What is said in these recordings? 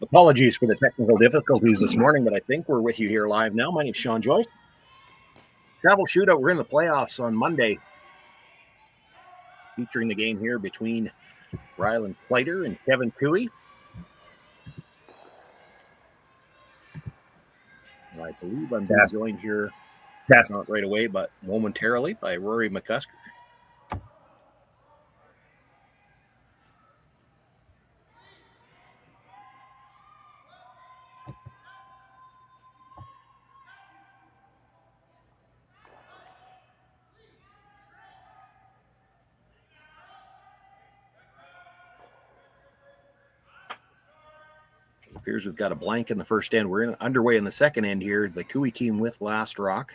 Apologies for the technical difficulties this morning, but I think we're with you here live now. My name's Shawn Joyce. Saville Shootout, we're in the playoffs on Monday, featuring the game here between Rylan Kleiter and Kevin Cooey. I believe I'm being joined here, not right away, but momentarily by Rory McCusker. It appears we've got a blank in the first end. We're underway in the second end here. The Cooey team with last rock,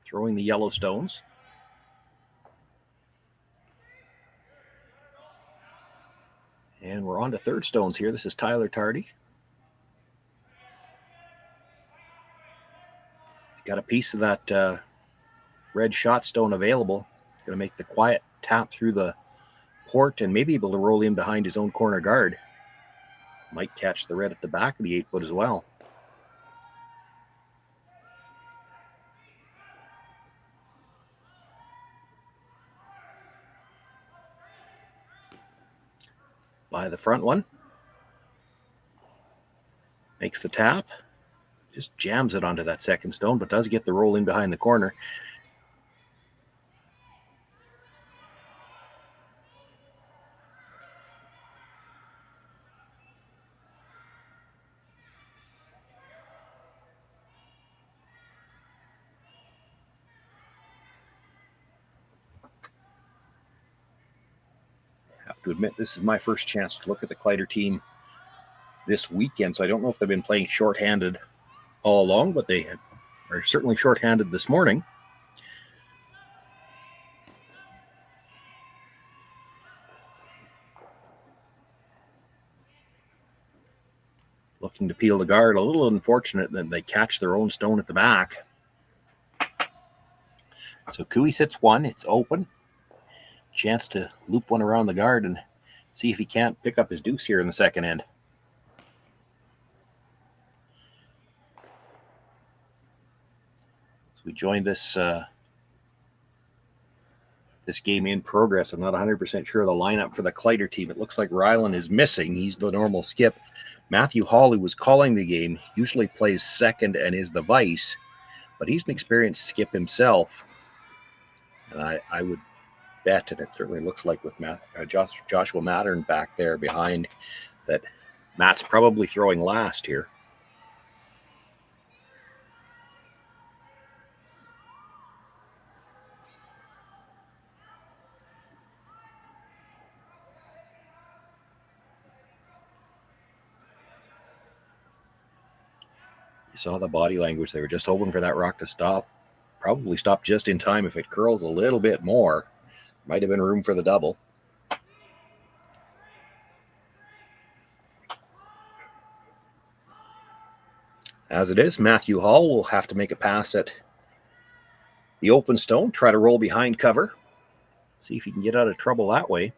throwing the yellow stones. And we're on to third stones here. This is Tyler Tardy. He's got a piece of that red shot stone available. He's going to make the quiet tap through the port and maybe able to roll in behind his own corner guard. Might catch the red at the back of the 8 foot as well. By the front one. Makes the tap. Just jams it onto that second stone, but does get the roll in behind the corner. To admit, this is my first chance to look at the Kleiter team this weekend, so I don't know if they've been playing shorthanded all along, but they are certainly shorthanded this morning. Looking to peel the guard. A little unfortunate that they catch their own stone at the back. So Cooey sits one. It's open. Chance to loop one around the guard and see if he can't pick up his deuce here in the second end. So we joined this this game in progress. I'm not 100% sure of the lineup for the Kleiter team. It looks like Rylan is missing. He's the normal skip. Matthew Hall, who was calling the game, usually plays second and is the vice, but he's an experienced skip himself. And I would bet, and it certainly looks like with Joshua Mattern back there behind, that Matt's probably throwing last here. You saw the body language. They were just hoping for that rock to stop. Probably stop just in time. If it curls a little bit more, might have been room for the double. As it is, Matthew Hall will have to make a pass at the open stone, try to roll behind cover, see if he can get out of trouble that way.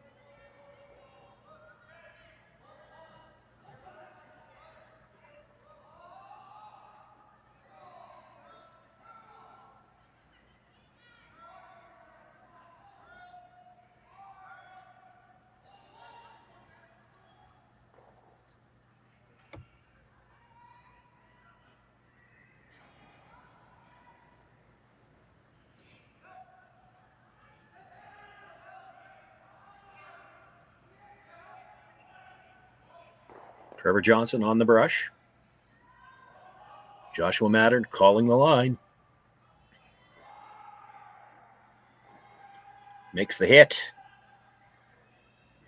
Trevor Johnson on the brush. Joshua Mattern calling the line. Makes the hit.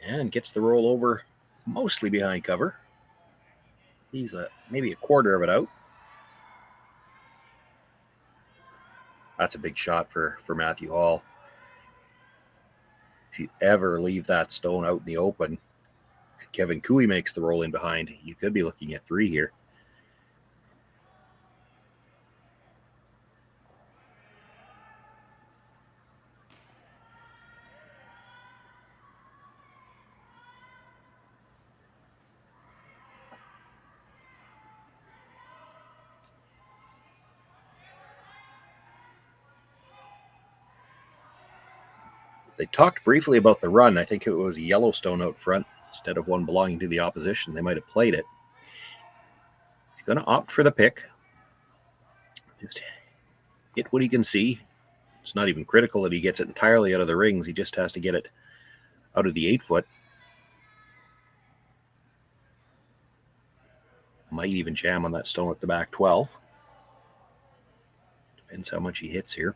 And gets the roll over mostly behind cover. He's maybe a quarter of it out. That's a big shot for Matthew Hall. If you ever leave that stone out in the open, Kevin Cooey makes the roll in behind. You could be looking at 3 here. They talked briefly about the run. I think it was a Yellowstone out front instead of one belonging to the opposition. They might have played it. He's going to opt for the pick. Just hit what he can see. It's not even critical that he gets it entirely out of the rings. He just has to get it out of the 8-foot. Might even jam on that stone at the back 12. Depends how much he hits here.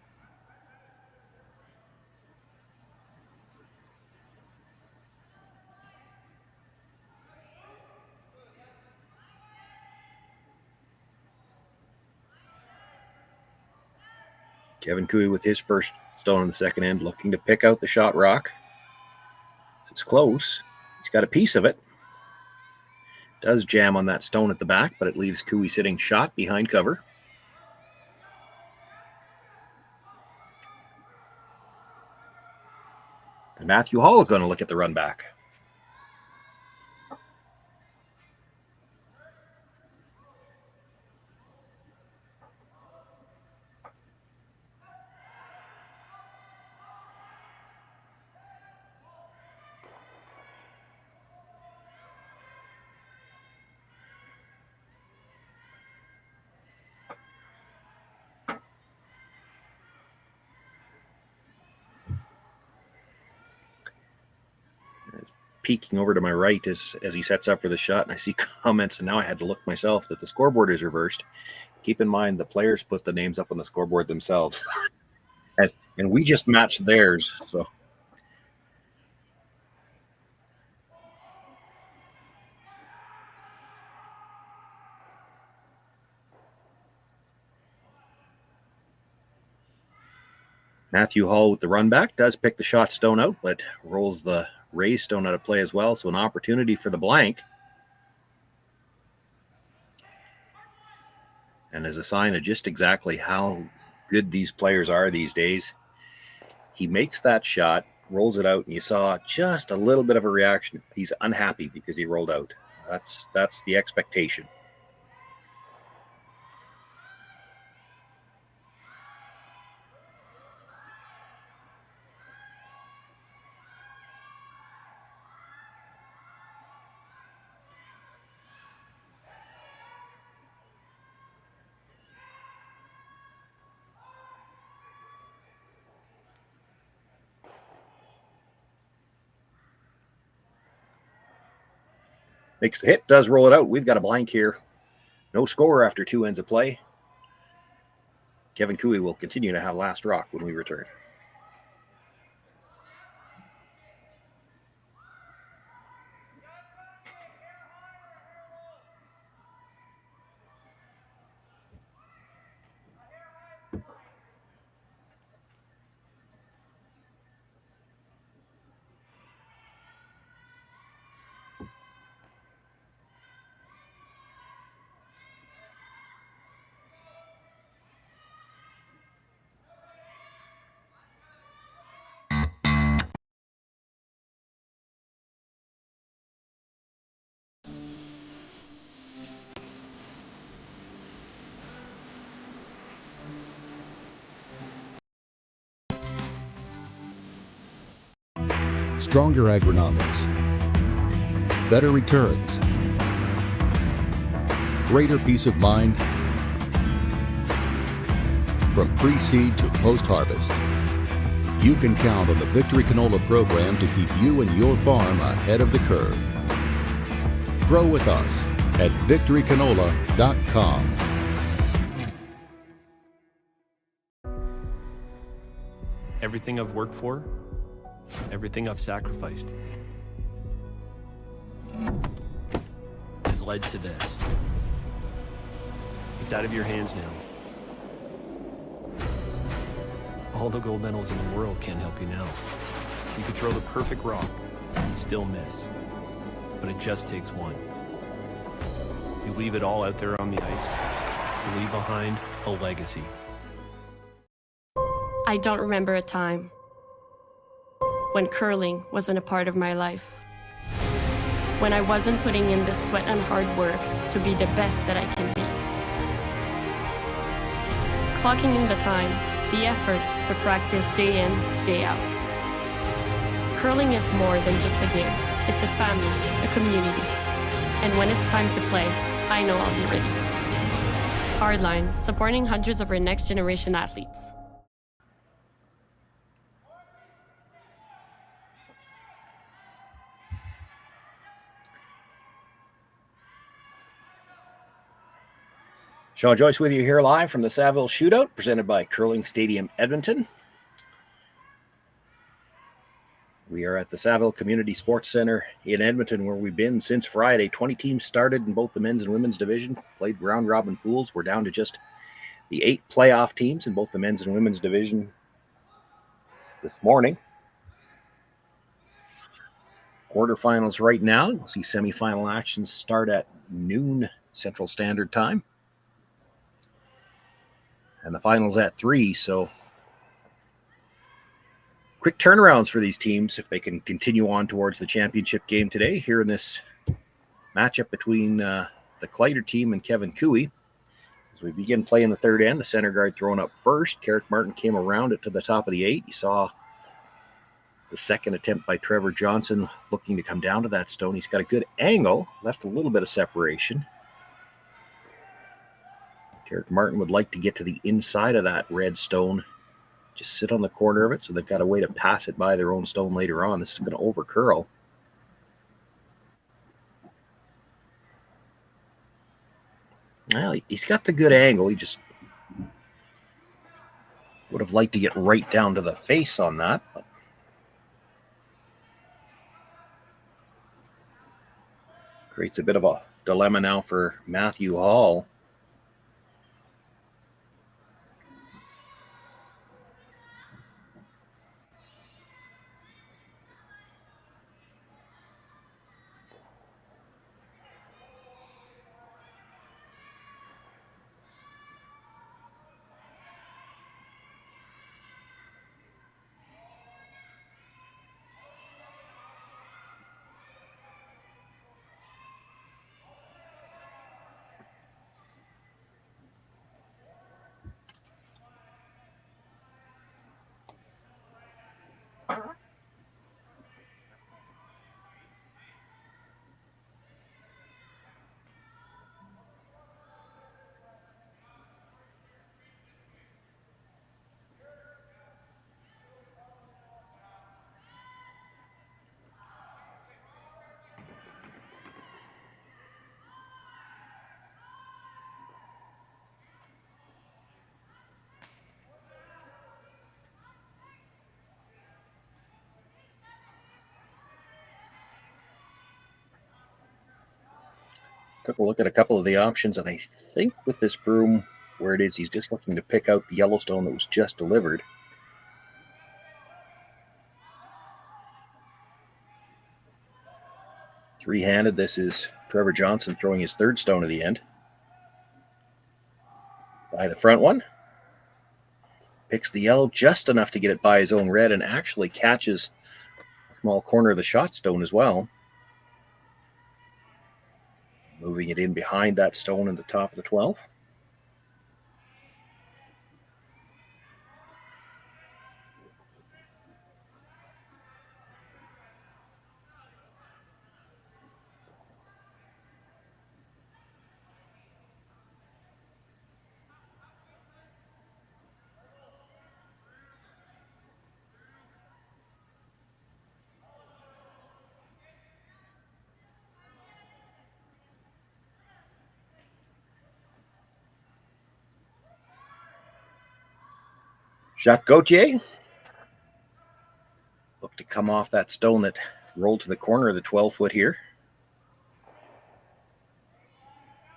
Kevin Cooey with his first stone on the second end, looking to pick out the shot rock. It's close. He's got a piece of it. Does jam on that stone at the back, but it leaves Cooey sitting shot behind cover. And Matthew Hall is going to look at the run back. Peeking over to my right as he sets up for the shot, and I see comments, and now I had to look myself that the scoreboard is reversed. Keep in mind the players put the names up on the scoreboard themselves, and we just matched theirs. So Matthew Hall with the run back does pick the shot stone out, but rolls the raised stone out of play as well, so an opportunity for the blank. And as a sign of just exactly how good these players are these days, he makes that shot, rolls it out, and you saw just a little bit of a reaction. He's unhappy because he rolled out. That's the expectation. Makes the hit, does roll it out. We've got a blank here. No score after 2 ends of play. Kevin Cooey will continue to have last rock when we return. Stronger agronomics, better returns, greater peace of mind from pre-seed to post-harvest. You can count on the Victory Canola program to keep you and your farm ahead of the curve. Grow with us at victorycanola.com. Everything I've worked for, everything I've sacrificed has led to this. It's out of your hands now. All the gold medals in the world can't help you now. You could throw the perfect rock and still miss, but it just takes one. You leave it all out there on the ice to leave behind a legacy. I don't remember a time when curling wasn't a part of my life. When I wasn't putting in the sweat and hard work to be the best that I can be. Clocking in the time, the effort to practice day in, day out. curling is more than just a game. It's a family, a community. And when it's time to play, I know I'll be ready. Hardline, supporting hundreds of our next generation athletes. Shawn, Joyce with you here live from the Saville Shootout, presented by Curling Stadium Edmonton. We are at the Saville Community Sports Center in Edmonton, where we've been since Friday. 20 teams started in both the men's and women's division, played round-robin pools. We're down to just the 8 playoff teams in both the men's and women's division this morning. Quarterfinals right now. We'll see semifinal actions start at noon Central Standard Time. And the finals at 3, so quick turnarounds for these teams if they can continue on towards the championship game today here in this matchup between the Kleiter team and Kevin Cooey. As we begin playing the third end, the center guard thrown up first. Carrick Martin came around it to the top of the 8. You saw the second attempt by Trevor Johnson looking to come down to that stone. He's got a good angle, left a little bit of separation. Carrick Martin would like to get to the inside of that red stone, just sit on the corner of it, so they've got a way to pass it by their own stone later on. This is going to over curl. Well, he's got the good angle. He just would have liked to get right down to the face on that. But creates a bit of a dilemma now for Matthew Hall. Took a look at a couple of the options, and I think with this broom where it is, he's just looking to pick out the Yellowstone that was just delivered. Three-handed, this is Trevor Johnson throwing his third stone at the end. By the front one. Picks the yellow just enough to get it by his own red and actually catches a small corner of the shot stone as well. Moving it in behind that stone in the top of the 12. Jacques Gauthier looked to come off that stone that rolled to the corner of the 12-foot here.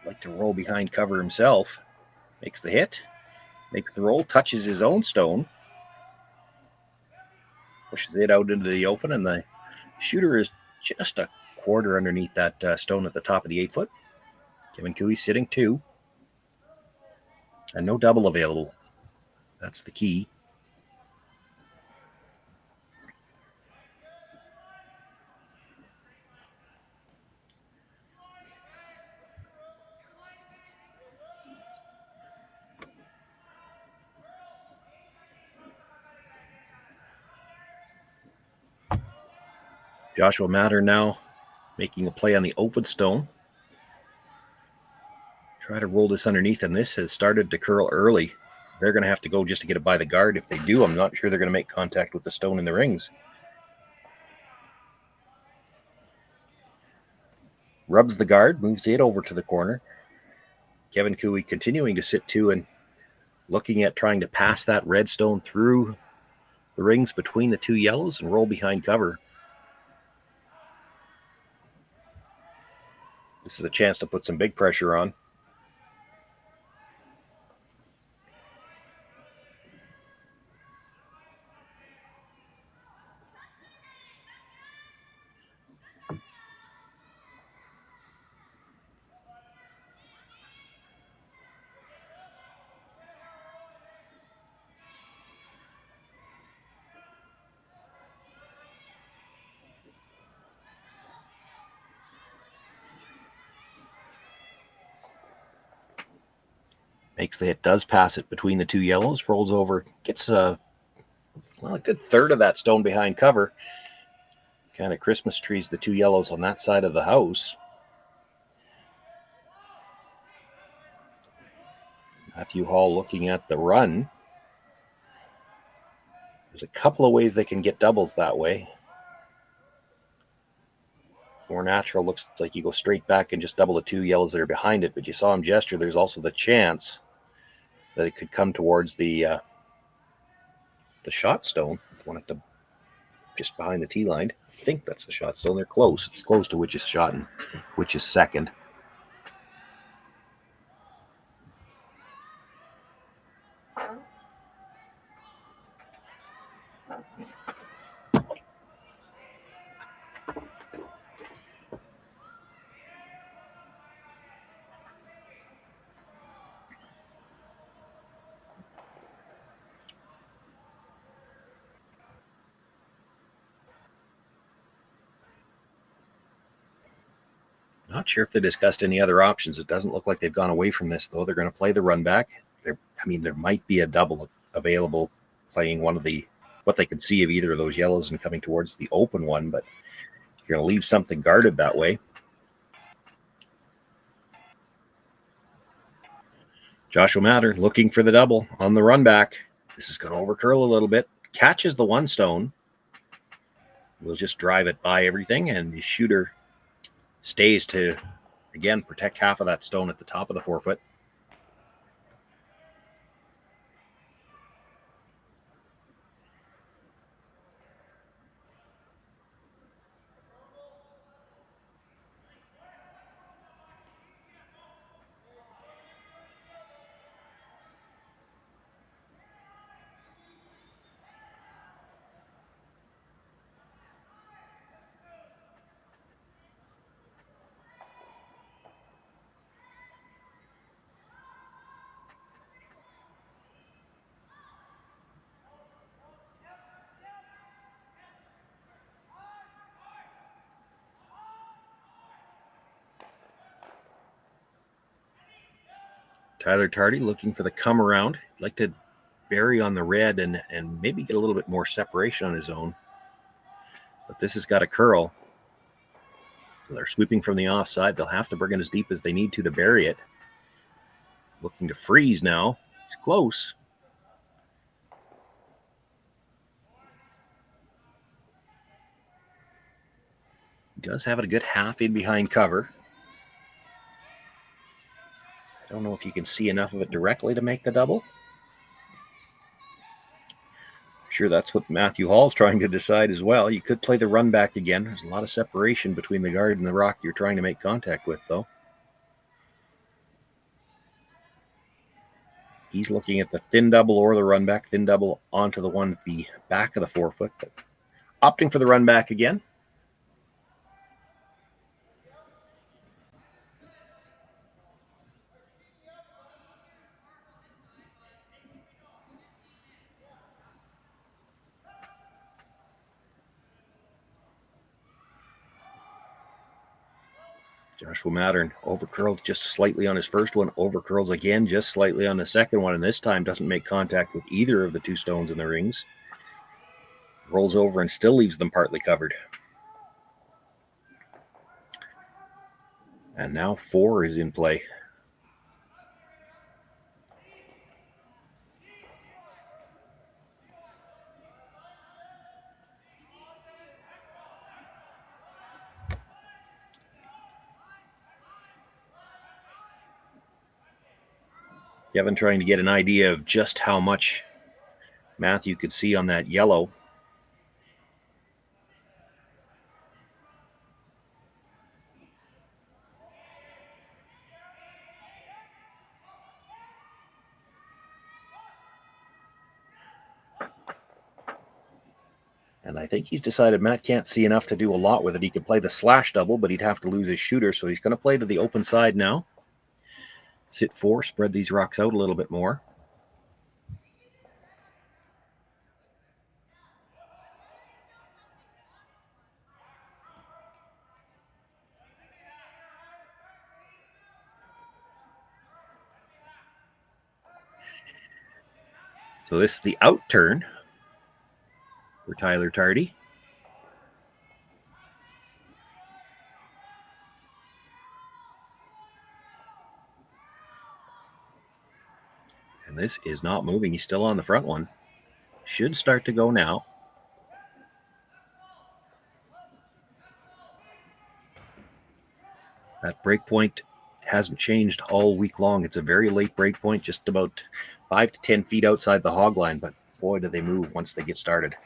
Like to roll behind cover himself. Makes the hit, makes the roll, touches his own stone. Pushes it out into the open, and the shooter is just a quarter underneath that stone at the top of the 8-foot. Kevin Cooey sitting 2. And no double available. That's the key. Joshua Matter now making a play on the open stone. Try to roll this underneath, and this has started to curl early. They're going to have to go just to get it by the guard. If they do, I'm not sure they're going to make contact with the stone in the rings. Rubs the guard, moves it over to the corner. Kevin Cooey continuing to sit to and looking at trying to pass that red stone through the rings between the two yellows and roll behind cover. This is a chance to put some big pressure on. Makes the hit, does pass it between the two yellows, rolls over, gets a good third of that stone behind cover. Kind of Christmas trees the two yellows on that side of the house. Matthew Hall looking at the run. There's a couple of ways they can get doubles that way. More natural, looks like you go straight back and just double the two yellows that are behind it, but you saw him gesture. There's also the chance that it could come towards the shot stone, the one at the just behind the tee line. I think that's the shot stone. They're close. It's close to which is shot and which is second. Not sure if they discussed any other options. It doesn't look like they've gone away from this, though. They're going to play the run back. There might be a double available playing one of the, what they can see of either of those yellows and coming towards the open one, but you're going to leave something guarded that way. Joshua Matter looking for the double on the run back. This is going to overcurl a little bit. Catches the one stone. We'll just drive it by everything, and the shooter stays to, again, protect half of that stone at the top of the 4 foot. Tyler Tardy looking for the come around. He'd like to bury on the red and maybe get a little bit more separation on his own. But this has got a curl. So they're sweeping from the offside. They'll have to bring it as deep as they need to bury it. Looking to freeze now. He's close. He does have it a good half in behind cover. I don't know if you can see enough of it directly to make the double. I'm sure that's what Matthew Hall's trying to decide as well. You could play the run back again. There's a lot of separation between the guard and the rock you're trying to make contact with, though. He's looking at the thin double or the run back. Thin double onto the one at the back of the 4 foot, but opting for the run back again. Joshua Mattern overcurled just slightly on his first one, overcurls again just slightly on the second one, and this time doesn't make contact with either of the two stones in the rings. Rolls over and still leaves them partly covered. And now 4 is in play. Kevin trying to get an idea of just how much Matthew could see on that yellow. And I think he's decided Matt can't see enough to do a lot with it. He could play the slash double, but he'd have to lose his shooter. So he's going to play to the open side now. Sit 4, spread these rocks out a little bit more. So this is the out turn for Tyler Tardy. And this is not moving. He's still on the front one. Should start to go now. That break point hasn't changed all week long. It's a very late break point, just about 5 to 10 feet outside the hog line. But boy, do they move once they get started.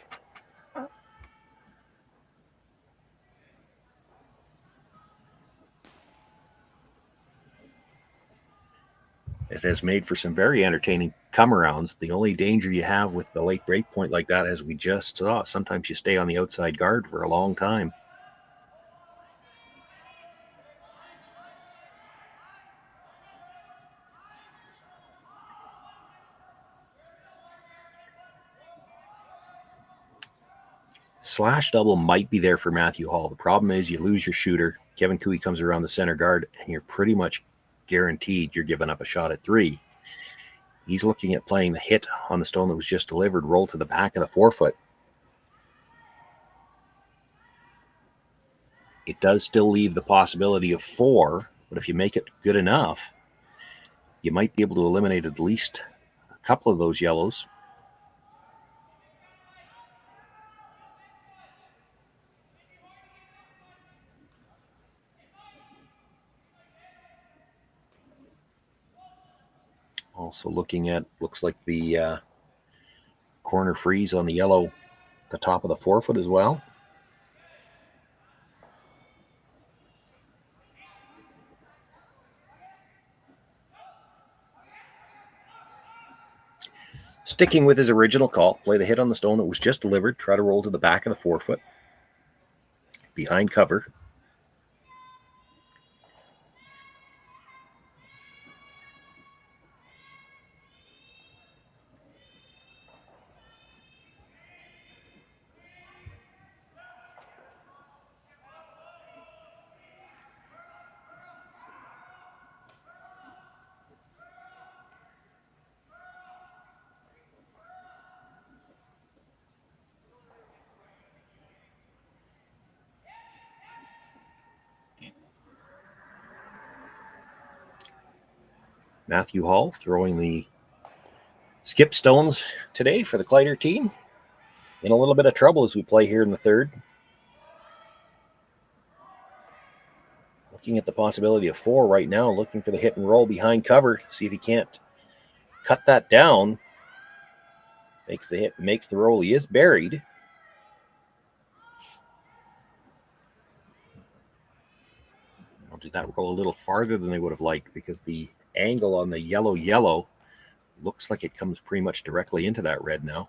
It has made for some very entertaining come-arounds. The only danger you have with the late break point like that, as we just saw, sometimes you stay on the outside guard for a long time. Slash double might be there for Matthew Hall. The problem is you lose your shooter. Kevin Cooey comes around the center guard, and you're pretty much guaranteed you're giving up a shot at 3. He's looking at playing the hit on the stone that was just delivered, roll to the back of the 4-foot. It does still leave the possibility of 4, but if you make it good enough, you might be able to eliminate at least a couple of those yellows. Also looking at, looks like the corner freeze on the yellow, the top of the 4-foot as well. Sticking with his original call, play the hit on the stone that was just delivered, try to roll to the back of the 4-foot, behind cover. Matthew Hall throwing the skip stones today for the Kleiter team. In a little bit of trouble as we play here in the 3rd. Looking at the possibility of 4 right now, looking for the hit and roll behind cover. See if he can't cut that down. Makes the hit, makes the roll. He is buried. I'll do that roll a little farther than they would have liked because the angle on the yellow looks like it comes pretty much directly into that red now.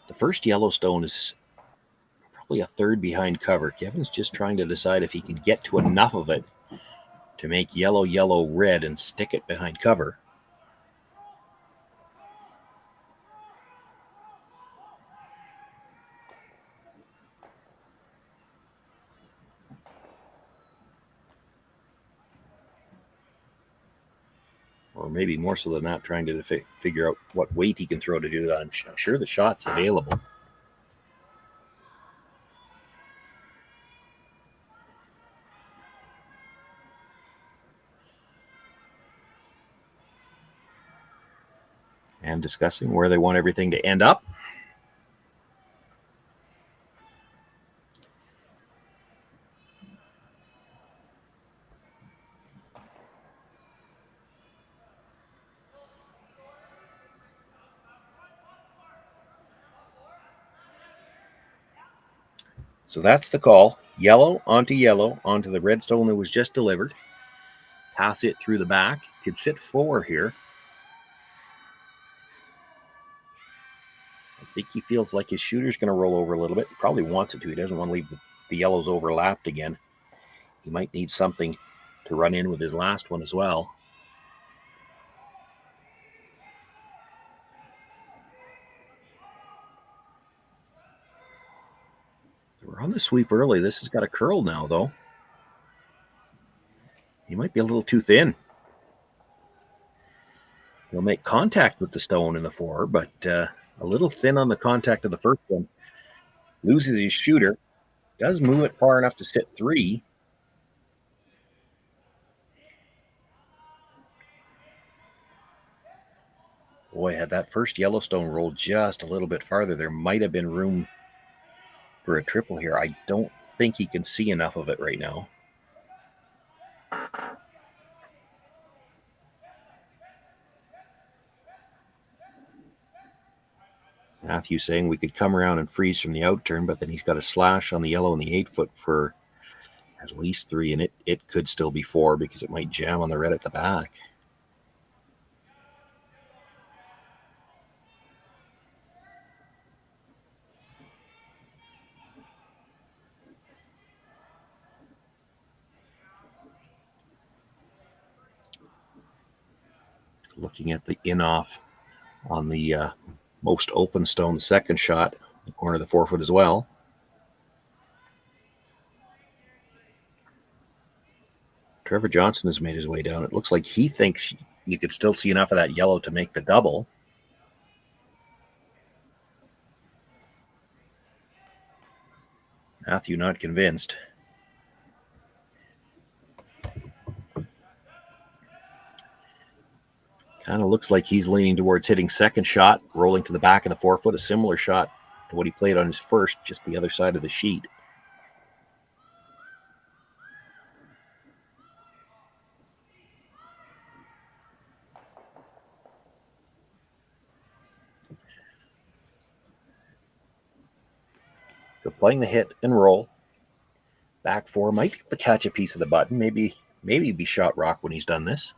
The first Yellowstone is probably a 3rd behind cover. Kevin's just trying to decide if he can get to enough of it to make yellow, red and stick it behind cover. or maybe more so than that, trying to figure out what weight he can throw to do that. I'm sure the shot's available. And discussing where they want everything to end up. So that's the call. Yellow onto the red stone that was just delivered. Pass it through the back. Could sit 4 here. I think he feels like his shooter's going to roll over a little bit. He probably wants it to. He doesn't want to leave the yellows overlapped again. He might need something to run in with his last one as well. We're on the sweep early. This has got a curl now, though. He might be a little too thin. He'll make contact with the stone in the 4, but a little thin on the contact of the first one. Loses his shooter. Does move it far enough to sit 3. Boy, had that first Yellowstone rolled just a little bit farther, there might have been room for a triple here. I don't think he can see enough of it right now. Matthew saying we could come around and freeze from the outturn, but then he's got a slash on the yellow and the 8-foot for at least 3, and it could still be 4 because it might jam on the red at the back. Looking at the in-off on the most open stone, the second shot, the corner of the 4-foot as well. Trevor Johnson has made his way down. It looks like he thinks you could still see enough of that yellow to make the double. Matthew not convinced. Kind of looks like he's leaning towards hitting second shot, rolling to the back of the 4-foot, a similar shot to what he played on his first, just the other side of the sheet. So playing the hit and roll. Back 4 might be able to catch a piece of the button. Maybe be shot rock when he's done this.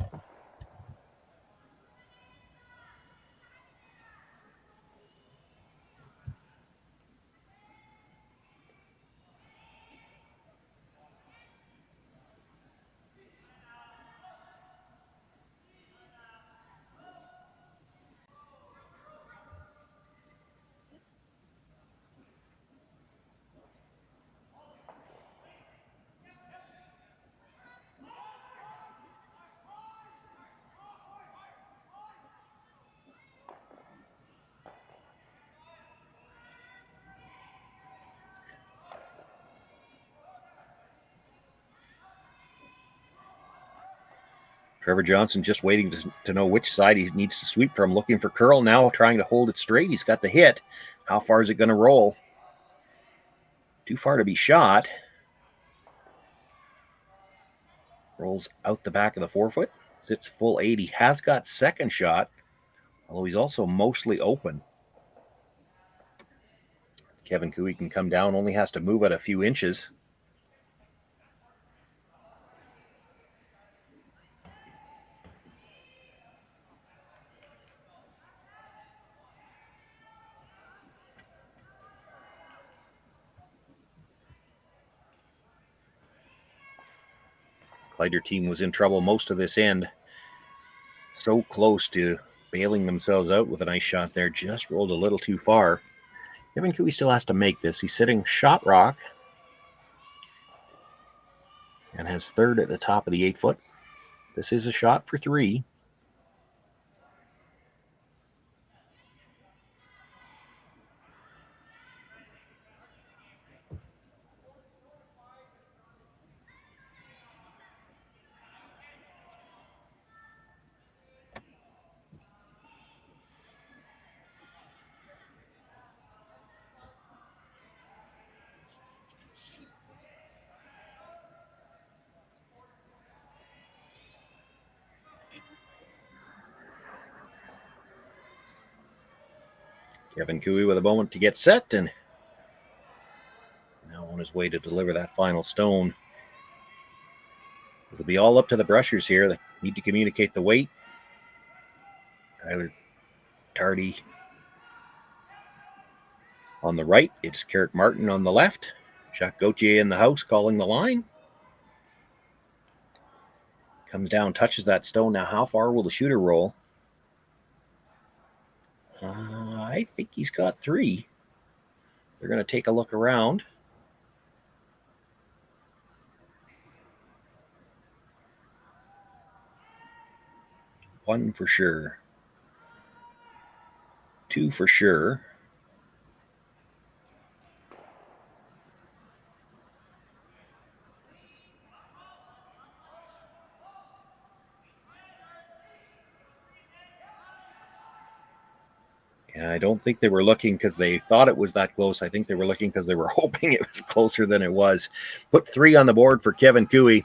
Trevor Johnson just waiting to know which side he needs to sweep from, looking for curl, now trying to hold it straight. He's got the hit. How far is it going to roll? Too far to be shot. Rolls out the back of the 4-foot. Sits full 80. Has got second shot, although he's also mostly open. Kevin Cooey can come down, only has to move it a few inches. Kleiter team was in trouble most of this end. So close to bailing themselves out with a nice shot there. Just rolled a little too far. Kevin Cooey still has to make this. He's sitting shot rock and has third at the top of the 8-foot. This is a shot for 3. Kevin Cooey with a moment to get set, and now on his way to deliver that final stone. It'll be all up to the brushers here. They need to communicate the weight. Tyler Tardy on the right. It's Carrick Martin on the left. Jacques Gauthier in the house calling the line. Comes down, touches that stone. Now, how far will the shooter roll? I think he's got 3. They're going to take a look around. One for sure. 2 for sure. Yeah, I don't think they were looking because they thought it was that close. I think they were looking because they were hoping it was closer than it was. Put 3 on the board for Kevin Cooey.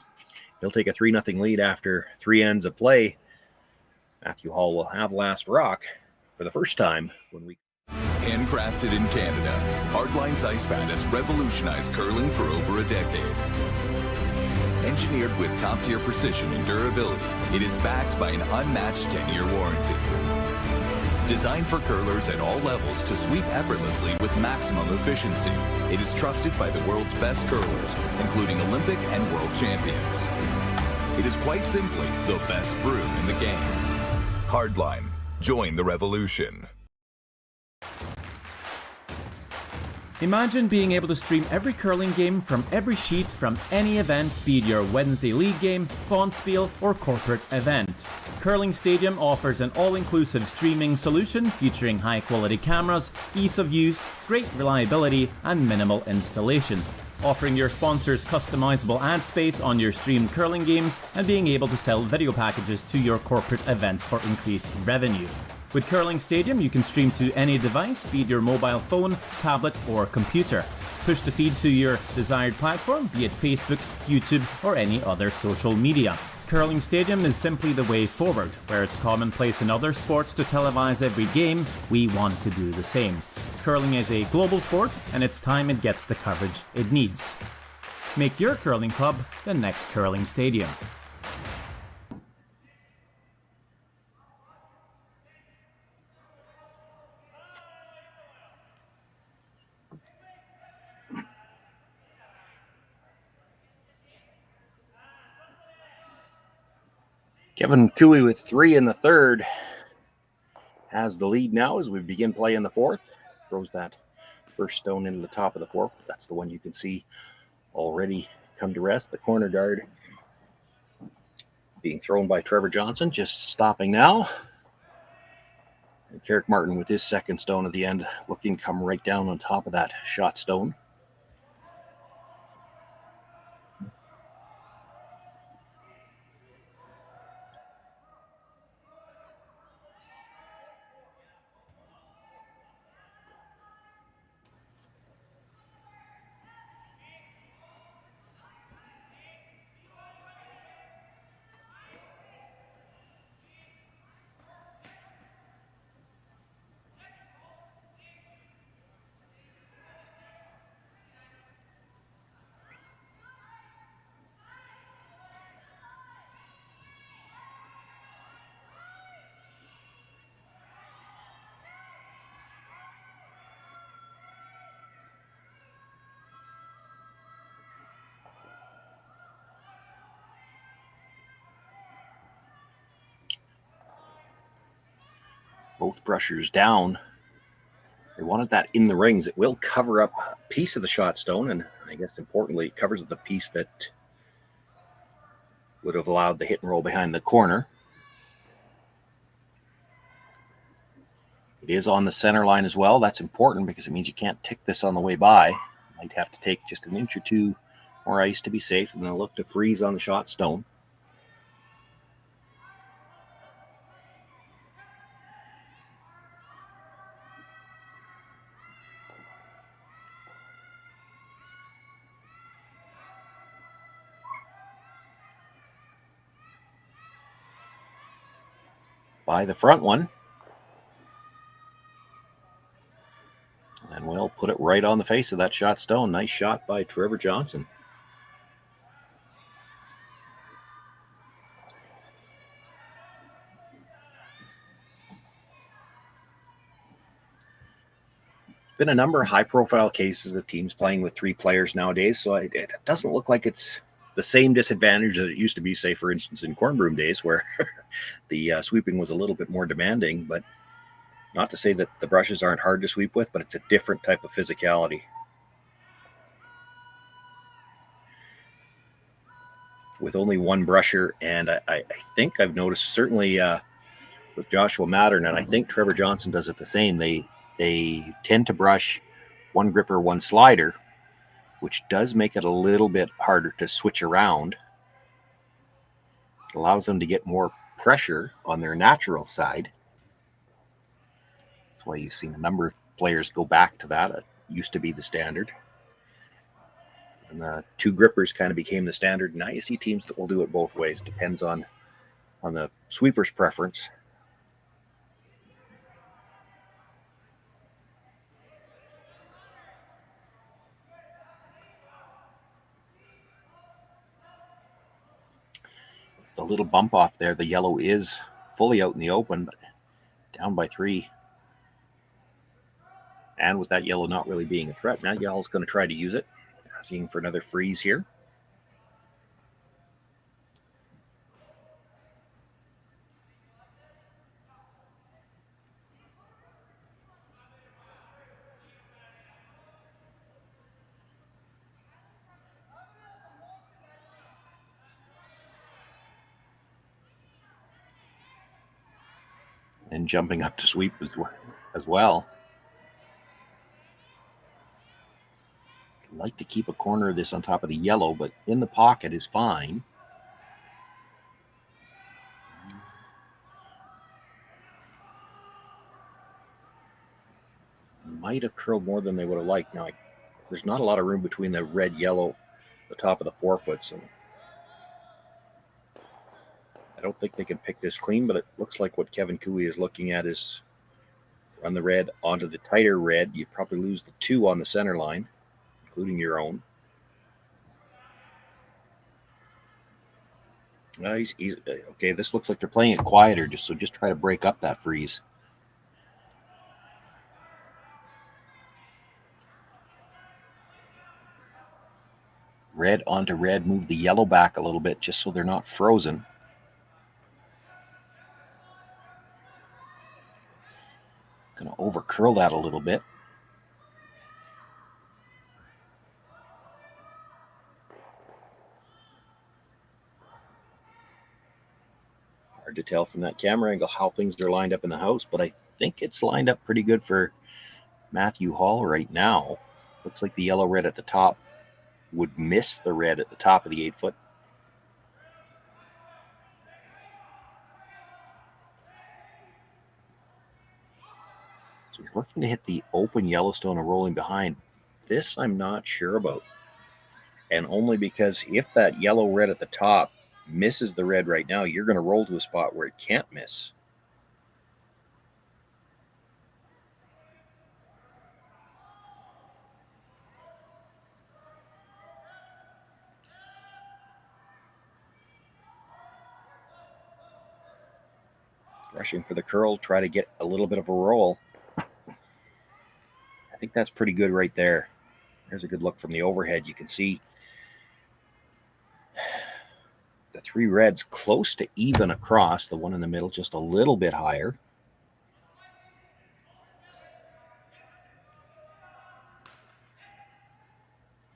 He'll take a 3-0 lead after 3 ends of play. Matthew Hall will have last rock for the first time when we... Handcrafted in Canada, Hardline's ice pad has revolutionized curling for over a decade. Engineered with top-tier precision and durability, it is backed by an unmatched 10-year warranty. Designed for curlers at all levels to sweep effortlessly with maximum efficiency, it is trusted by the world's best curlers, including Olympic and world champions. It is quite simply the best brew in the game. Hardline. Join the revolution. Imagine being able to stream every curling game from every sheet from any event, be it your Wednesday league game, bonspiel, or corporate event. Curling Stadium offers an all-inclusive streaming solution featuring high-quality cameras, ease of use, great reliability, and minimal installation. Offering your sponsors customizable ad space on your streamed curling games and being able to sell video packages to your corporate events for increased revenue. With Curling Stadium, you can stream to any device, be it your mobile phone, tablet, or computer. Push the feed to your desired platform, be it Facebook, YouTube, or any other social media. Curling Stadium is simply the way forward. Where it's commonplace in other sports to televise every game, we want to do the same. Curling is a global sport, and it's time it gets the coverage it needs. Make your curling club the next Curling Stadium. Kevin Cooey with 3 in the third has the lead now as we begin play in the fourth. Throws that first stone into the top of the fourth. That's the one you can see already come to rest. The corner guard being thrown by Trevor Johnson, just stopping now. And Carrick Martin with his second stone at the end, looking to come right down on top of that shot stone. Both brushers down. They wanted that in the rings. It will cover up a piece of the shot stone, and I guess importantly, it covers the piece that would have allowed the hit and roll behind the corner. It is on the center line as well. That's important because it means you can't tick this on the way by. You might have to take just an inch or two more ice to be safe, and then look to freeze on the shot stone. By the front one. right on the face of that shot stone. Nice shot by Trevor Johnson. Been a number of high-profile cases of teams playing with 3 players nowadays, so it doesn't look like it's the same disadvantage that it used to be, say, for instance, in cornbroom days, where the sweeping was a little bit more demanding. But not to say that the brushes aren't hard to sweep with, but it's a different type of physicality. With only one brusher, and I think I've noticed, certainly with Joshua Mattern, and I think Trevor Johnson does it the same, they tend to brush one gripper, one slider, which does make it a little bit harder to switch around. It allows them to get more pressure on their natural side. That's why you've seen a number of players go back to that. It used to be the standard. And the 2 grippers kind of became the standard. Now you see teams that will do it both ways. Depends on the sweeper's preference. The little bump off there, the yellow is fully out in the open, but down by 3. And with that yellow not really being a threat, now yellow's going to try to use it. Asking for another freeze here. And jumping up to sweep as well. I'd like to keep a corner of this on top of the yellow, but in the pocket is fine. Might have curled more than they would have liked. Now, there's not a lot of room between the red, yellow, the top of the 4-foot, so I don't think they can pick this clean, but it looks like what Kevin Cooey is looking at is run the red onto the tighter red. You probably lose the 2 on the center line, including your own. He's okay, this looks like they're playing it quieter, just try to break up that freeze. Red onto red, move the yellow back a little bit just so they're not frozen. Gonna over curl that a little bit. Hard to tell from that camera angle how things are lined up in the house, but I think it's lined up pretty good for Matthew Hall right now. Looks like the yellow red at the top would miss the red at the top of the 8-foot. So he's looking to hit the open Yellowstone and rolling behind. This I'm not sure about. And only because if that yellow red at the top misses the red right now, you're going to roll to a spot where it can't miss. Rushing for the curl, try to get a little bit of a roll. I think that's pretty good right there. There's a good look from the overhead. You can see the 3 reds close to even across. The one in the middle just a little bit higher.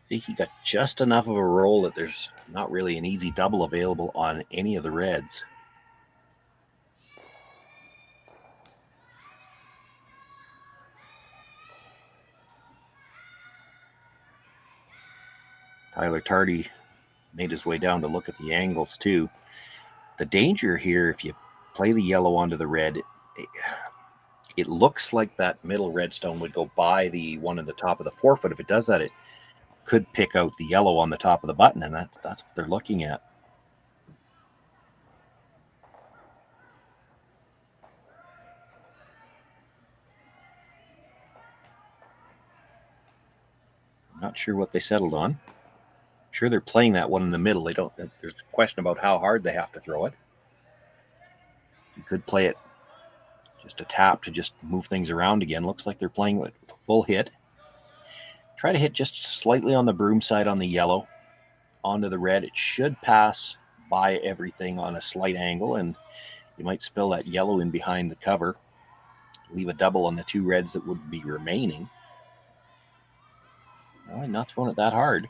I think he got just enough of a roll that there's not really an easy double available on any of the reds. Tyler Tardy made his way down to look at the angles too. The danger here, if you play the yellow onto the red, it looks like that middle redstone would go by the one at the top of the 4-foot. If it does that, it could pick out the yellow on the top of the button, and that's what they're looking at. Not sure what they settled on. Sure, they're playing that one in the middle. There's a question about how hard they have to throw it. You could play it just a tap to just move things around again. Looks like they're playing with full hit. Try to hit just slightly on the broom side on the yellow onto the red. It should pass by everything on a slight angle, and you might spill that yellow in behind the cover. Leave a double on the two reds that would be remaining. Oh, not throwing it that hard.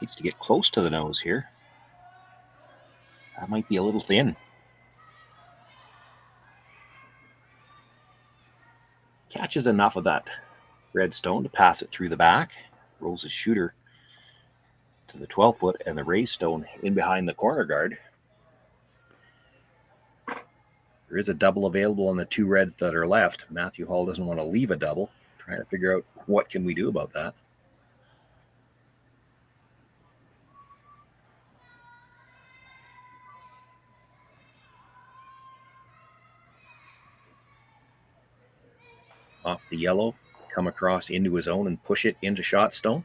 Needs to get close to the nose here. That might be a little thin. Catches enough of that red stone to pass it through the back. Rolls his shooter to the 12-foot and the raised stone in behind the corner guard. There is a double available on the two reds that are left. Matthew Hall doesn't want to leave a double. Trying to figure out what can we do about that. Off the yellow, come across into his own and push it into shot stone.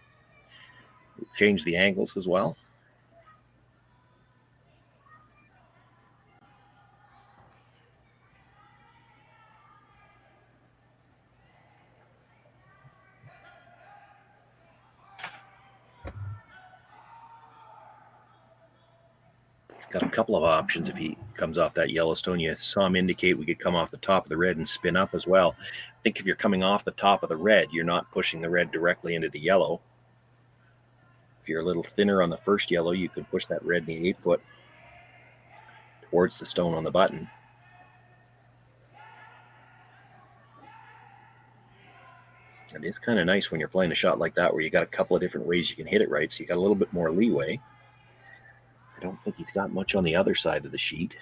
Change the angles as well. Got a couple of options if he comes off that Yellowstone. You saw him indicate we could come off the top of the red and spin up as well. I think if you're coming off the top of the red, you're not pushing the red directly into the yellow. If you're a little thinner on the first yellow, you can push that red in the 8-foot towards the stone on the button. It is kind of nice when you're playing a shot like that where you got a couple of different ways you can hit it right, so you got a little bit more leeway. I don't think he's got much on the other side of the sheet.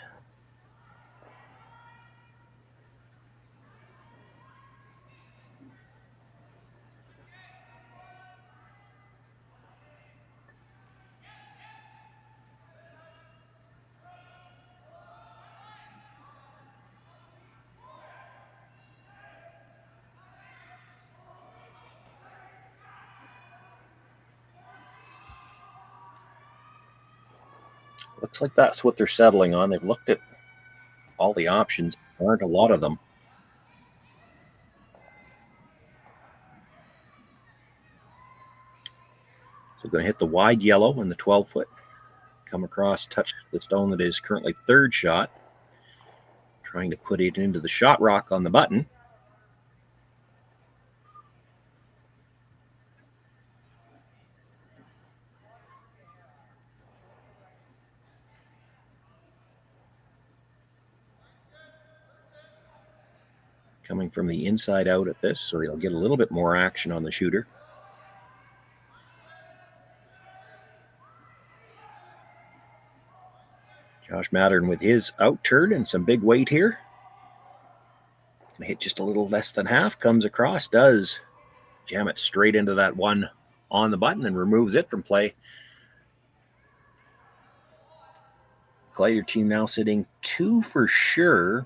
Looks like that's what they're settling on. They've looked at all the options. There aren't a lot of them. So we're going to hit the wide yellow in the 12-foot. Come across, touch the stone that is currently third shot. Trying to put it into the shot rock on the button. Coming from the inside out at this, so he'll get a little bit more action on the shooter. Josh Mattern with his out turn and some big weight here. Gonna hit just a little less than half, comes across, does jam it straight into that one on the button and removes it from play. Kleiter team now sitting 2 for sure.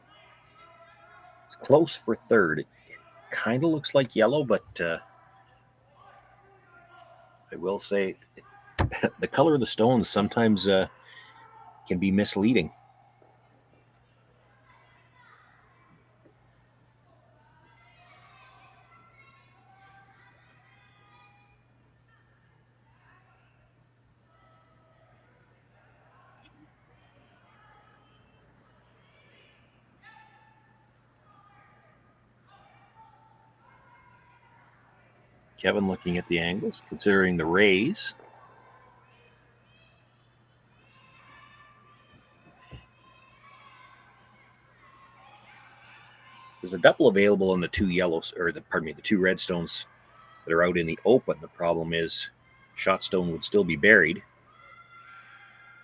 Close for third. It kind of looks like yellow, but I will say the color of the stones sometimes can be misleading. Kevin looking at the angles, considering the raise. There's a double available on the two yellows, or the two red stones that are out in the open. The problem is shot stone would still be buried.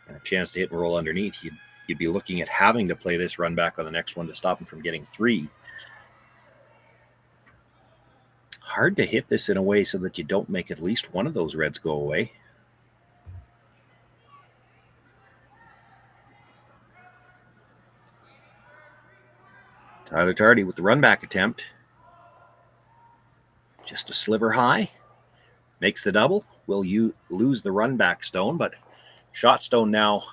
And a chance to hit and roll underneath. You'd be looking at having to play this run back on the next one to stop him from getting 3. Hard to hit this in a way so that you don't make at least one of those reds go away. Tyler Tardy with the run back attempt. Just a sliver high. Makes the double. Will you lose the run back stone, but shot stone now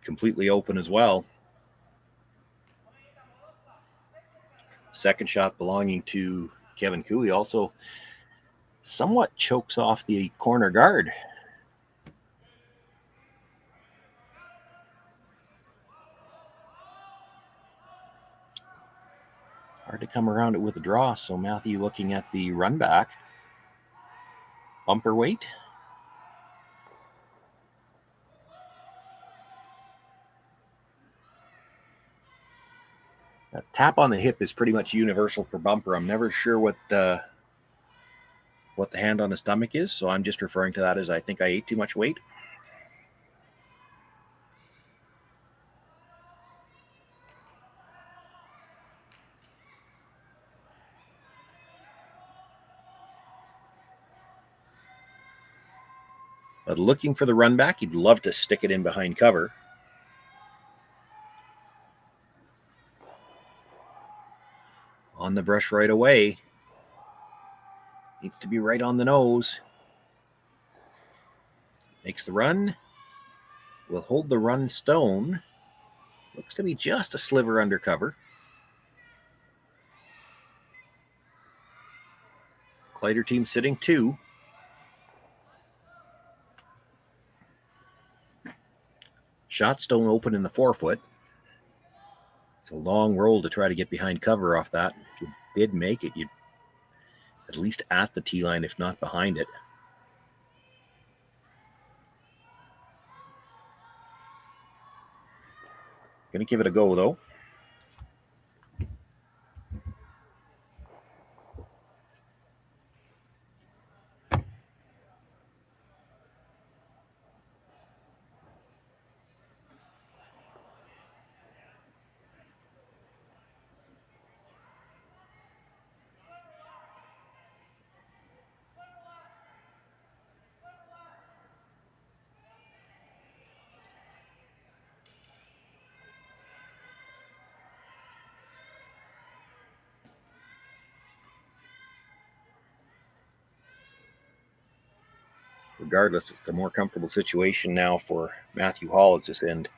completely open as well. Second shot belonging to Kevin Cooey also somewhat chokes off the corner guard. Hard to come around it with a draw, so Matthew looking at the run back. Bumper weight. That tap on the hip is pretty much universal for bumper. I'm never sure what the hand on the stomach is, so I'm just referring to that as I think I ate too much weight. But looking for the run back, he'd love to stick it in behind cover. On the brush right away. Needs to be right on the nose. Makes the run. Will hold the run stone. Looks to be just a sliver under cover. Kleiter team sitting 2. Shot stone open in the 4-foot. It's a long roll to try to get behind cover off that. If you did make it, you'd at least at the tee line, if not behind it. Gonna give it a go though. Regardless, it's a more comfortable situation now for Matthew Hall at this end.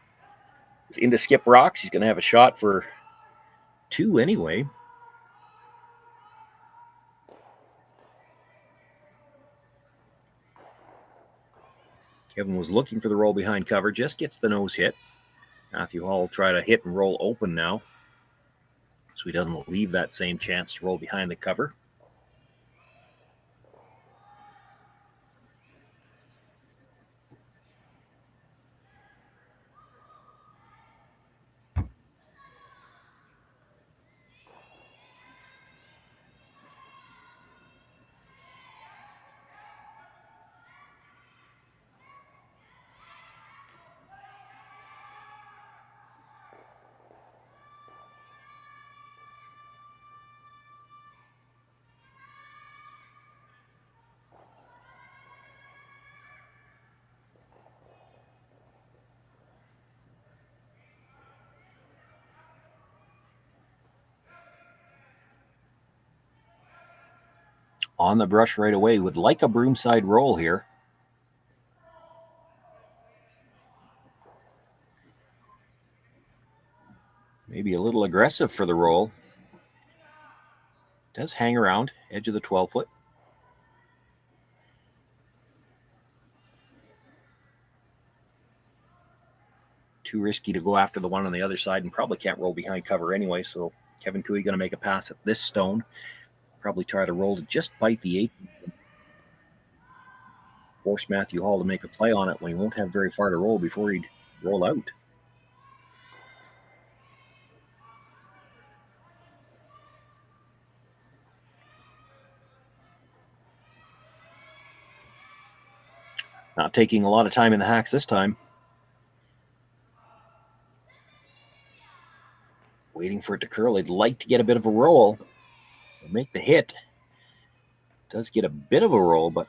He's into skip rocks. He's going to have a shot for 2 anyway. Kevin was looking for the roll behind cover, just gets the nose hit. Matthew Hall will try to hit and roll open now, so he doesn't leave that same chance to roll behind the cover. On the brush right away, would like a broomside roll here. Maybe a little aggressive for the roll. Does hang around, edge of the 12-foot. Too risky to go after the one on the other side, and probably can't roll behind cover anyway, so Kevin Cooey going to make a pass at this stone. Probably try to roll to just bite the 8. Force Matthew Hall to make a play on it when he won't have very far to roll before he'd roll out. Not taking a lot of time in the hacks this time. Waiting for it to curl. He'd like to get a bit of a roll. Make the hit. Does get a bit of a roll, but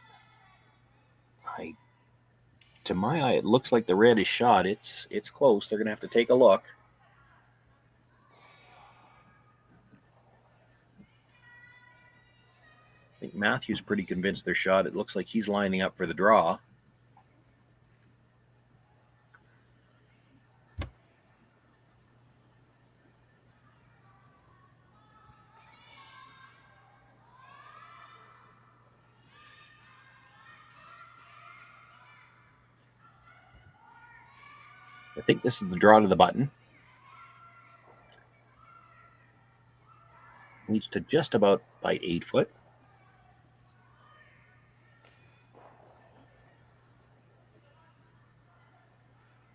to my eye, it looks like the red is shot. It's close. They're going to have to take a look. think Matthew's pretty convinced their shot. It looks like he's lining up for the draw. I think this is the draw to the button. Needs to just about bite 8 foot.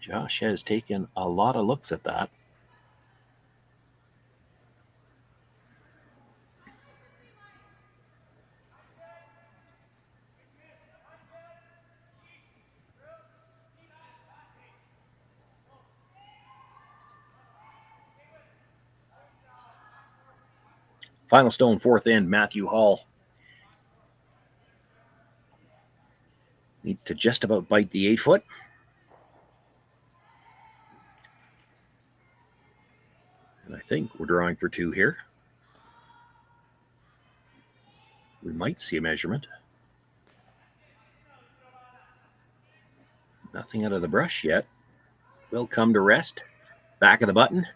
Josh has taken a lot of looks at that. Final stone, fourth end, Matthew Hall. Needs to just about bite the 8 foot. And I think we're drawing for 2 here. We might see a measurement. Nothing out of the brush yet. Will come to rest. Back of the button.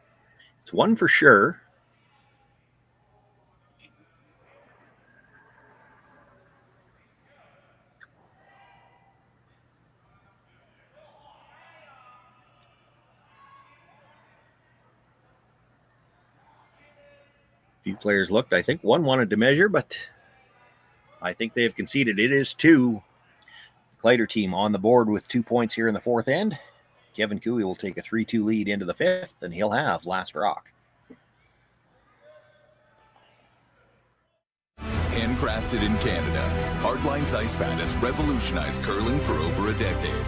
It's 1 for sure. Few players looked. I think one wanted to measure, but I think they have conceded. It is 2. Kleiter team on the board with 2 points here in the fourth end. Kevin Cooey will take a 3-2 lead into the fifth, and he'll have last rock. Handcrafted in Canada, Hardlines Ice Pad has revolutionized curling for over a decade.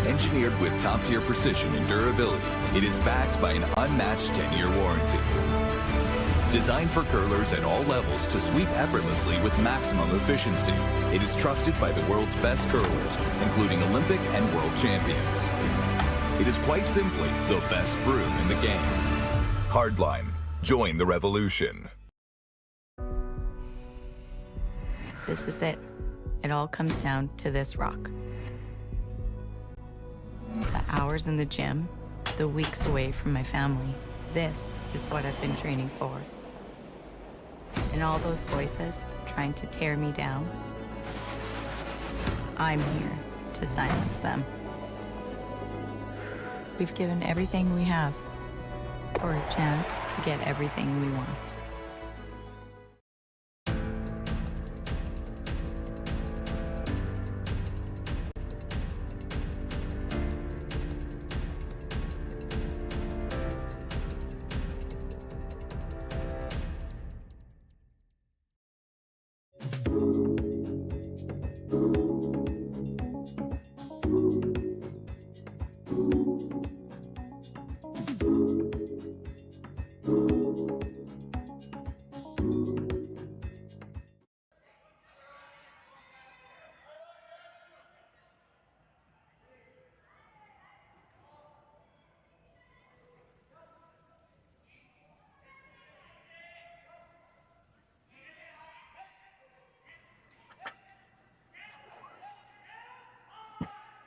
Engineered with top-tier precision and durability, it is backed by an unmatched 10-year warranty. Designed for curlers at all levels to sweep effortlessly with maximum efficiency, it is trusted by the world's best curlers, including Olympic and world champions. It is quite simply the best broom in the game. Hardline, join the revolution. This is it. It all comes down to this rock. The hours in the gym, the weeks away from my family. This is what I've been training for. And all those voices trying to tear me down, I'm here to silence them. We've given everything we have for a chance to get everything we want.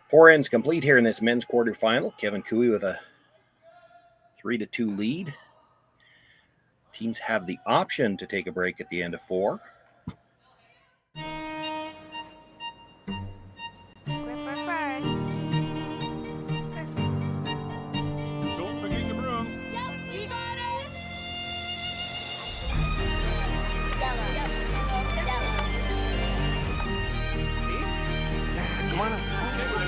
Four ends complete here in this men's quarterfinal. Kevin Cooey with a 3-2 lead. Teams have the option to take a break at the end of 4. Don't forget the brooms. Yep, you got it. Come on up.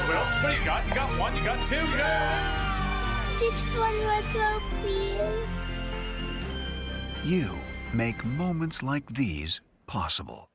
Well, what do you got? You got 1, you got 2, you got... Just one more throw, please. You make moments like these possible.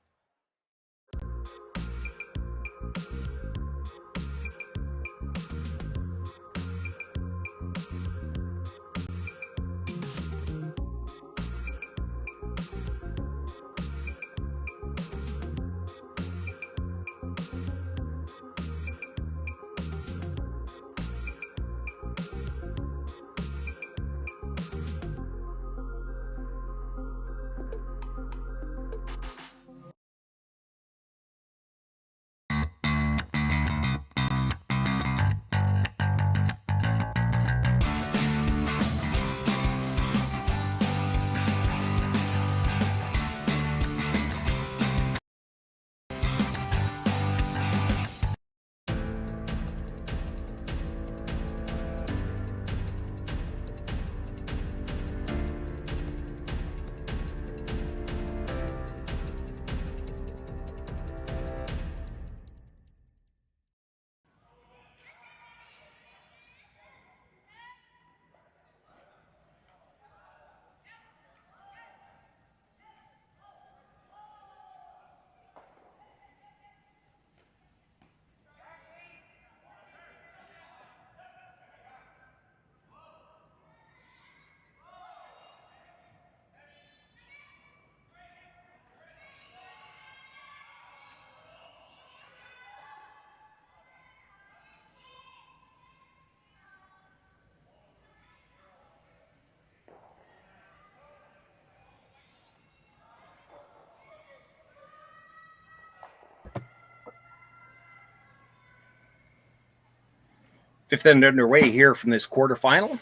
Fifth end underway here from this quarterfinal.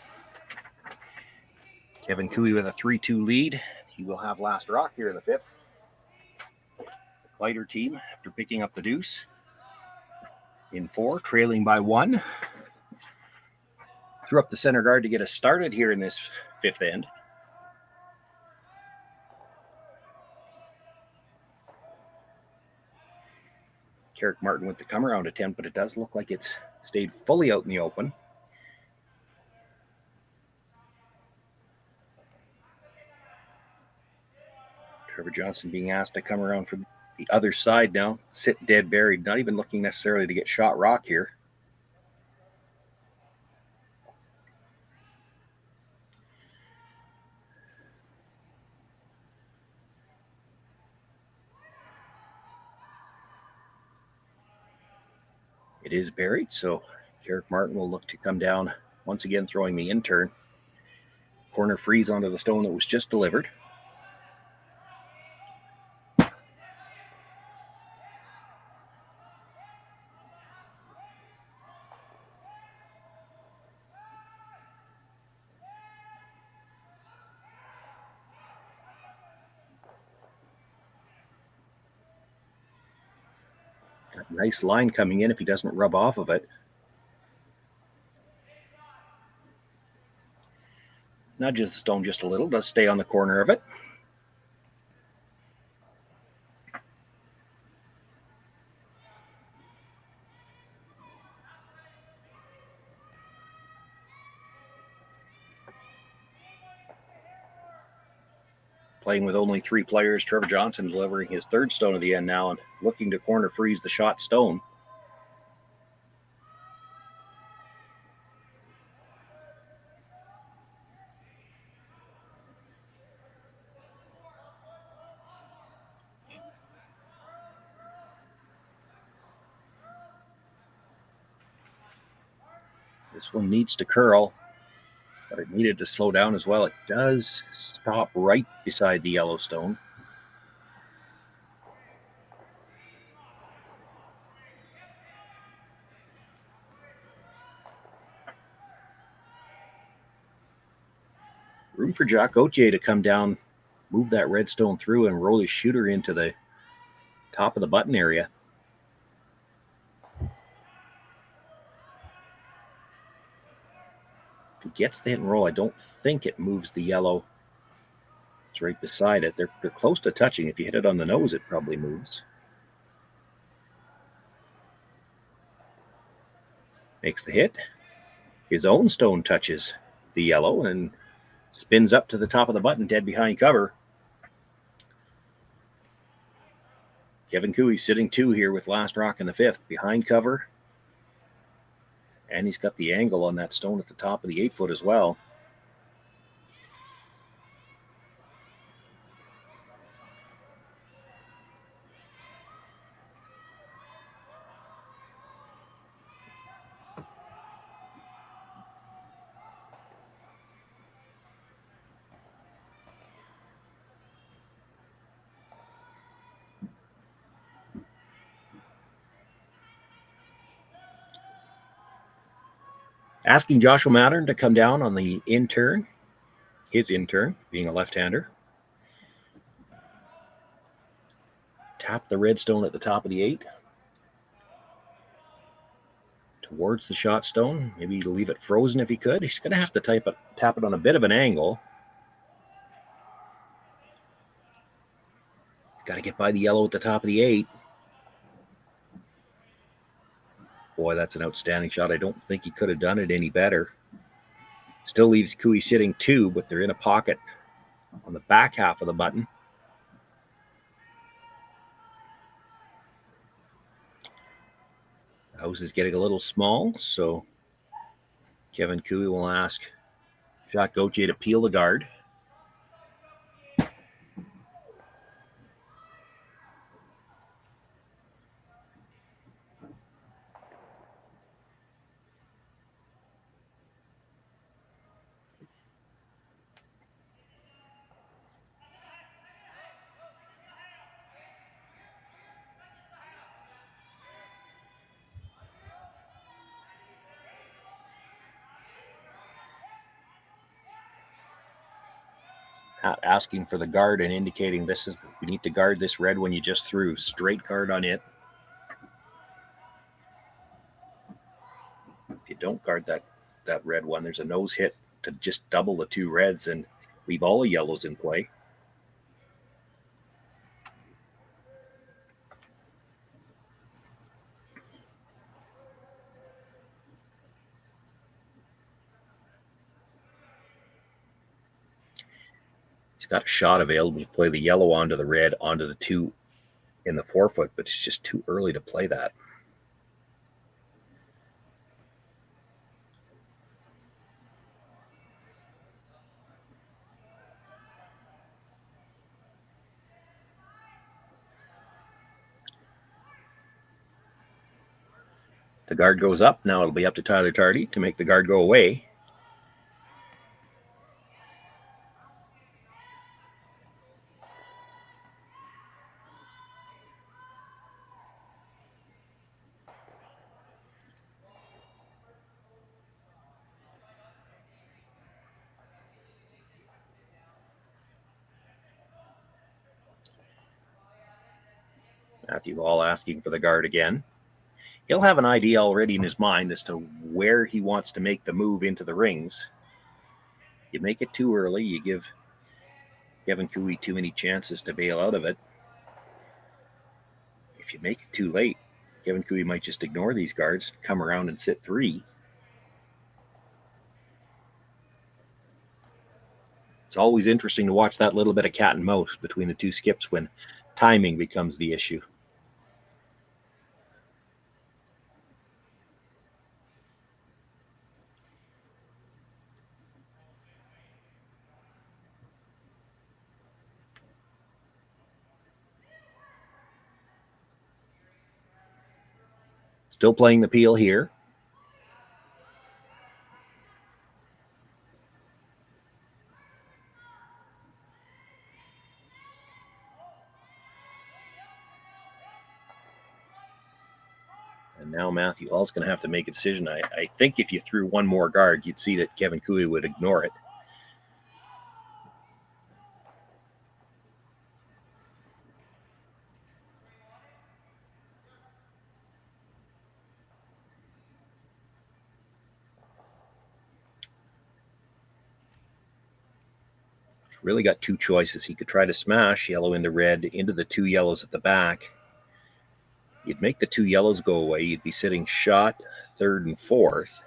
Kevin Cooey with a 3-2 lead. He will have last rock here in the fifth. The Kleiter team, after picking up the deuce in 4, trailing by 1. Threw up the center guard to get us started here in this fifth end. Carrick Martin with the come around attempt, but it does look like it's stayed fully out in the open. Trevor Johnson being asked to come around from the other side now, sit dead buried, not even looking necessarily to get shot rock here. It is buried, so Carrick Martin will look to come down once again, throwing the intern. Corner freeze onto the stone that was just delivered. Nice line coming in if he doesn't rub off of it. Nudges the stone just a little, does stay on the corner of it. Playing with only 3 players, Trevor Johnson delivering his third stone at the end now and looking to corner freeze the shot stone. This one needs to curl, but it needed to slow down as well. It does stop right beside the yellow stone. Room for Jack Gauthier to come down, move that red stone through, and roll his shooter into the top of the button area. If he gets the hit and roll, I don't think it moves the yellow. It's right beside it. They're close to touching. If you hit it on the nose, it probably moves. Makes the hit. His own stone touches the yellow and spins up to the top of the button, dead behind cover. Kevin Cooey sitting 2 here with last rock in the fifth, behind cover. And he's got the angle on that stone at the top of the 8-foot as well. Asking Joshua Mattern to come down on the intern, his intern, being a left-hander. Tap the red stone at the top of the 8. Towards the shot stone. Maybe to leave it frozen if he could. He's going to have to tap it on a bit of an angle. Got to get by the yellow at the top of the 8. Boy, that's an outstanding shot. I don't think he could have done it any better. Still leaves Cooey sitting 2, but they're in a pocket on the back half of the button. The house is getting a little small, so Kevin Cooey will ask Jacques Gauthier to peel the guard. asking for the guard and indicating you need to guard this red one you just threw. Straight guard on it. If you don't guard that red one, there's a nose hit to just double the 2 reds and leave all the yellows in play. He's got a shot available to play the yellow onto the red, onto the 2 in the 4-foot, but it's just too early to play that. The guard goes up. Now it'll be up to Tyler Tardy to make the guard go away. Matthew Hall asking for the guard again. He'll have an idea already in his mind as to where he wants to make the move into the rings. You make it too early, you give Kevin Cooey too many chances to bail out of it. If you make it too late, Kevin Cooey might just ignore these guards, come around and sit 3. It's always interesting to watch that little bit of cat and mouse between the 2 skips when timing becomes the issue. Still playing the peel here. And now Matthew Hall's going to have to make a decision. I think if you threw one more guard, you'd see that Kevin Cooey would ignore it. Really got 2 choices. He could try to smash yellow into red into the 2 yellows at the back. You'd make the 2 yellows go away. You'd be sitting shot 3rd and 4th.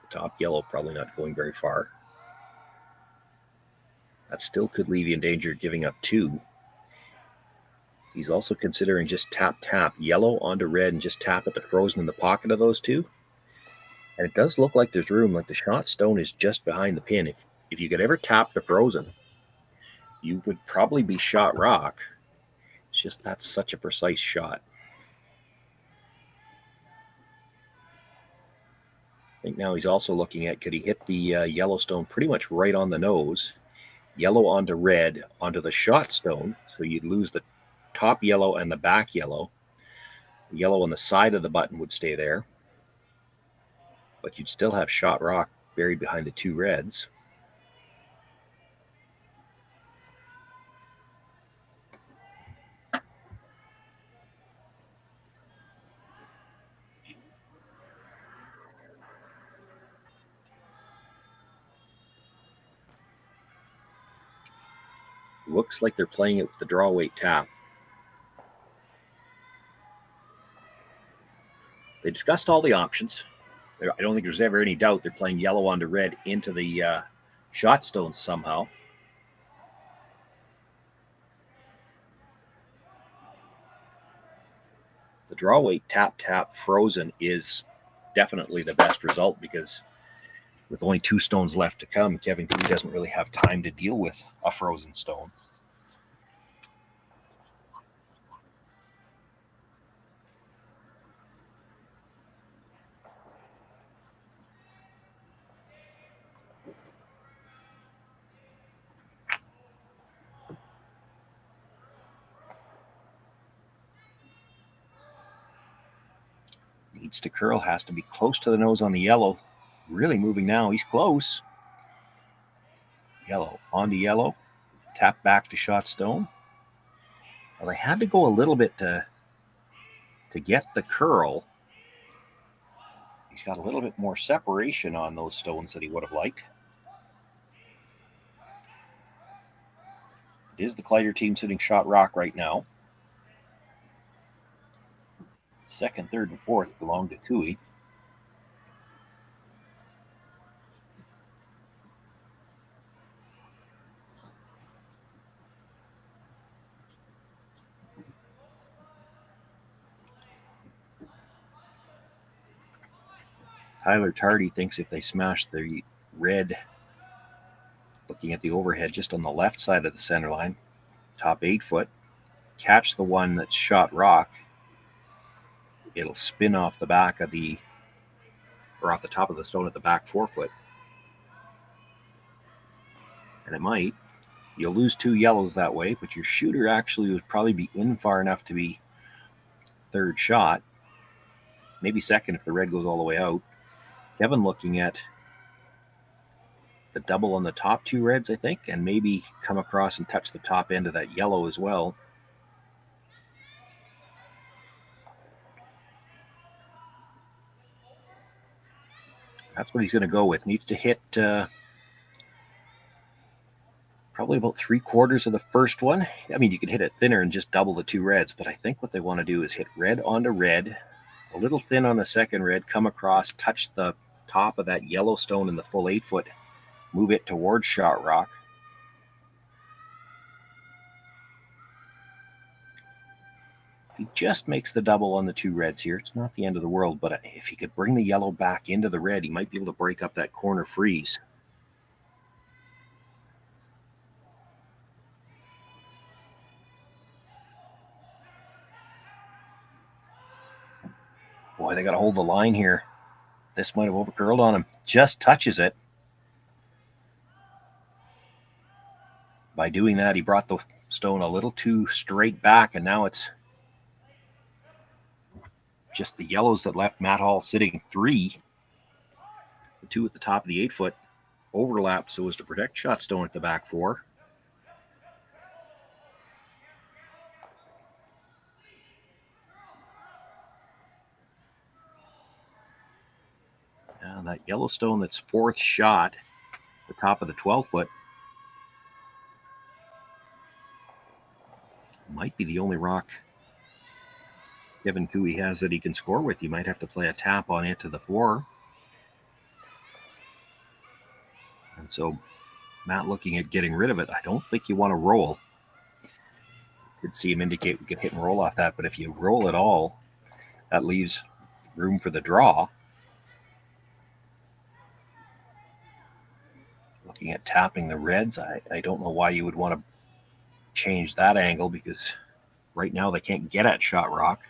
The top yellow probably not going very far. That still could leave you in danger of giving up 2. He's also considering just tap yellow onto red and just tap it to frozen in the pocket of those 2. And it does look like there's room, like the shot stone is just behind the pin. If you could ever tap the frozen, you would probably be shot rock. It's just that's such a precise shot. I think now he's also looking at, could he hit the Yellowstone pretty much right on the nose, yellow onto red, onto the shot stone, so you'd lose the top yellow and the back yellow. The yellow on the side of the button would stay there, but you'd still have shot rock buried behind the 2 reds. Looks like they're playing it with the draw weight tap. They discussed all the options. I don't think there's ever any doubt they're playing yellow onto red into the shot stones somehow. The draw weight tap frozen is definitely the best result, because with only 2 stones left to come, Kevin Cooey doesn't really have time to deal with a frozen stone. Needs to curl, has to be close to the nose on the yellow. Really moving now. He's close. Yellow onto yellow. Tap back to shot stone. Well, I had to go a little bit to get the curl. He's got a little bit more separation on those stones that he would have liked. It is the Kleiter team sitting shot rock right now. Second, third, and fourth belong to Cooey. Tyler Tardy thinks if they smash the red, looking at the overhead just on the left side of the center line, top 8 foot, catch the one that's shot rock, it'll spin off the back of the, or off the top of the stone at the back 4 foot. And it might. You'll lose 2 yellows that way, but your shooter actually would probably be in far enough to be third shot. Maybe second if the red goes all the way out. Kevin looking at the double on the top 2 reds, I think, and maybe come across and touch the top end of that yellow as well. That's what he's going to go with. Needs to hit probably about 3/4 of the first one. I mean, you could hit it thinner and just double the 2 reds, but I think what they want to do is hit red onto red, a little thin on the second red, come across, touch the top of that yellow stone in the full 8 foot, move it towards shot rock. If he just makes the double on the 2 reds here, it's not the end of the world, but if he could bring the yellow back into the red, he might be able to break up that corner freeze. Boy, they got to hold the line here. This might have overcurled on him. Just touches it. By doing that, he brought the stone a little too straight back, and now it's just the yellows that left Matt Hall sitting 3. The 2 at the top of the 8 foot overlap so as to protect shot stone at the back 4. And that yellow stone that's 4th shot, the top of the 12 foot, might be the only rock Kevin Cooey has that he can score with. You might have to play a tap on it to the 4. And so Matt looking at getting rid of it. I don't think you want to roll. You could see him indicate we could hit and roll off that, but if you roll at all, that leaves room for the draw. Looking at tapping the reds, I don't know why you would want to change that angle, because right now they can't get at shot rock.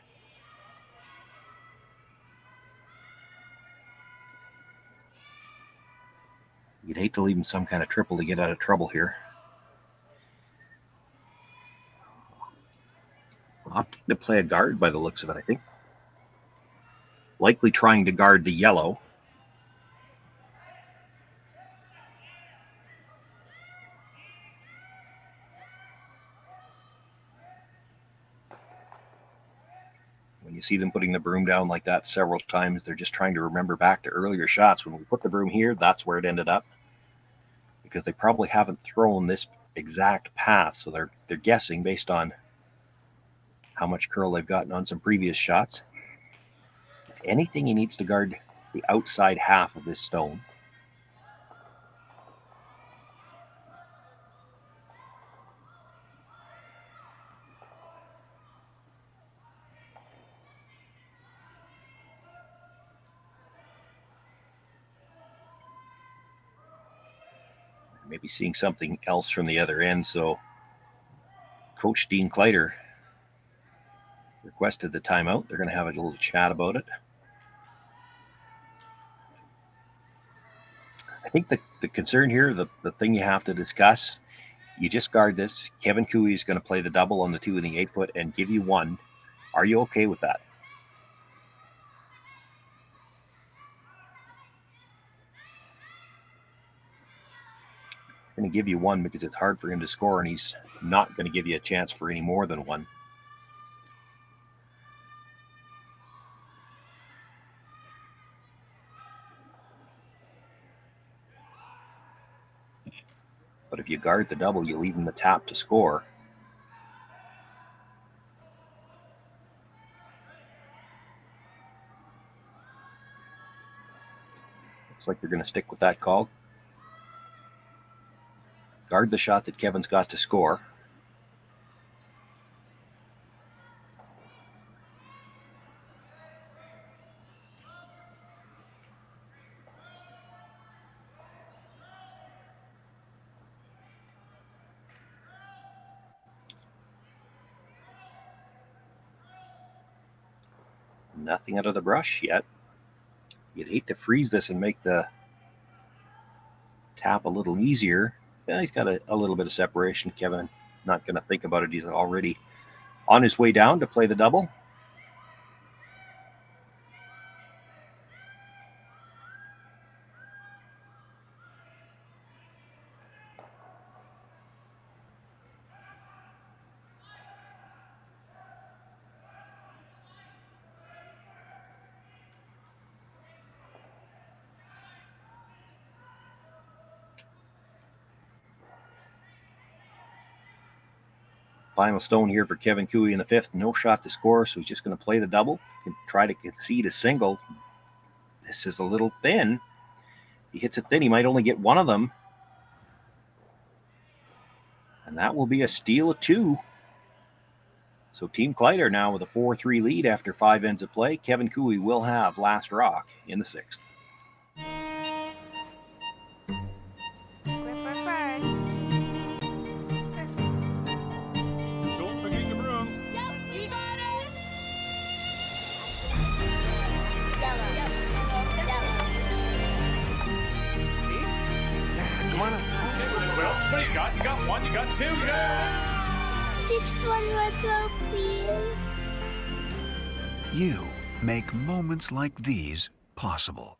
You'd hate to leave him some kind of triple to get out of trouble here. Opting to play a guard by the looks of it, I think. Likely trying to guard the yellow. When you see them putting the broom down like that several times, they're just trying to remember back to earlier shots. When we put the broom here, that's where it ended up. Because they probably haven't thrown this exact path, so they're guessing based on how much curl they've gotten on some previous shots. If anything, he needs to guard the outside half of this stone. Maybe seeing something else from the other end. So Coach Dean Kleiter requested the timeout. They're going to have a little chat about it. I think the concern here, the thing you have to discuss, you just guard this. Kevin Cooey is going to play the double on the 2 and the 8 foot and give you 1. Are you okay with that? Going to give you one because it's hard for him to score, and he's not going to give you a chance for any more than one. But if you guard the double, you leave him the tap to score. Looks like they're going to stick with that call. Guard the shot that Kevin's got to score. Nothing out of the brush yet. You'd hate to freeze this and make the tap a little easier. Yeah, he's got a little bit of separation. Kevin, not going to think about it. He's already on his way down to play the double. Final stone here for Kevin Cooey in the fifth. No shot to score, so he's just going to play the double and try to concede a single. This is a little thin. He hits it thin. He might only get one of them. And that will be a steal of two. So Team Kleiter now with a 4-3 lead after 5 ends of play. Kevin Cooey will have last rock in the sixth. What do you got? You got one, you got two, you got... Just one more throw, please. You make moments like these possible.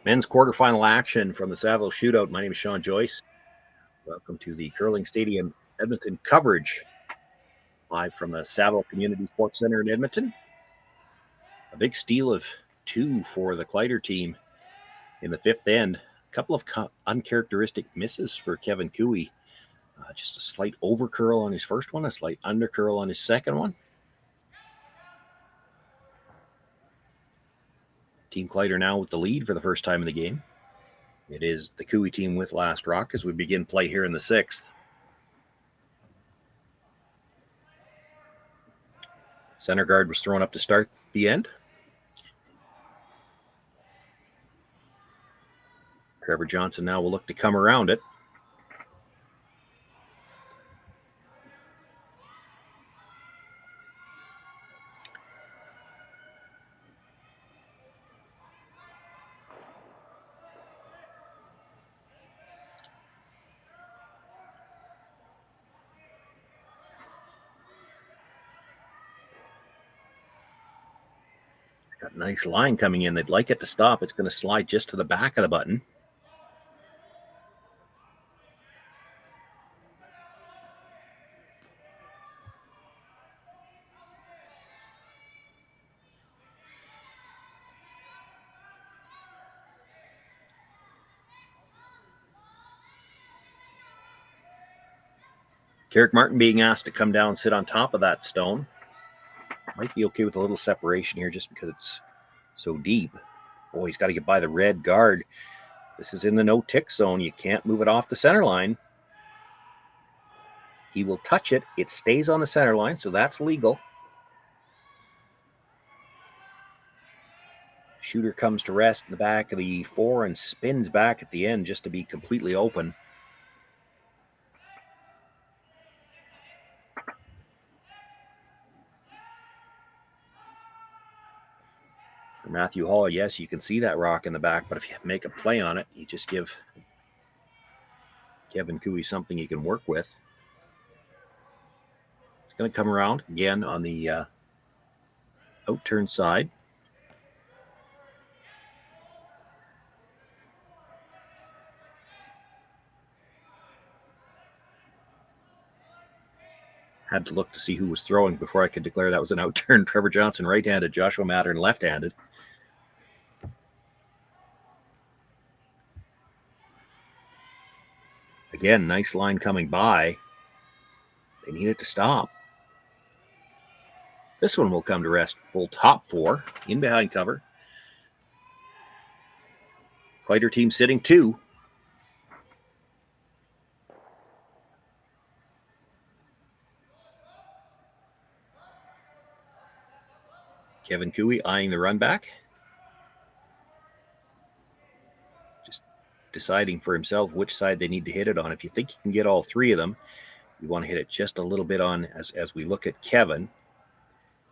Men's quarterfinal action from the Saville Shootout. My name is Shawn Joyce. Welcome to the Curling Stadium Edmonton coverage, live from the Saville Community Sports Center in Edmonton. A big steal of two for the Kleiter team in the fifth end. A couple of uncharacteristic misses for Kevin Cooey. Just a slight over curl on his first one, a slight under curl on his second one. Team Kleiter now with the lead for the first time in the game. It is the Cooey team with last rock as we begin play here in the sixth. Center guard was thrown up to start the end. Trevor Johnson now will look to come around it. Got a nice line coming in. They'd like it to stop. It's going to slide just to the back of the button. Carrick Martin being asked to come down and sit on top of that stone. Might be okay with a little separation here just because it's so deep. Oh, he's got to get by the red guard. This is in the no-tick zone. You can't move it off the center line. He will touch it. It stays on the center line, so that's legal. Shooter comes to rest in the back of the 4 and spins back at the end just to be completely open. For Matthew Hall, yes, you can see that rock in the back, but if you make a play on it, you just give Kevin Cooey something he can work with. It's going to come around again on the out-turn side. Had to look to see who was throwing before I could declare that was an out-turn. Trevor Johnson right-handed, Joshua Mattern left-handed. Again, nice line coming by. They need it to stop. This one will come to rest full top 4, in behind cover. Kleiter team sitting 2. Kevin Cooey eyeing the run back. Just deciding for himself which side they need to hit it on. If you think you can get all 3 of them, you want to hit it just a little bit on, as we look at Kevin,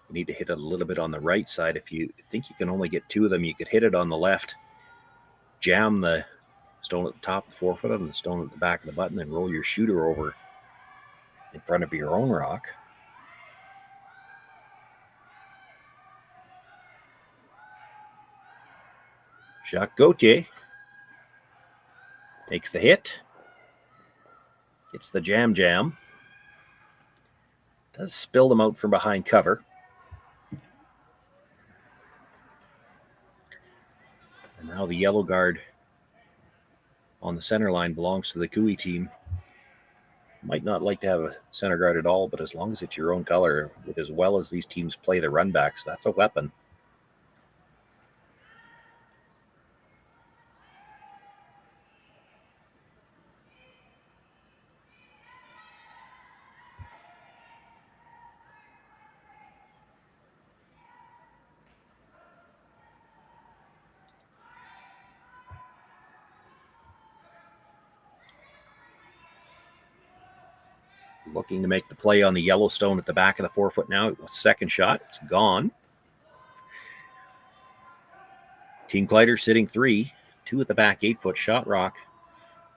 you need to hit it a little bit on the right side. If you think you can only get 2 of them, you could hit it on the left, jam the stone at the top of the 4-foot and the stone at the back of the button, and roll your shooter over in front of your own rock. Jacques Gauthier takes the hit, gets the jam. Does spill them out from behind cover. And now the yellow guard on the center line belongs to the Cooey team. Might not like to have a center guard at all, but as long as it's your own color, with as well as these teams play the run backs, that's a weapon. Looking to make the play on the Yellowstone at the back of the 4-foot now. Second shot, it's gone. Team Kleiter sitting 3, 2 at the back, 8-foot shot rock.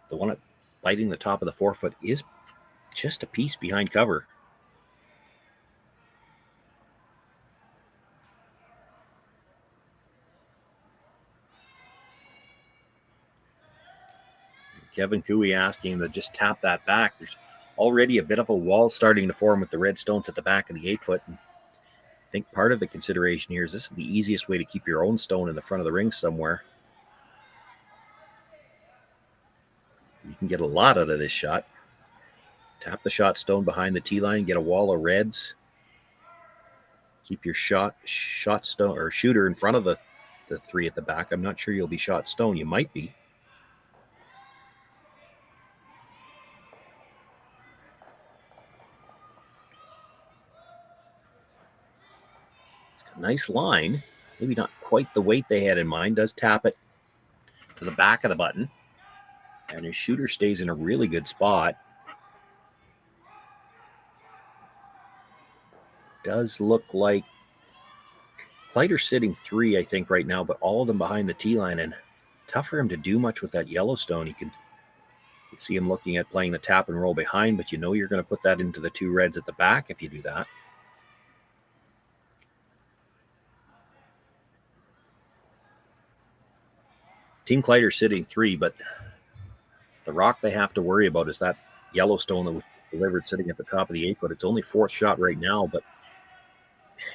The one biting the top of the 4-foot is just a piece behind cover. Kevin Cooey asking him to just tap that back. There's already a bit of a wall starting to form with the red stones at the back of the 8-foot. And I think part of the consideration here is this is the easiest way to keep your own stone in the front of the ring somewhere. You can get a lot out of this shot. Tap the shot stone behind the tee line, get a wall of reds. Keep your shot stone or shooter in front of the 3 at the back. I'm not sure you'll be shot stone. You might be. Nice line. Maybe not quite the weight they had in mind. Does tap it to the back of the button. And his shooter stays in a really good spot. Does look like Kleiter sitting 3, I think, right now, but all of them behind the tee line, and tough for him to do much with that Yellowstone. You can see him looking at playing the tap and roll behind, but you know you're going to put that into the 2 reds at the back if you do that. Team Kleiter sitting 3, but the rock they have to worry about is that Yellowstone that was delivered sitting at the top of the 8-foot. It's only 4th shot right now, but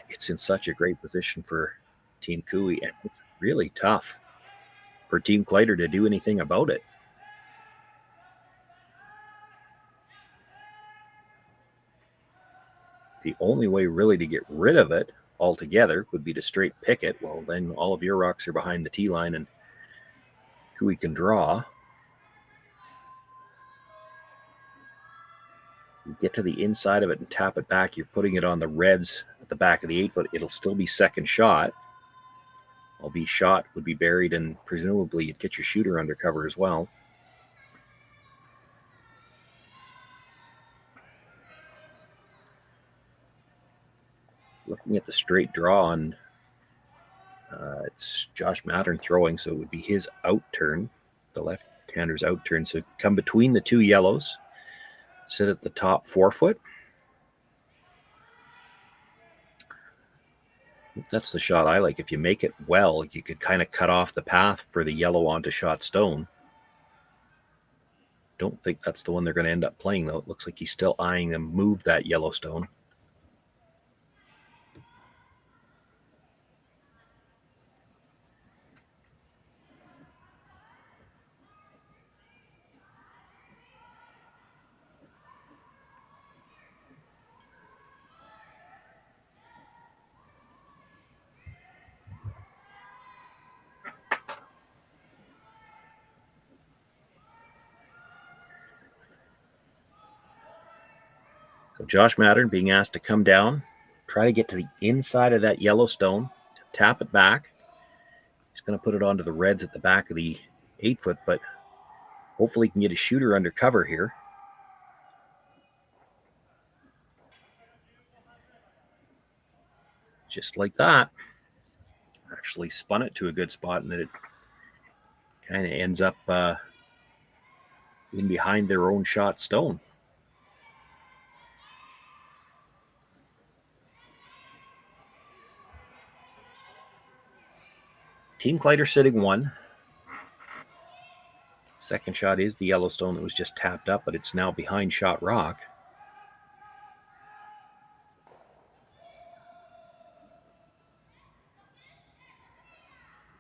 it's in such a great position for Team Cooey, and it's really tough for Team Kleiter to do anything about it. The only way really to get rid of it altogether would be to straight pick it. Well, then all of your rocks are behind the tee line and Kui can draw. You get to the inside of it and tap it back. You're putting it on the reds at the back of the 8-foot. It'll still be second shot. Albeit shot would be buried, and presumably you'd get your shooter under cover as well. Looking at the straight draw on, it's Josh Mattern throwing, so it would be his out turn, the left-hander's out turn. So come between the two yellows, sit at the top 4-foot. That's the shot I like. If you make it well, you could kind of cut off the path for the yellow onto shot stone. Don't think that's the one they're going to end up playing, though. It looks like he's still eyeing them move that yellow stone. Josh Mattern being asked to come down, try to get to the inside of that yellow stone, tap it back. He's going to put it onto the reds at the back of the 8-foot, but hopefully he can get a shooter under cover here. Just like that. Actually spun it to a good spot, and then it kind of ends up in behind their own shot stone. Team Kleiter sitting 1. Second shot is the Yellowstone that was just tapped up, but it's now behind shot rock.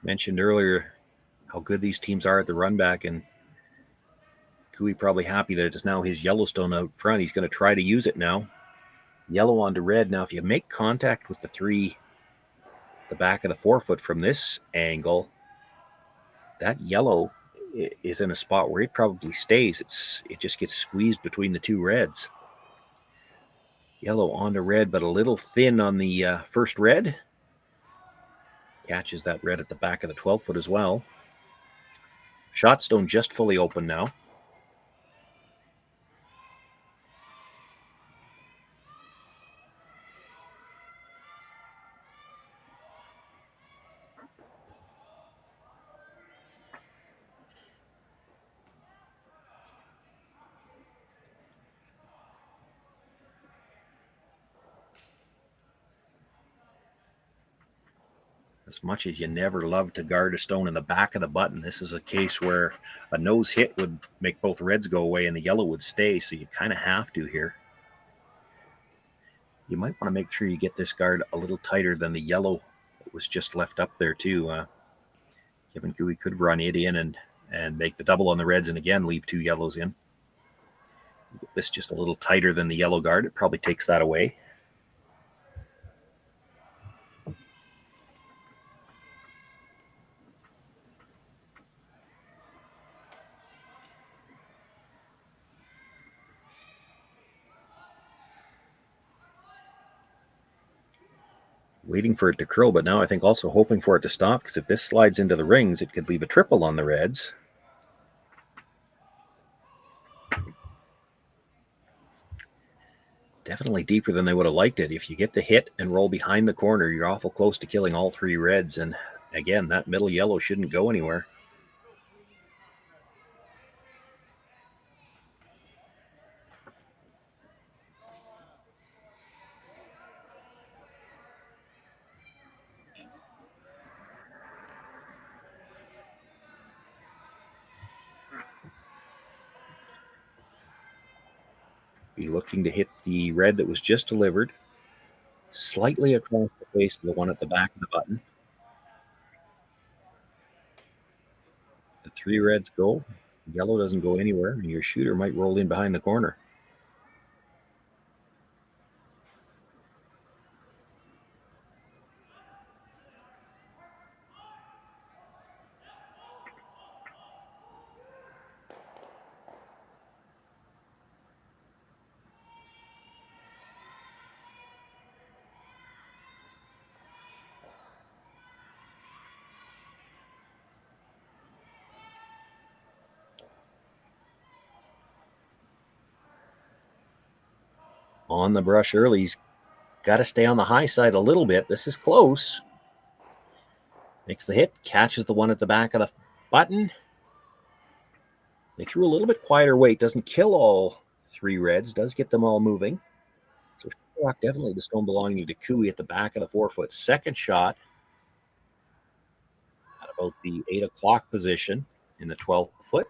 Mentioned earlier how good these teams are at the run back, and Kui probably happy that it's now his Yellowstone out front. He's going to try to use it now. Yellow onto red. Now, if you make contact with the back of the 4-foot from this angle, that yellow is in a spot where it probably stays. It just gets squeezed between the two reds. Yellow onto red, but a little thin on the first red. Catches that red at the back of the 12-foot as well. Shotstone just fully open now. As much as you never love to guard a stone in the back of the button, this is a case where a nose hit would make both reds go away and the yellow would stay, so you kind of have to here. You might want to make sure you get this guard a little tighter than the yellow that was just left up there too. Kevin Kui could run it in and make the double on the reds and again leave two yellows in. Get this just a little tighter than the yellow guard. It probably takes that away. Waiting for it to curl, but now I think also hoping for it to stop, because if this slides into the rings, it could leave a triple on the reds. Definitely deeper than they would have liked it. If you get the hit and roll behind the corner, you're awful close to killing all three reds, and again, that middle yellow shouldn't go anywhere. Be looking to hit the red that was just delivered slightly across the face of the one at the back of the button. The three reds go, yellow doesn't go anywhere, and your shooter might roll in behind the corner. On the brush early. He's got to stay on the high side a little bit. This is close. Makes the hit, catches the one at the back of the button. They threw a little bit quieter weight. Doesn't kill all 3 reds. Does get them all moving. So Rock definitely the stone belonging to Cooey at the back of the 4-foot. Second shot at about the 8 o'clock position in the 12-foot.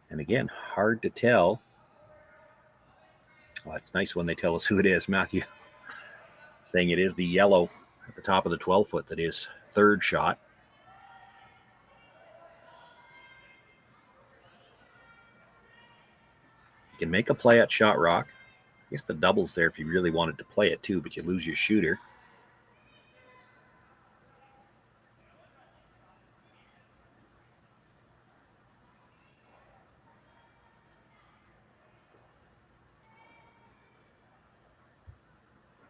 And again, hard to tell. Oh, it's nice when they tell us who it is. Matthew saying it is the yellow at the top of the 12-foot that is third shot. You can make a play at Shot Rock. I guess the double's there if you really wanted to play it too, but you lose your shooter.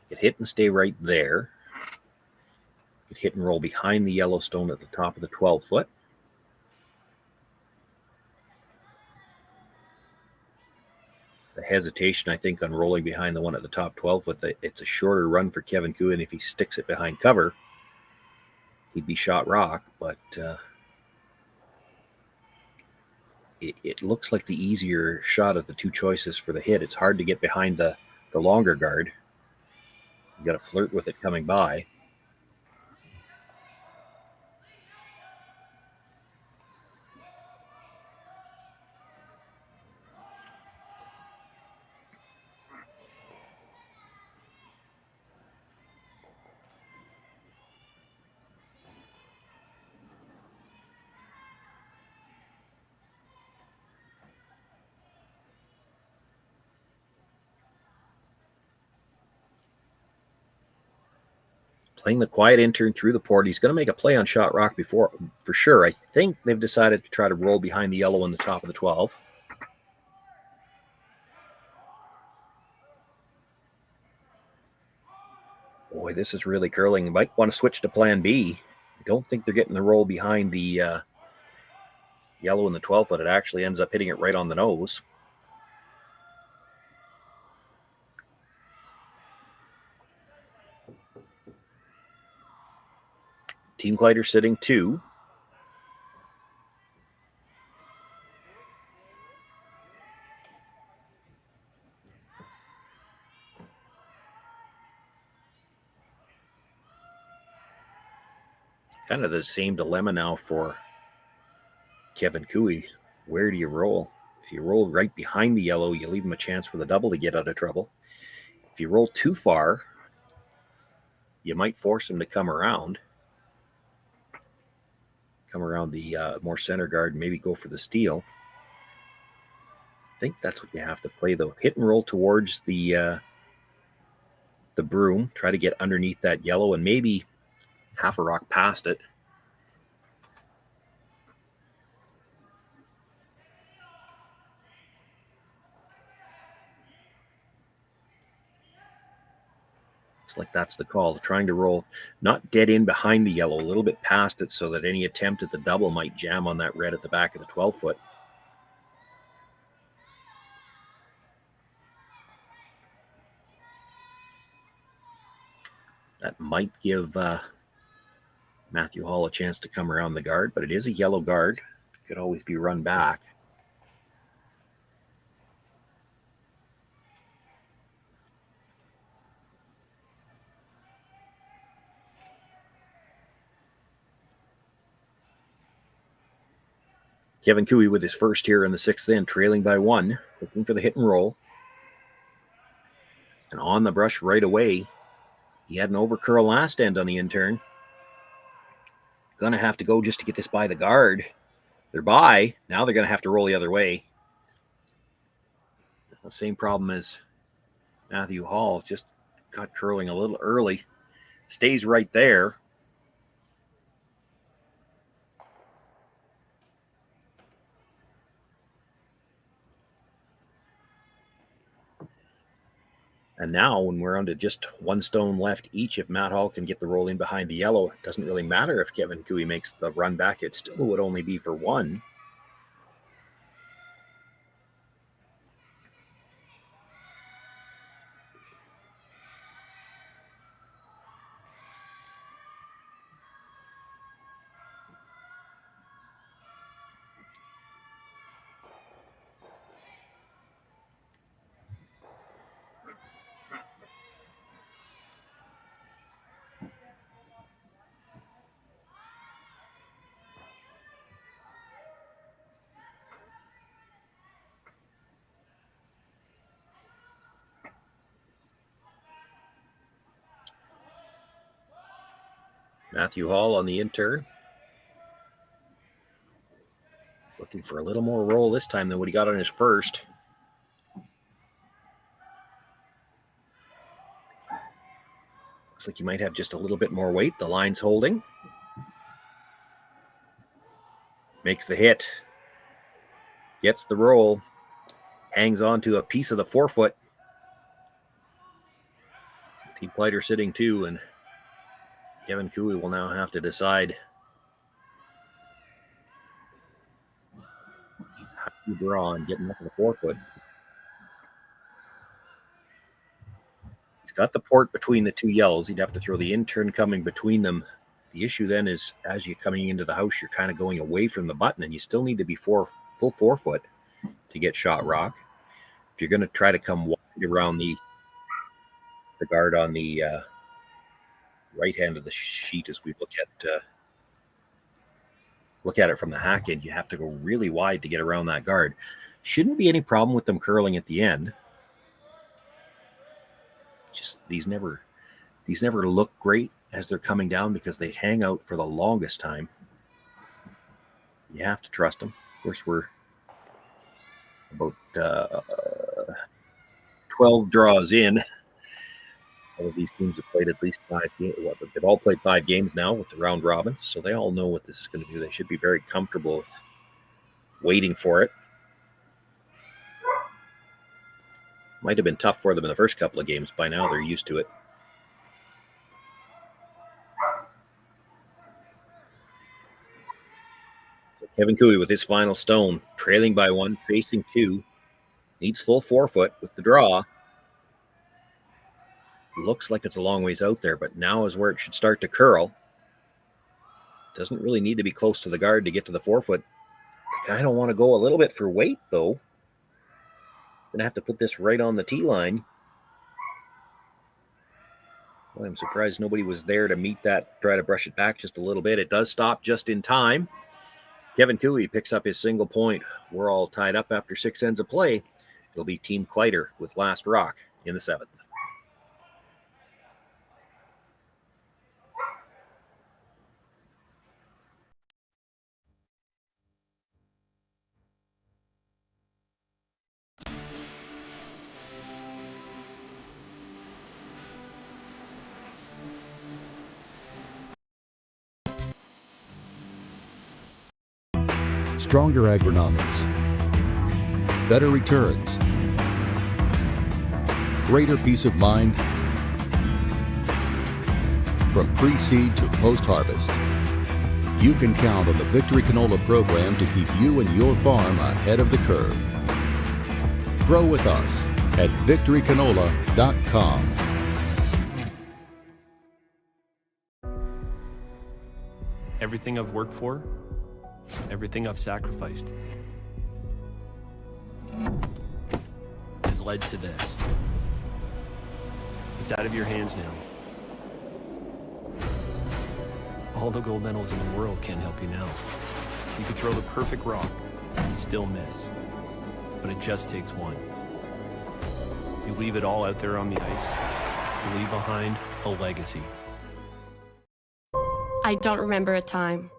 You could hit and stay right there. You could hit and roll behind the Yellowstone at the top of the 12-foot. The hesitation, I think, on rolling behind the one at the top 12-foot, it's a shorter run for Kevin Cooey, and if he sticks it behind cover, he'd be Shot Rock, but it looks like the easier shot of the 2 choices for the hit. It's hard to get behind the longer guard. You got to flirt with it coming by. Playing the quiet intern through the port. He's going to make a play on Shot Rock before, for sure. I think they've decided to try to roll behind the yellow on the top of the 12. Boy, this is really curling. You might want to switch to plan B. I don't think they're getting the roll behind the yellow in the 12-foot. It actually ends up hitting it right on the nose. Team Kleiter sitting 2. Kind of the same dilemma now for Kevin Cooey. Where do you roll? If you roll right behind the yellow, you leave him a chance for the double to get out of trouble. If you roll too far, you might force him to come around the more center guard and maybe go for the steal. I think that's what you have to play, though. Hit and roll towards the broom. Try to get underneath that yellow and maybe half a rock past it. Looks like that's the call. Trying to roll not dead in behind the yellow, a little bit past it so that any attempt at the double might jam on that red at the back of the 12-foot. That might give Matthew Hall a chance to come around the guard, but it is a yellow guard. Could always be run back. Kevin Cooey with his first here in the 6th inning, trailing by 1, looking for the hit and roll. And on the brush right away, he had an overcurl last end on the intern. Gonna have to go just to get this by the guard. They're by. Now they're gonna have to roll the other way. The same problem as Matthew Hall, just got curling a little early. Stays right there. And now when we're on to just 1 stone left each, if Matt Hall can get the roll in behind the yellow, it doesn't really matter if Kevin Cooey makes the run back. It still would only be for 1. Matthew Hall on the intern. Looking for a little more roll this time than what he got on his first. Looks like he might have just a little bit more weight. The line's holding. Makes the hit. Gets the roll. Hangs on to a piece of the forefoot. Team Kleiter sitting 2, and Kevin Cooey will now have to decide how to draw and get up to the forefoot. He's got the port between the 2 yellows. He'd have to throw the intern coming between them. The issue then is, as you're coming into the house, you're kind of going away from the button, and you still need to be full forefoot to get shot rock. If you're going to try to come wide around the guard on the right hand of the sheet, as we look at it from the hack end, you have to go really wide to get around that guard. Shouldn't be any problem with them curling at the end. Just these never look great as they're coming down because they hang out for the longest time. You have to trust them. Of course, we're about 12 draws in. All of these teams have played at least 5 games. Well, they've all played 5 games now with the round robin, so they all know what this is going to do. They should be very comfortable with waiting for it. Might have been tough for them in the first couple of games. By now, they're used to it. So Kevin Cooey with his final stone, trailing by 1, facing 2. Needs full forefoot with the draw. Looks like it's a long ways out there, but now is where it should start to curl. Doesn't really need to be close to the guard to get to the forefoot. I don't want to go a little bit for weight, though. Gonna have to put this right on the tee line. Well, I'm surprised nobody was there to meet that, try to brush it back just a little bit. It does stop just in time. Kevin Cooey picks up his single point. We're all tied up after 6 ends of play. It'll be Team Kleiter with last rock in the 7th. Stronger agronomics, better returns, greater peace of mind from pre-seed to post-harvest. You can count on the Victory Canola program to keep you and your farm ahead of the curve. Grow with us at victorycanola.com. Everything I've worked for, everything I've sacrificed, has led to this. It's out of your hands now. All the gold medals in the world can't help you now. You could throw the perfect rock and still miss, but it just takes one. You leave it all out there on the ice to leave behind a legacy. I don't remember a time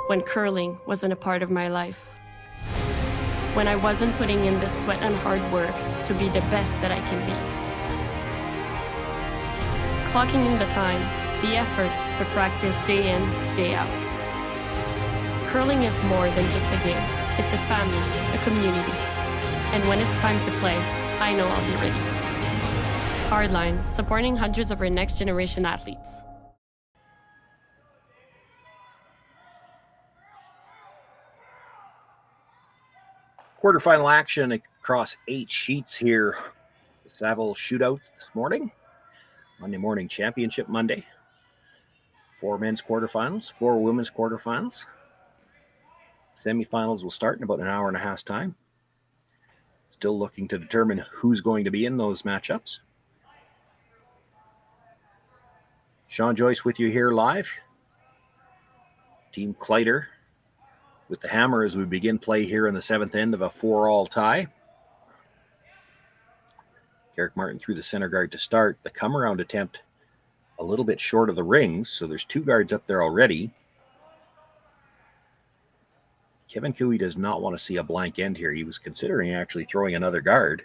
when curling wasn't a part of my life. When I wasn't putting in the sweat and hard work to be the best that I can be. Clocking in the time, the effort to practice day in, day out. Curling is more than just a game. It's a family, a community. And when it's time to play, I know I'll be ready. Hardline, supporting hundreds of our next generation athletes. Quarterfinal action across 8 sheets here. The Saville Shootout this morning. Monday morning championship Monday. 4 men's quarterfinals, 4 women's quarterfinals. Semifinals will start in about an hour and a half's time. Still looking to determine who's going to be in those matchups. Shawn, Joyce with you here live. Team Kleiter with the hammer as we begin play here in the 7th end of a 4-all tie. Garrick Martin through the center guard to start. The come-around attempt a little bit short of the rings, so there's 2 guards up there already. Kevin Cooey does not want to see a blank end here. He was considering actually throwing another guard.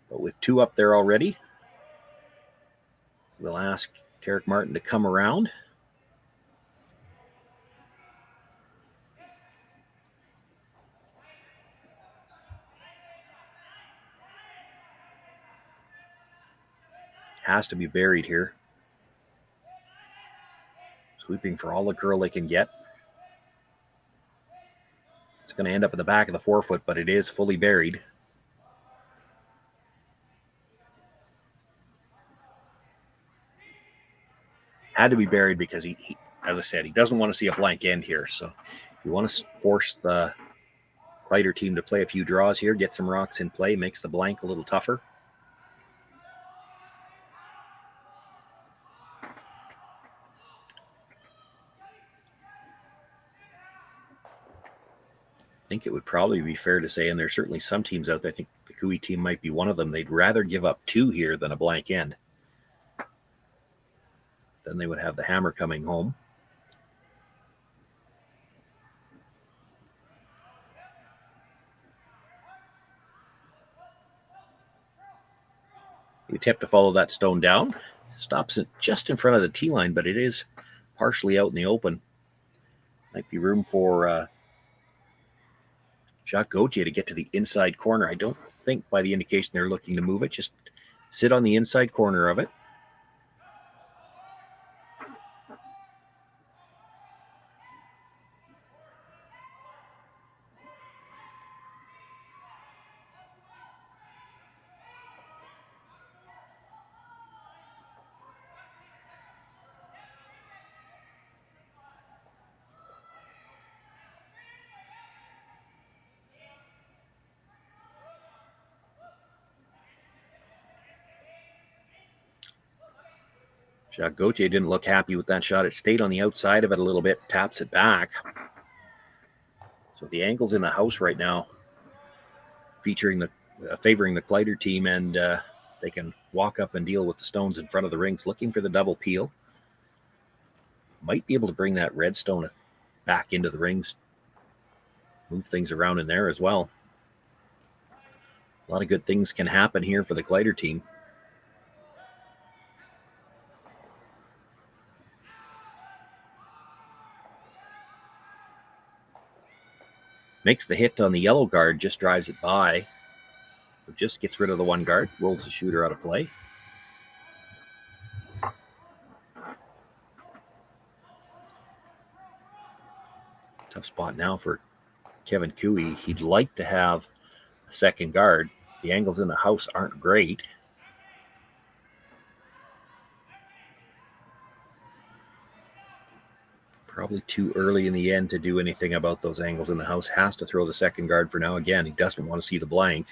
But with 2 up there already, we'll ask Tarek Martin to come around. Has to be buried here. Sweeping for all the curl they can get. It's going to end up at the back of the forefoot, but it is fully buried. Had to be buried because he, as I said, he doesn't want to see a blank end here. So if you want to force the Kleiter team to play a few draws here, get some rocks in play, makes the blank a little tougher. I think it would probably be fair to say, and there's certainly some teams out there, I think the Cooey team might be one of them, they'd rather give up 2 here than a blank end. Then they would have the hammer coming home. You attempt to follow that stone down. Stops it just in front of the tee line, but it is partially out in the open. Might be room for Jacques Gauthier to get to the inside corner. I don't think by the indication they're looking to move it. Just sit on the inside corner of it. Jacques Gauthier didn't look happy with that shot. It stayed on the outside of it a little bit, taps it back. So the angle's in the house right now, favoring the Kleiter team, and they can walk up and deal with the stones in front of the rings, looking for the double peel. Might be able to bring that red stone back into the rings, move things around in there as well. A lot of good things can happen here for the Kleiter team. Makes the hit on the yellow guard, just drives it by. So just gets rid of the 1 guard, rolls the shooter out of play. Tough spot now for Kevin Cooey. He'd like to have a second guard. The angles in the house aren't great. Probably too early in the end to do anything about those angles in the house. Has to throw the second guard for now. Again, he doesn't want to see the blank.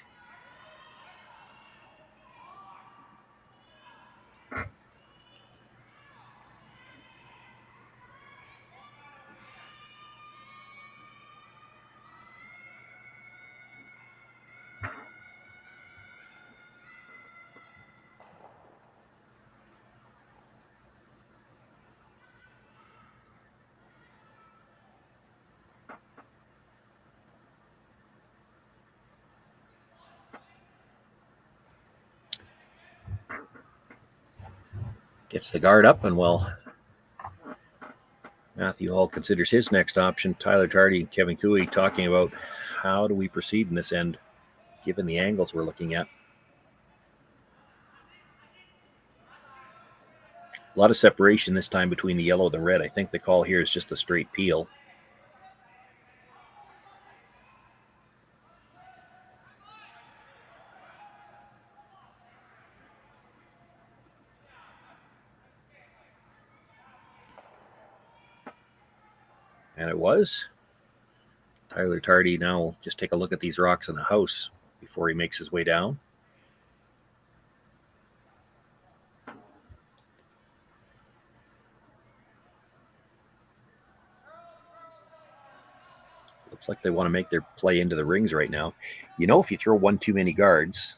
Gets the guard up, and well, Matthew Hall considers his next option. Tyler Tardy and Kevin Cooey talking about how do we proceed in this end, given the angles we're looking at. A lot of separation this time between the yellow and the red. I think the call here is just a straight peel. And it was. Tyler Tardy now will just take a look at these rocks in the house before he makes his way down. Looks like they want to make their play into the rings right now. You know, if you throw one too many guards,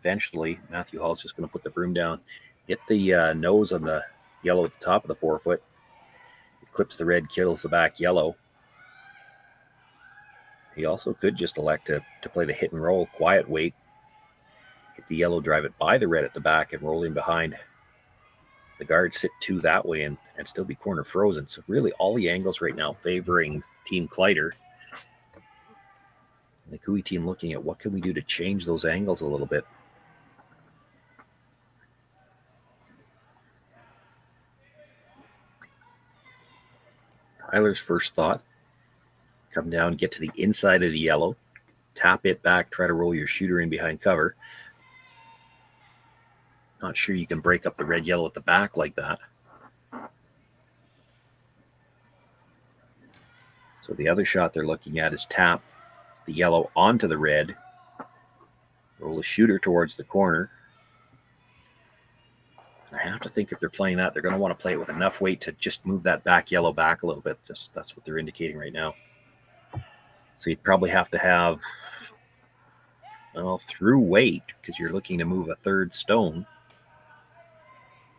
eventually Matthew Hall's just going to put the broom down, hit the nose on the yellow at the top of the forefoot. It clips the red, kills the back yellow. He also could just elect to play the hit and roll, quiet weight, hit the yellow, drive it by the red at the back, and roll in behind. The guards sit two that way and still be corner frozen. So really all the angles right now favoring Team Kleiter. The Koe team looking at what can we do to change those angles a little bit. Tyler's first thought, come down, get to the inside of the yellow, tap it back, try to roll your shooter in behind cover. Not sure you can break up the red yellow at the back like that. So the other shot they're looking at is tap the yellow onto the red, roll a shooter towards the corner. I have to think if they're playing that, they're going to want to play it with enough weight to just move that back yellow back a little bit. Just that's what they're indicating right now. So you'd probably have to have, well, through weight, because you're looking to move a third stone,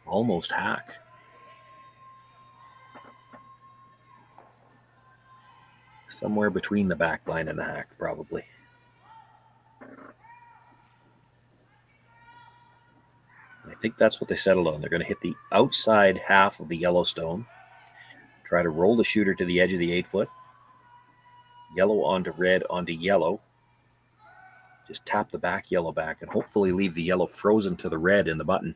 almost hack. Somewhere between the back line and the hack, probably. I think that's what they settled on. They're going to hit the outside half of the yellow stone, try to roll the shooter to the edge of the 8-foot, yellow onto red onto yellow, just tap the back yellow back, and hopefully leave the yellow frozen to the red in the button.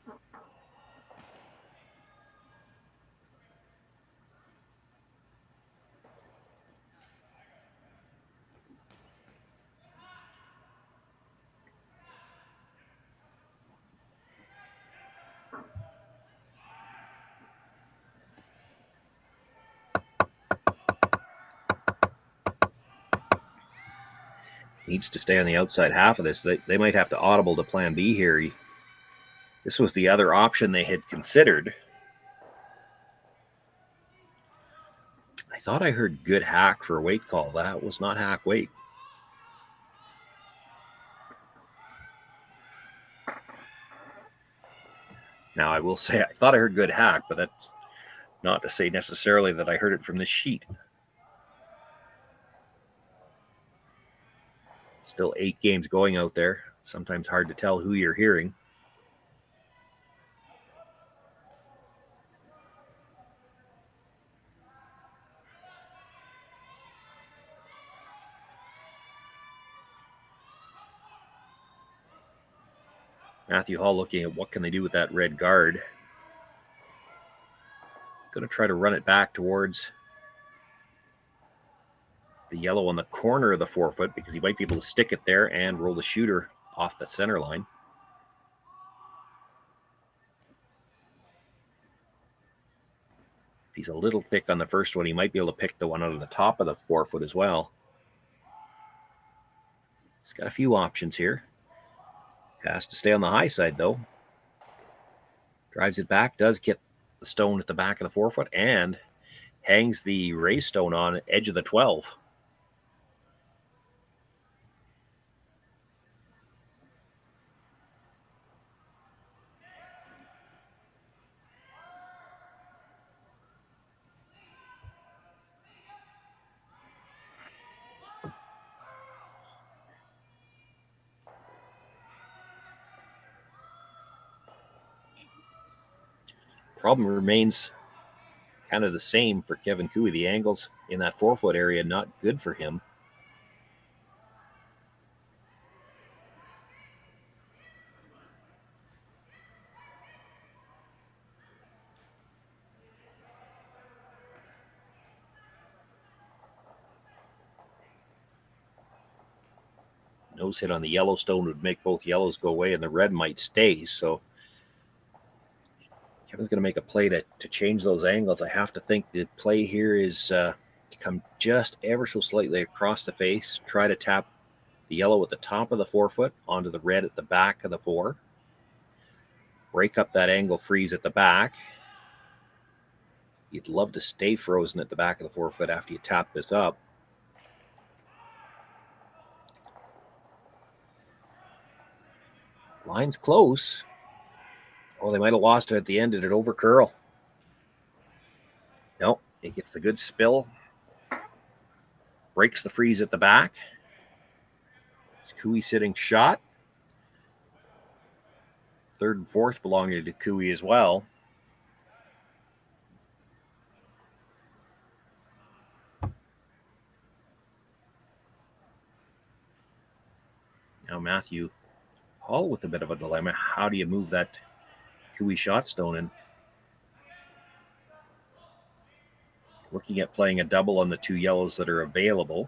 Needs to stay on the outside half of this. They might have to audible to plan B here. This was the other option they had considered. I thought I heard good hack for a weight call. That was not hack weight. Now, I will say I thought I heard good hack, but that's not to say necessarily that I heard it from this sheet. Still 8 games going out there. Sometimes hard to tell who you're hearing. Matthew Hall looking at what can they do with that red guard. Going to try to run it back towards the yellow on the corner of the 4-foot because he might be able to stick it there and roll the shooter off the center line. If he's a little thick on the first one, he might be able to pick the one out of the top of the 4-foot as well. He's got a few options here. Has to stay on the high side, though. Drives it back, does get the stone at the back of the 4-foot, and hangs the raise stone on edge of the 12. Problem remains kind of the same for Kevin Koe. The angles in that 4-foot area not good for him. Nose hit on the yellow stone would make both yellows go away and the red might stay. So Kevin's going to make a play to change those angles. I have to think the play here is to come just ever so slightly across the face, try to tap the yellow at the top of the 4-foot onto the red at the back of the 4. Break up that angle freeze at the back. You'd love to stay frozen at the back of the 4-foot after you tap this up. Line's close. Oh, they might have lost it at the end. Did it over curl? No, it gets the good spill. Breaks the freeze at the back. It's Cooey sitting shot. Third and fourth belonging to Cooey as well. Now Matthew Hall with a bit of a dilemma. How do you move that Cooey shot stone in? Looking at playing a double on the two yellows that are available.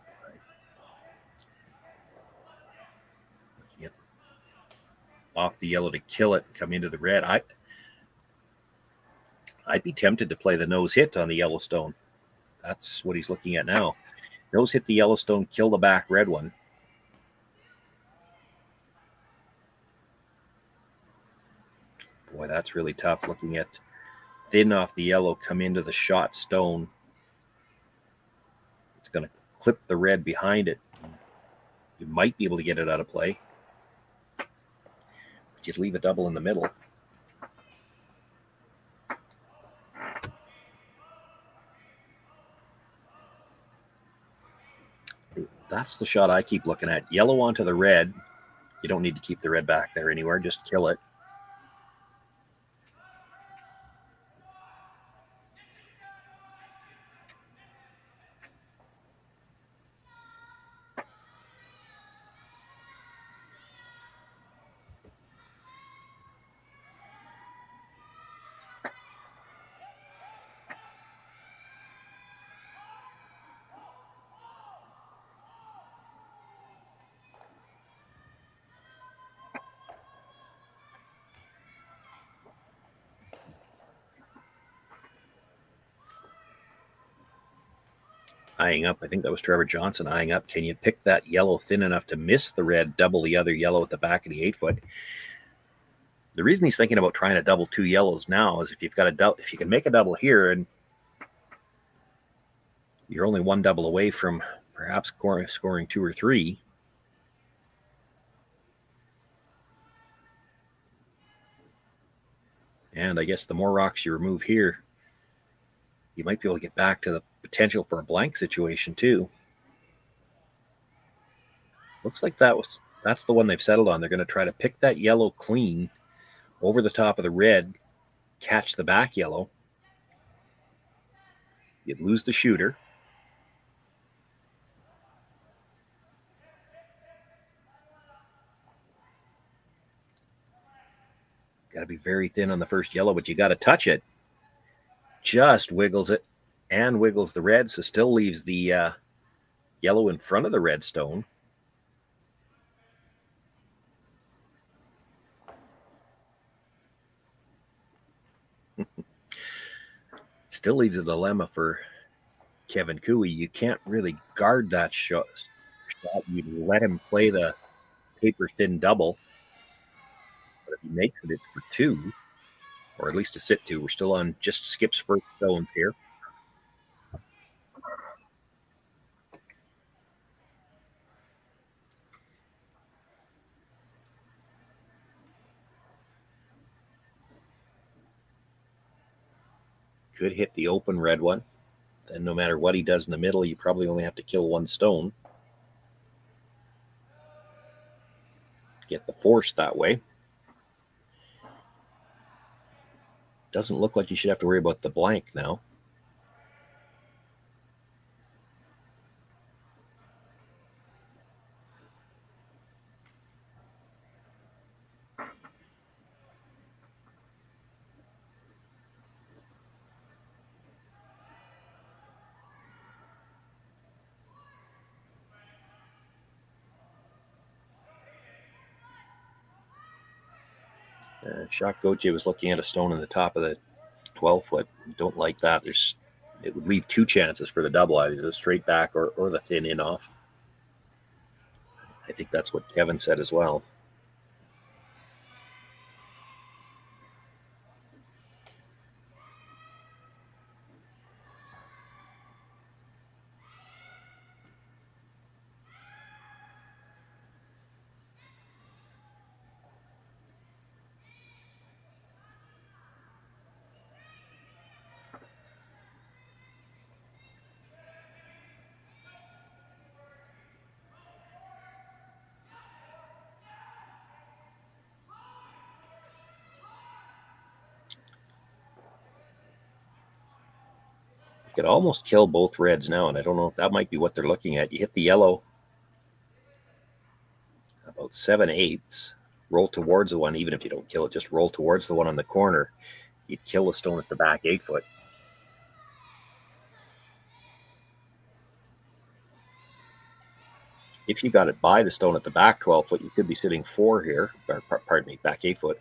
Looking at off the yellow to kill it and come into the red. I'd be tempted to play the nose hit on the Yellowstone. That's what he's looking at now. Nose hit the Yellowstone, kill the back red one. Boy, that's really tough. Looking at thin off the yellow, come into the shot stone. It's going to clip the red behind it. You might be able to get it out of play. But you'd leave a double in the middle. That's the shot I keep looking at. Yellow onto the red. You don't need to keep the red back there anywhere. Just kill it. Eyeing up, I think that was Trevor Johnson eyeing up. Can you pick that yellow thin enough to miss the red, double the other yellow at the back of the 8-foot? The reason he's thinking about trying to double two yellows now is if you've got if you can make a double here and you're only one double away from perhaps scoring two or three. And I guess the more rocks you remove here, you might be able to get back to the potential for a blank situation too. Looks like that's the one they've settled on. They're going to try to pick that yellow clean over the top of the red, catch the back yellow. You'd lose the shooter. Got to be very thin on the first yellow, but you got to touch it. Just wiggles it and wiggles the red, so still leaves the yellow in front of the red stone. Still leaves a dilemma for Kevin Cooey. You can't really guard that shot. You'd let him play the paper thin double. But if he makes it, it's for two, or at least a sit two. We're still on just Skip's first stones here. Could hit the open red one. Then no matter what he does in the middle, you probably only have to kill one stone. Get the force that way. Doesn't look like you should have to worry about the blank now. Shock Gauthier was looking at a stone in the top of the 12-foot. Don't like that. It would leave two chances for the double, either the straight back or the thin in off. I think that's what Kevin said as well. Could almost kill both reds now, and I don't know if that might be what they're looking at. You hit the yellow about 7/8, roll towards the one, even if you don't kill it, just roll towards the one on the corner. You'd kill the stone at the back 8-foot. If you got it by the stone at the back 12-foot, you could be sitting 4 here, or, pardon me, back 8-foot.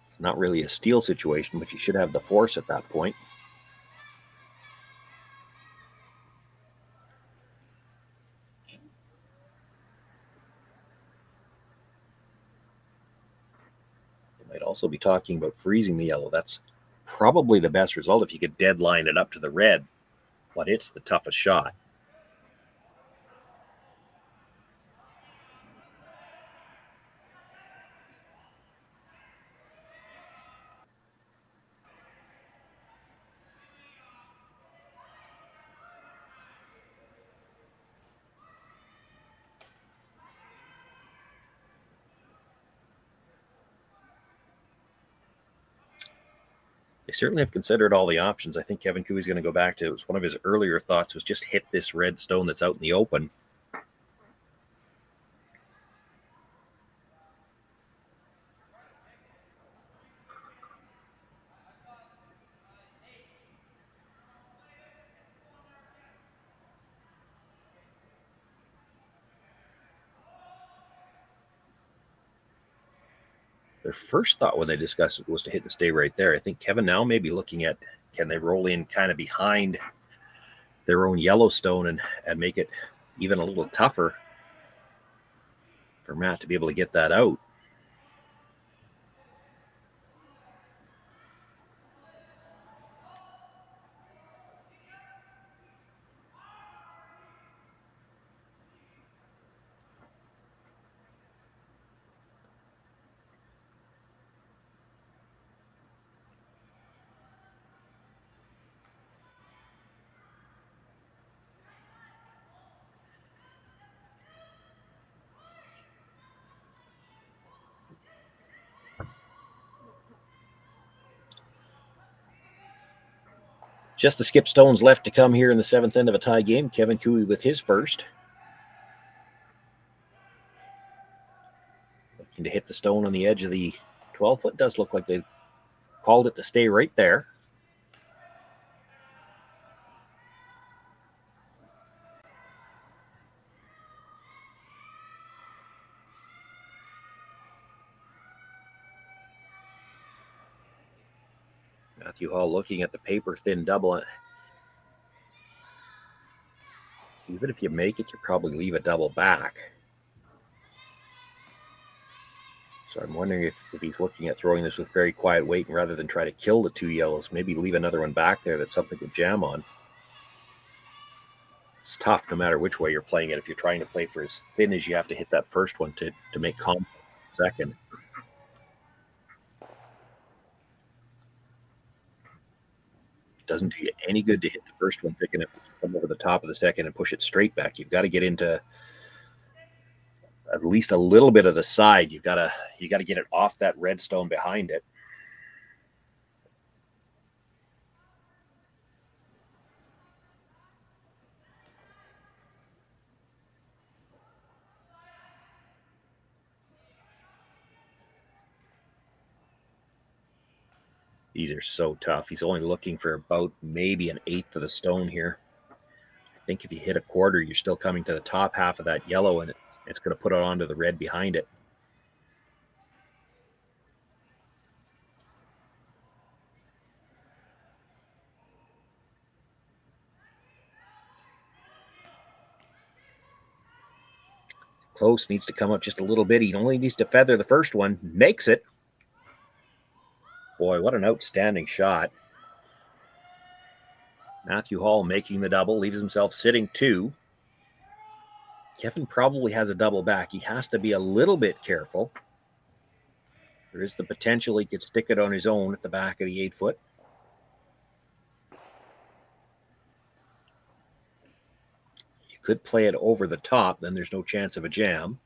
It's not really a steal situation, but you should have the force at that point. Might also be talking about freezing the yellow. That's probably the best result if you could deadline it up to the red, but it's the toughest shot. They certainly have considered all the options. I think Kevin Cooey's going to go back to, it was one of his earlier thoughts, was just hit this red stone that's out in the open. Their first thought when they discussed it was to hit and stay right there. I think Kevin now may be looking at, can they roll in kind of behind their own Yellowstone and make it even a little tougher for Matt to be able to get that out. Just the skip stones left to come here in the 7th end of a tie game. Kevin Cooey with his first. Looking to hit the stone on the edge of the 12-foot. Does look like they called it to stay right there. Matthew Hall looking at the paper-thin double. Even if you make it, you probably leave a double back. So I'm wondering if he's looking at throwing this with very quiet weight, and rather than try to kill the 2 yellows, maybe leave another one back there that's something to jam on. It's tough no matter which way you're playing it. If you're trying to play for as thin as you have to hit that first one to make contact second. Doesn't do you any good to hit the first one thick enough to come over the top of the second and push it straight back. You've got to get into at least a little bit of the side. You got to get it off that red stone behind it. These are so tough. He's only looking for about maybe an 1/8 of the stone here. I think if you hit a quarter, you're still coming to the top half of that yellow, and it's going to put it onto the red behind it. Close, needs to come up just a little bit. He only needs to feather the first one. Makes it. Boy, what an outstanding shot. Matthew Hall making the double, leaves himself sitting 2. Kevin probably has a double back. He has to be a little bit careful. There is the potential he could stick it on his own at the back of the 8-foot. You could play it over the top, then there's no chance of a jam.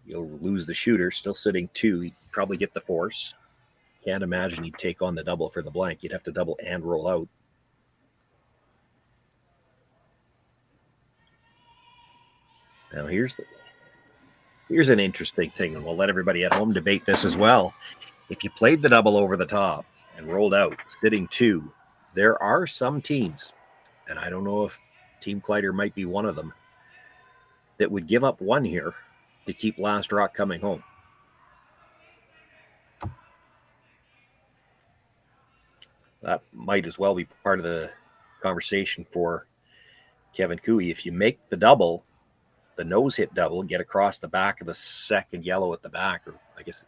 You'll lose the shooter, still sitting 2. He'd probably get the force. Can't imagine you'd take on the double for the blank. You'd have to double and roll out. Now here's an interesting thing, and we'll let everybody at home debate this as well. If you played the double over the top and rolled out, sitting 2, there are some teams, and I don't know if Team Kleiter might be one of them, that would give up 1 here to keep last rock coming home. That might as well be part of the conversation for Kevin Cooey. If you make the double, the nose hit double, get across the back of the second yellow at the back, or I guess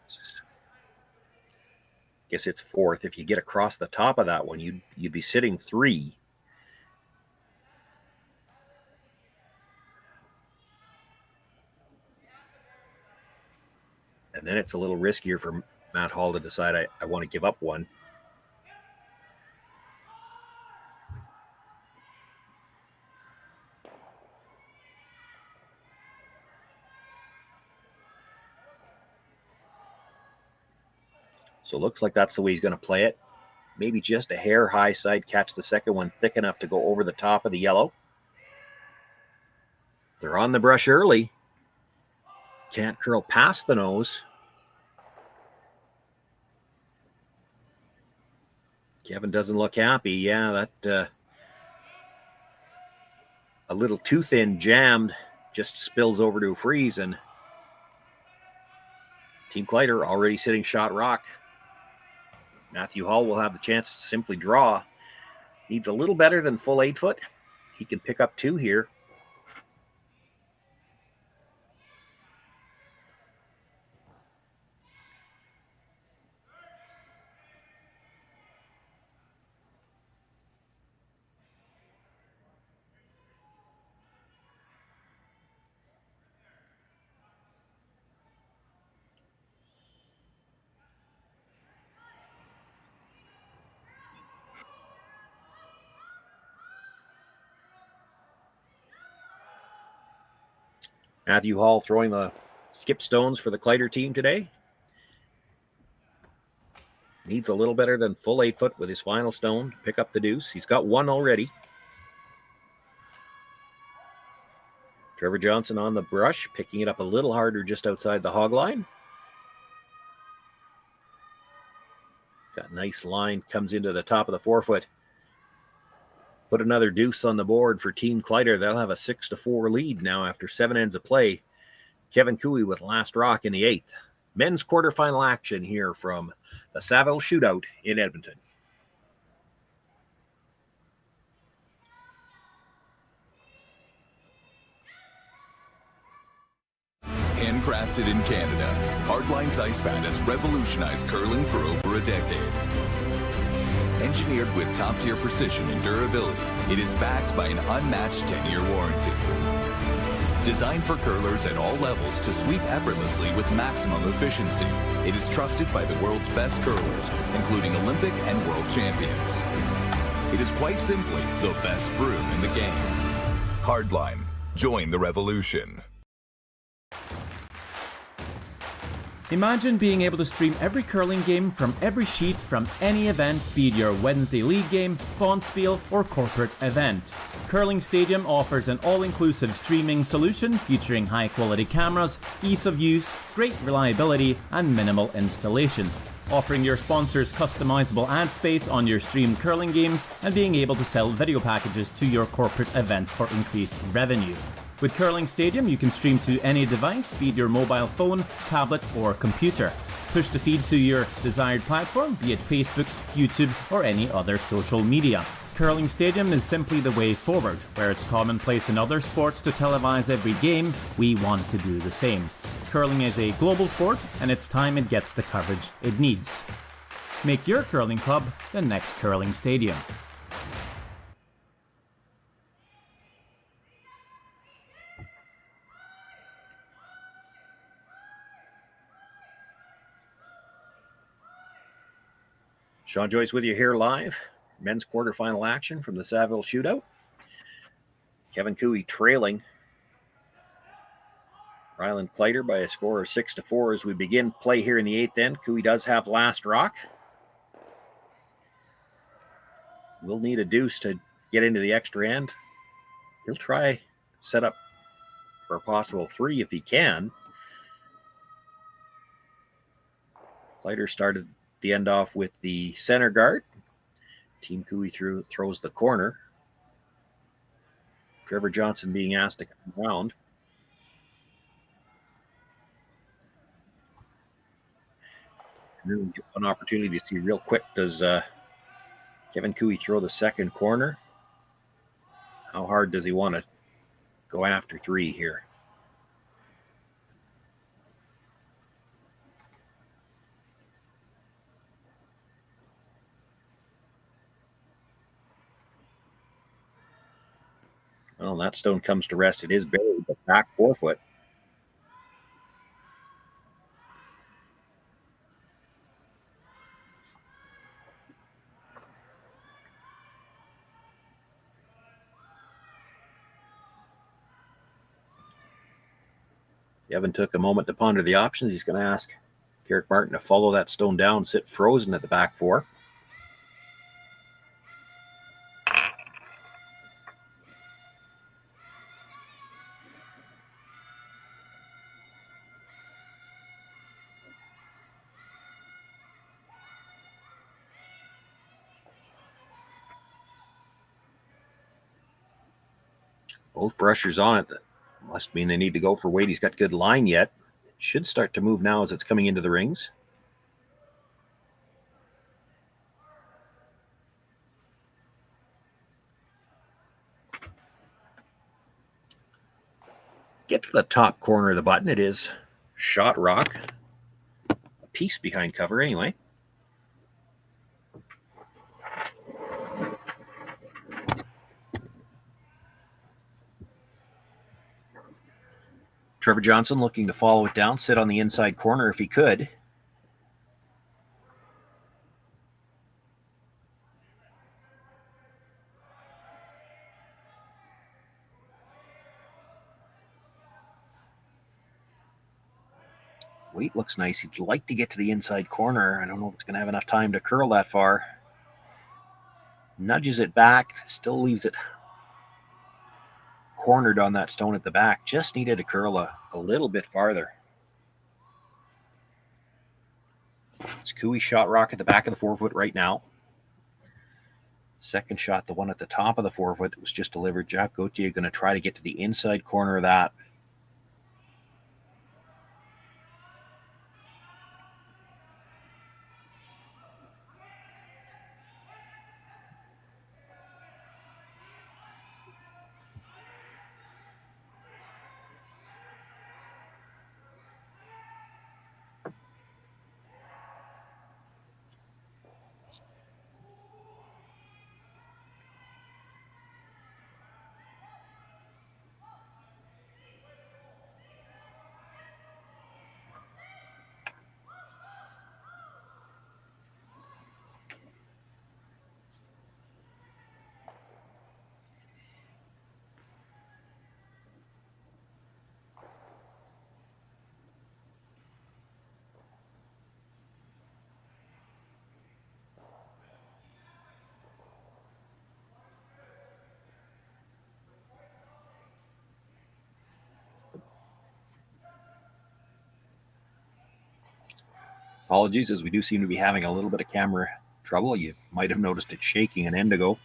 it's 4th. If you get across the top of that one, you'd be sitting 3. And then it's a little riskier for Matt Hall to decide I want to give up 1. So it looks like that's the way he's going to play it. Maybe just a hair high side, catch the second one thick enough to go over the top of the yellow. They're on the brush early. Can't curl past the nose. Kevin doesn't look happy. Yeah, that a little too thin jammed just spills over to a freeze, and Team Kleiter already sitting shot rock. Matthew Hall will have the chance to simply draw. Needs a little better than full 8 foot. He can pick up 2 here. Matthew Hall throwing the skip stones for the Kleiter team today. Needs a little better than full 8 foot with his final stone to pick up the deuce. He's got 1 already. Trevor Johnson on the brush, picking it up a little harder just outside the hog line. Got a nice line, comes into the top of the 4 foot. Put another deuce on the board for Team Kleiter. They'll have a 6-4 lead now after 7 ends of play. Kevin Cooey with last rock in the 8th. Men's quarterfinal action here from the Saville Shootout in Edmonton. Handcrafted in Canada, Hardlines Ice Pad has revolutionized curling for over a decade. Engineered with top-tier precision and durability, it is backed by an unmatched 10-year warranty. Designed for curlers at all levels to sweep effortlessly with maximum efficiency, it is trusted by the world's best curlers, including Olympic and world champions. It is quite simply the best broom in the game. Hardline, join the revolution. Imagine being able to stream every curling game from every sheet from any event, be it your Wednesday league game, bonspiel, or corporate event. Curling Stadium offers an all-inclusive streaming solution featuring high-quality cameras, ease of use, great reliability, and minimal installation. Offering your sponsors customizable ad space on your streamed curling games and being able to sell video packages to your corporate events for increased revenue. With Curling Stadium, you can stream to any device, be it your mobile phone, tablet, or computer. Push the feed to your desired platform, be it Facebook, YouTube, or any other social media. Curling Stadium is simply the way forward. Where it's commonplace in other sports to televise every game, we want to do the same. Curling is a global sport, and it's time it gets the coverage it needs. Make your curling club the next Curling Stadium. Shawn Joyce with you here live. Men's quarterfinal action from the Saville Shootout. Kevin Cooey trailing Rylan Kleiter by a score of 6-4 as we begin play here in the 8th end. Cooey does have last rock. We'll need a deuce to get into the extra end. He'll try set up for a possible 3 if he can. Kleiter started the end off with the center guard. Team Cooey throws the corner. Trevor Johnson being asked to come around. And then we get one opportunity to see real quick, does Kevin Cooey throw the second corner? How hard does he want to go after 3 here? Well, that stone comes to rest. It is buried, but back 4 foot. Evan took a moment to ponder the options. He's going to ask Garrick Martin to follow that stone down, sit frozen at the back 4. Both brushers on it. That must mean they need to go for weight. He's got good line yet. Should start to move now as it's coming into the rings. Gets the top corner of the button. It is shot rock. A piece behind cover anyway. Trevor Johnson looking to follow it down, sit on the inside corner if he could. Weight looks nice. He'd like to get to the inside corner. I don't know if it's going to have enough time to curl that far. Nudges it back, still leaves it cornered on that stone at the back. Just needed to curl a little bit farther. It's Cooey shot rock at the back of the 4 foot right now. Second shot, the one at the top of the 4 foot that was just delivered. Jack Gauthier going to try to get to the inside corner of that. Apologies, as we do seem to be having a little bit of camera trouble. You might have noticed it shaking an end ago.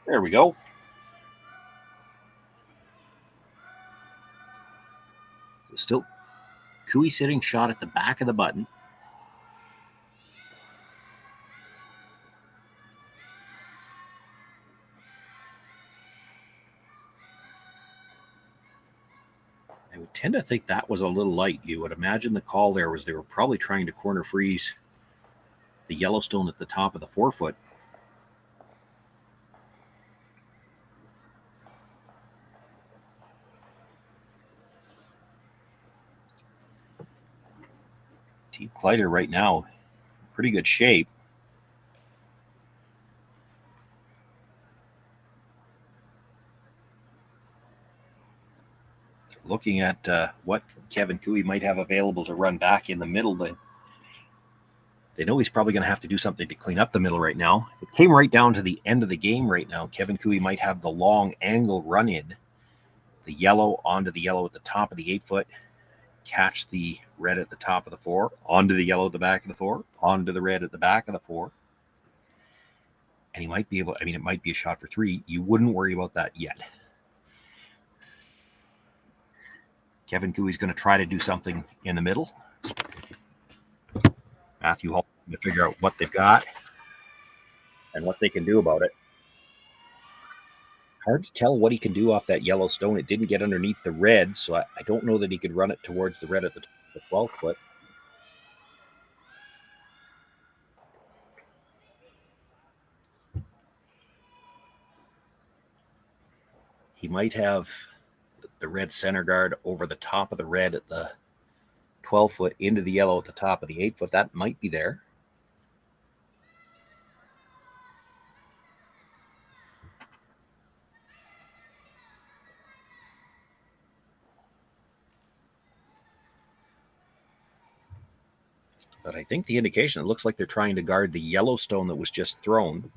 There we go. Still Cooey sitting shot at the back of the button. tend to think that was a little light. You would imagine the call there was they were probably trying to corner freeze the Yellowstone at the top of the 4-foot. Team Kleiter right now, pretty good shape. Looking at what Kevin Cooey might have available to run back in the middle, but they know he's probably going to have to do something to clean up the middle right now. It came right down to the end of the game right now. Kevin Cooey might have the long angle run in, the yellow onto the yellow at the top of the 8-foot, catch the red at the top of the 4, onto the yellow at the back of the 4, onto the red at the back of the 4. And he might be able, it might be a shot for 3. You wouldn't worry about that yet. Kevin Cooey's going to try to do something in the middle. Matthew Hall to figure out what they've got and what they can do about it. Hard to tell what he can do off that yellow stone. It didn't get underneath the red, so I don't know that he could run it towards the red at the 12-foot. He might have the red center guard over the top of the red at the 12-foot into the yellow at the top of the 8-foot. That might be there. But I think the indication, it looks like they're trying to guard the yellow stone that was just thrown.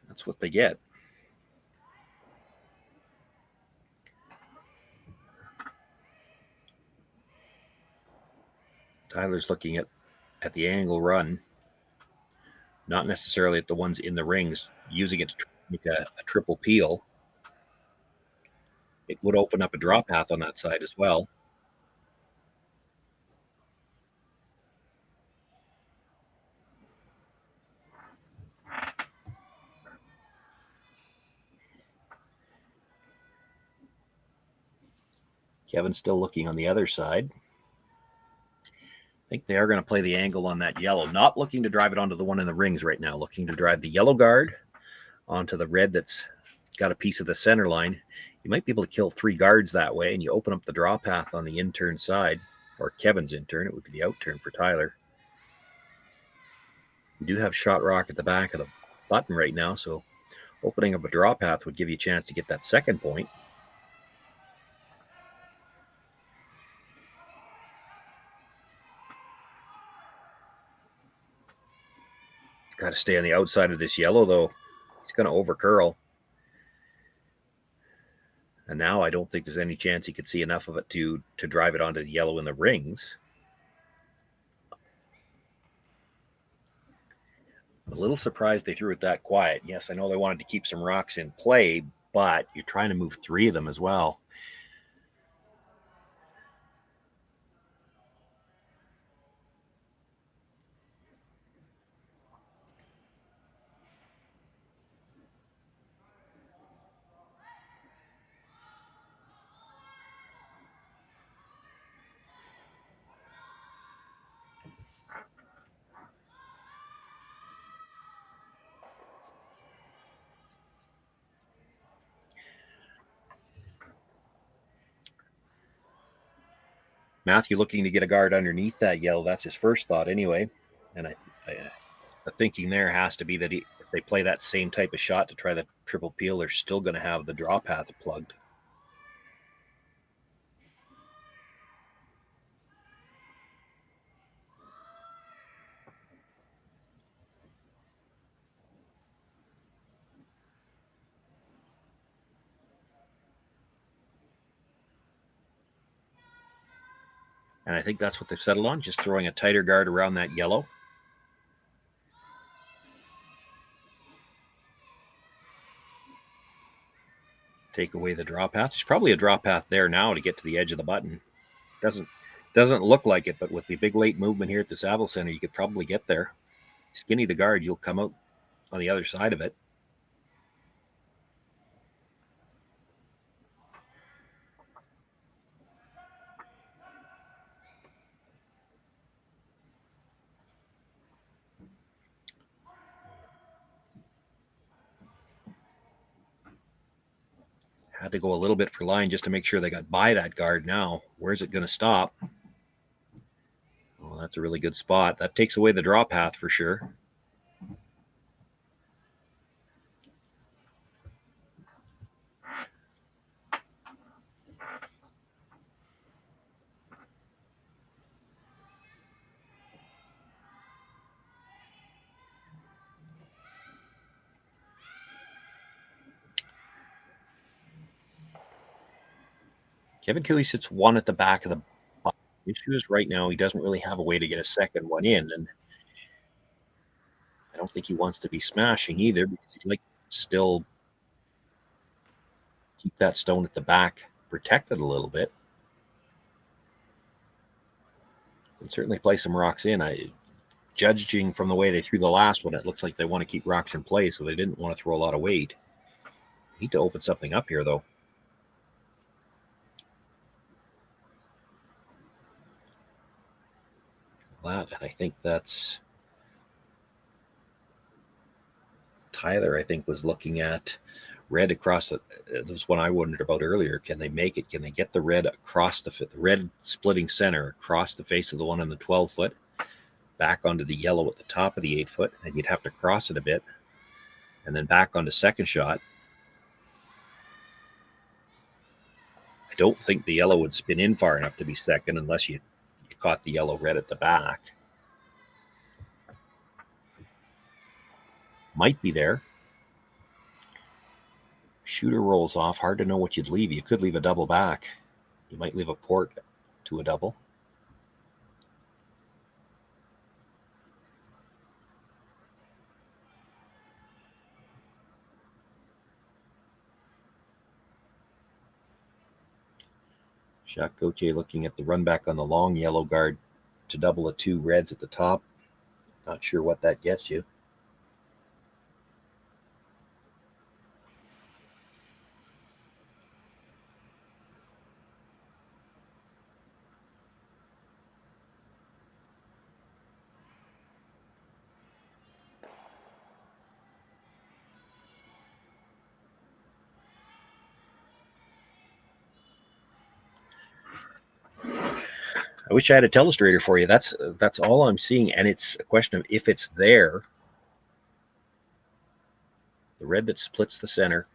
That's what they get. Tyler's looking at the angle run, not necessarily at the ones in the rings, using it to make a triple peel. It would open up a draw path on that side as well. Kevin's still looking on the other side. I think they are going to play the angle on that yellow, not looking to drive it onto the one in the rings right now, looking to drive the yellow guard onto the red that's got a piece of the center line. You might be able to kill 3 guards that way, and you open up the draw path on the in-turn side, or Kevin's in-turn. It would be the out-turn for Tyler. You do have shot rock at the back of the button right now, so opening up a draw path would give you a chance to get that second point. Got to stay on the outside of this yellow, though. He's going to over-curl. And now I don't think there's any chance he could see enough of it to drive it onto the yellow in the rings. A little surprised they threw it that quiet. Yes, I know they wanted to keep some rocks in play, but you're trying to move 3 of them as well. Matthew looking to get a guard underneath that yellow. That's his first thought anyway. And the thinking there has to be that if they play that same type of shot to try the triple peel, they're still going to have the draw path plugged. And I think that's what they've settled on, just throwing a tighter guard around that yellow. take away the draw path. There's probably a draw path there now to get to the edge of the button. Doesn't look like it, but with the big late movement here at the Saville Center, you could probably get there. Skinny the guard, you'll come out on the other side of it. Had to go a little bit for line just to make sure they got by that guard now. Where's it going to stop? Oh, that's a really good spot. That takes away the draw path for sure. Kevin Cooley sits one at the back of the box. The issue is right now he doesn't really have a way to get a second one in, and I don't think he wants to be smashing either because he'd like to still keep that stone at the back protected a little bit. Can certainly play some rocks in. Judging from the way they threw the last one, it looks like they want to keep rocks in play, so they didn't want to throw a lot of weight. Need to open something up here, though. That, and I think that's Tyler, I think, was looking at red across the. That was one I wondered about earlier. Can they make it? Can they get the red across the red splitting center across the face of the one on the 12-foot, back onto the yellow at the top of the 8-foot, and you'd have to cross it a bit, and then back onto second shot. I don't think the yellow would spin in far enough to be second unless you caught the yellow red at the back. Might be there. Shooter rolls off. Hard to know what you'd leave. You could leave a double back. You might leave a port to a double. Jacques Gauthier looking at the run back on the long yellow guard to double the two reds at the top. Not sure what that gets you. I wish I had a telestrator for you. That's all I'm seeing, and it's a question of if it's there. The red that splits the center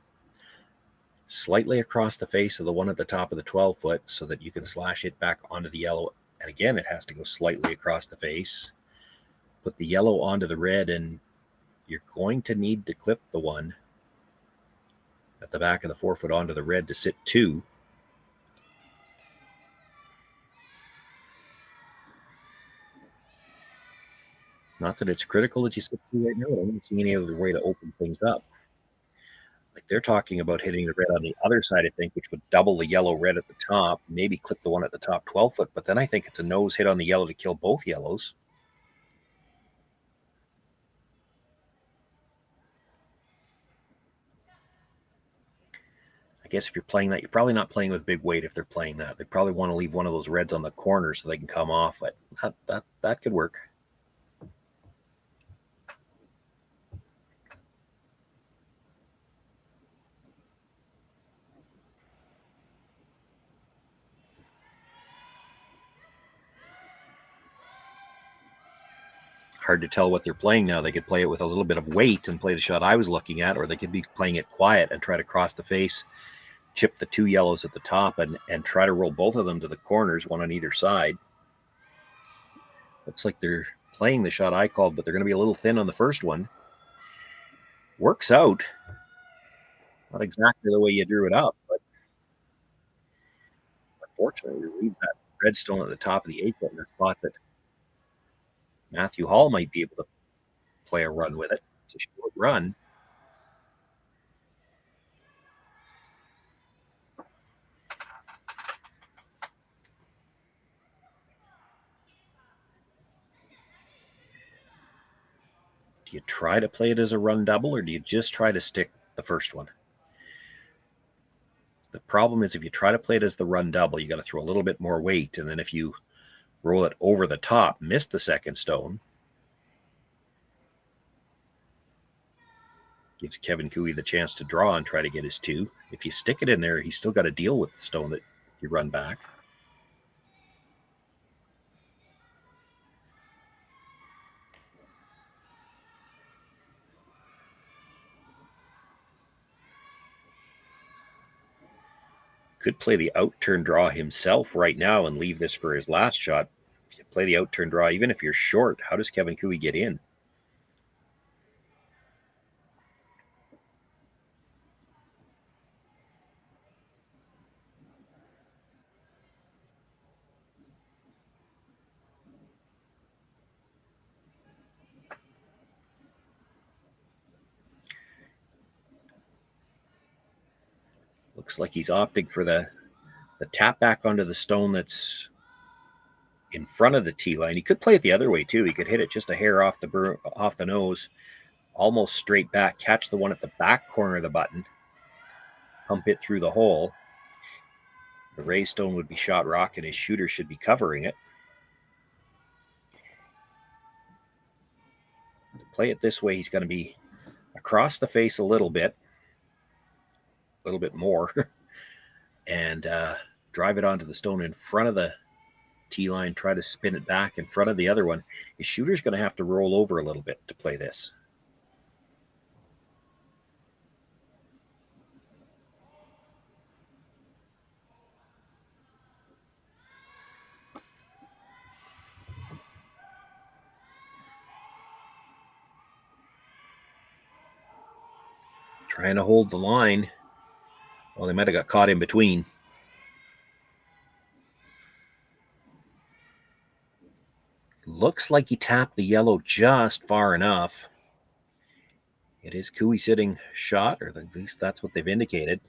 slightly across the face of the one at the top of the 12-foot so that you can slash it back onto the yellow. And again, it has to go slightly across the face. Put the yellow onto the red, and you're going to need to clip the one at the back of the 4-foot onto the red to sit 2. Not that it's critical that you sit 2 right now. I don't see any other way to open things up. Like they're talking about hitting the red on the other side, I think, which would double the yellow red at the top, maybe clip the one at the top 12-foot. But then I think it's a nose hit on the yellow to kill both yellows. I guess if you're playing that, you're probably not playing with big weight if they're playing that. They probably want to leave one of those reds on the corner so they can come off, but that could work. Hard to tell what they're playing now. They could play it with a little bit of weight and play the shot I was looking at, or they could be playing it quiet and try to cross the face, chip the 2 yellows at the top, and try to roll both of them to the corners, one on either side. Looks like they're playing the shot I called, but they're going to be a little thin on the first one. Works out. Not exactly the way you drew it up, but unfortunately, we leave that redstone at the top of the 8-foot in a spot that Matthew Hall might be able to play a run with it. It's a short run. Do you try to play it as a run double, or do you just try to stick the first one? The problem is if you try to play it as the run double, you got to throw a little bit more weight, and then if you roll it over the top, miss the second stone, gives Kevin Cooey the chance to draw and try to get his 2. If you stick it in there, he's still got to deal with the stone that you run back. Could play the out-turn draw himself right now and leave this for his last shot. If you play the out-turn draw, even if you're short, how does Kevin Cooey get in? Looks like he's opting for the tap back onto the stone that's in front of the tee line. He could play it the other way too. He could hit it just a hair off the nose, almost straight back, catch the one at the back corner of the button, pump it through the hole. The raised stone would be shot rock, and his shooter should be covering it. To play it this way, he's going to be across the face a little bit more, and drive it onto the stone in front of the tee line, try to spin it back in front of the other one. His shooter's going to have to roll over a little bit to play this. Trying to hold the line. Well, they might have got caught in between. Looks like he tapped the yellow just far enough. It is Cooey sitting shot, or at least that's what they've indicated.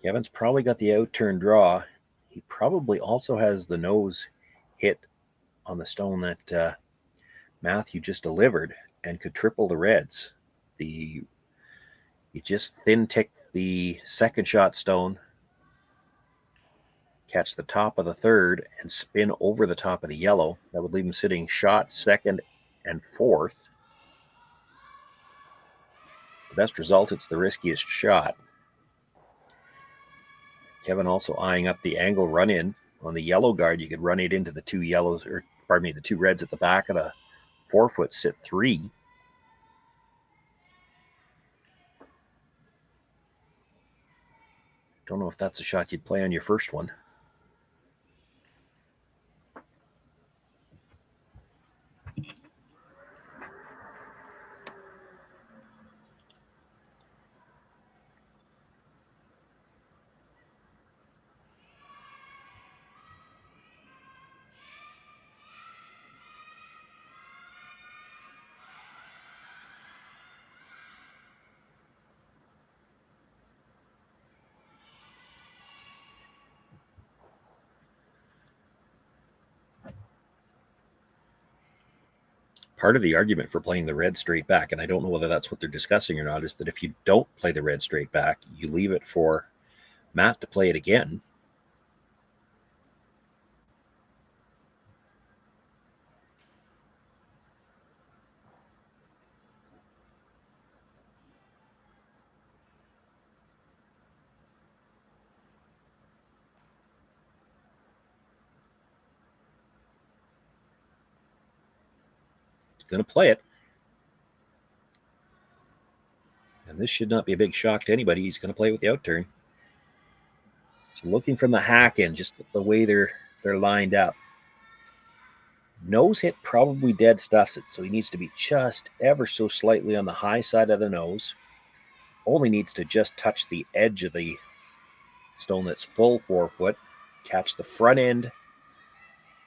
Kevin's probably got the out-turn draw. He probably also has the nose hit on the stone that Matthew just delivered and could triple the reds. You just thin tick the second shot stone, catch the top of the third, and spin over the top of the yellow. That would leave him sitting shot second and fourth. The best result, it's the riskiest shot. Kevin also eyeing up the angle run in. On the yellow guard, you could run it into the two yellows, or pardon me, the two reds at the back of the 4-foot, sit 3. Don't know if that's a shot you'd play on your first one. Part of the argument for playing the red straight back, and I don't know whether that's what they're discussing or not, is that if you don't play the red straight back, you leave it for Matt to play it again. Going to play it, and this should not be a big shock to anybody. He's going to play with the out turn. So looking from the hack in, just the way they're lined up, nose hit probably dead stuffs it, so he needs to be just ever so slightly on the high side of the nose. Only needs to just touch the edge of the stone that's full 4-foot, catch the front end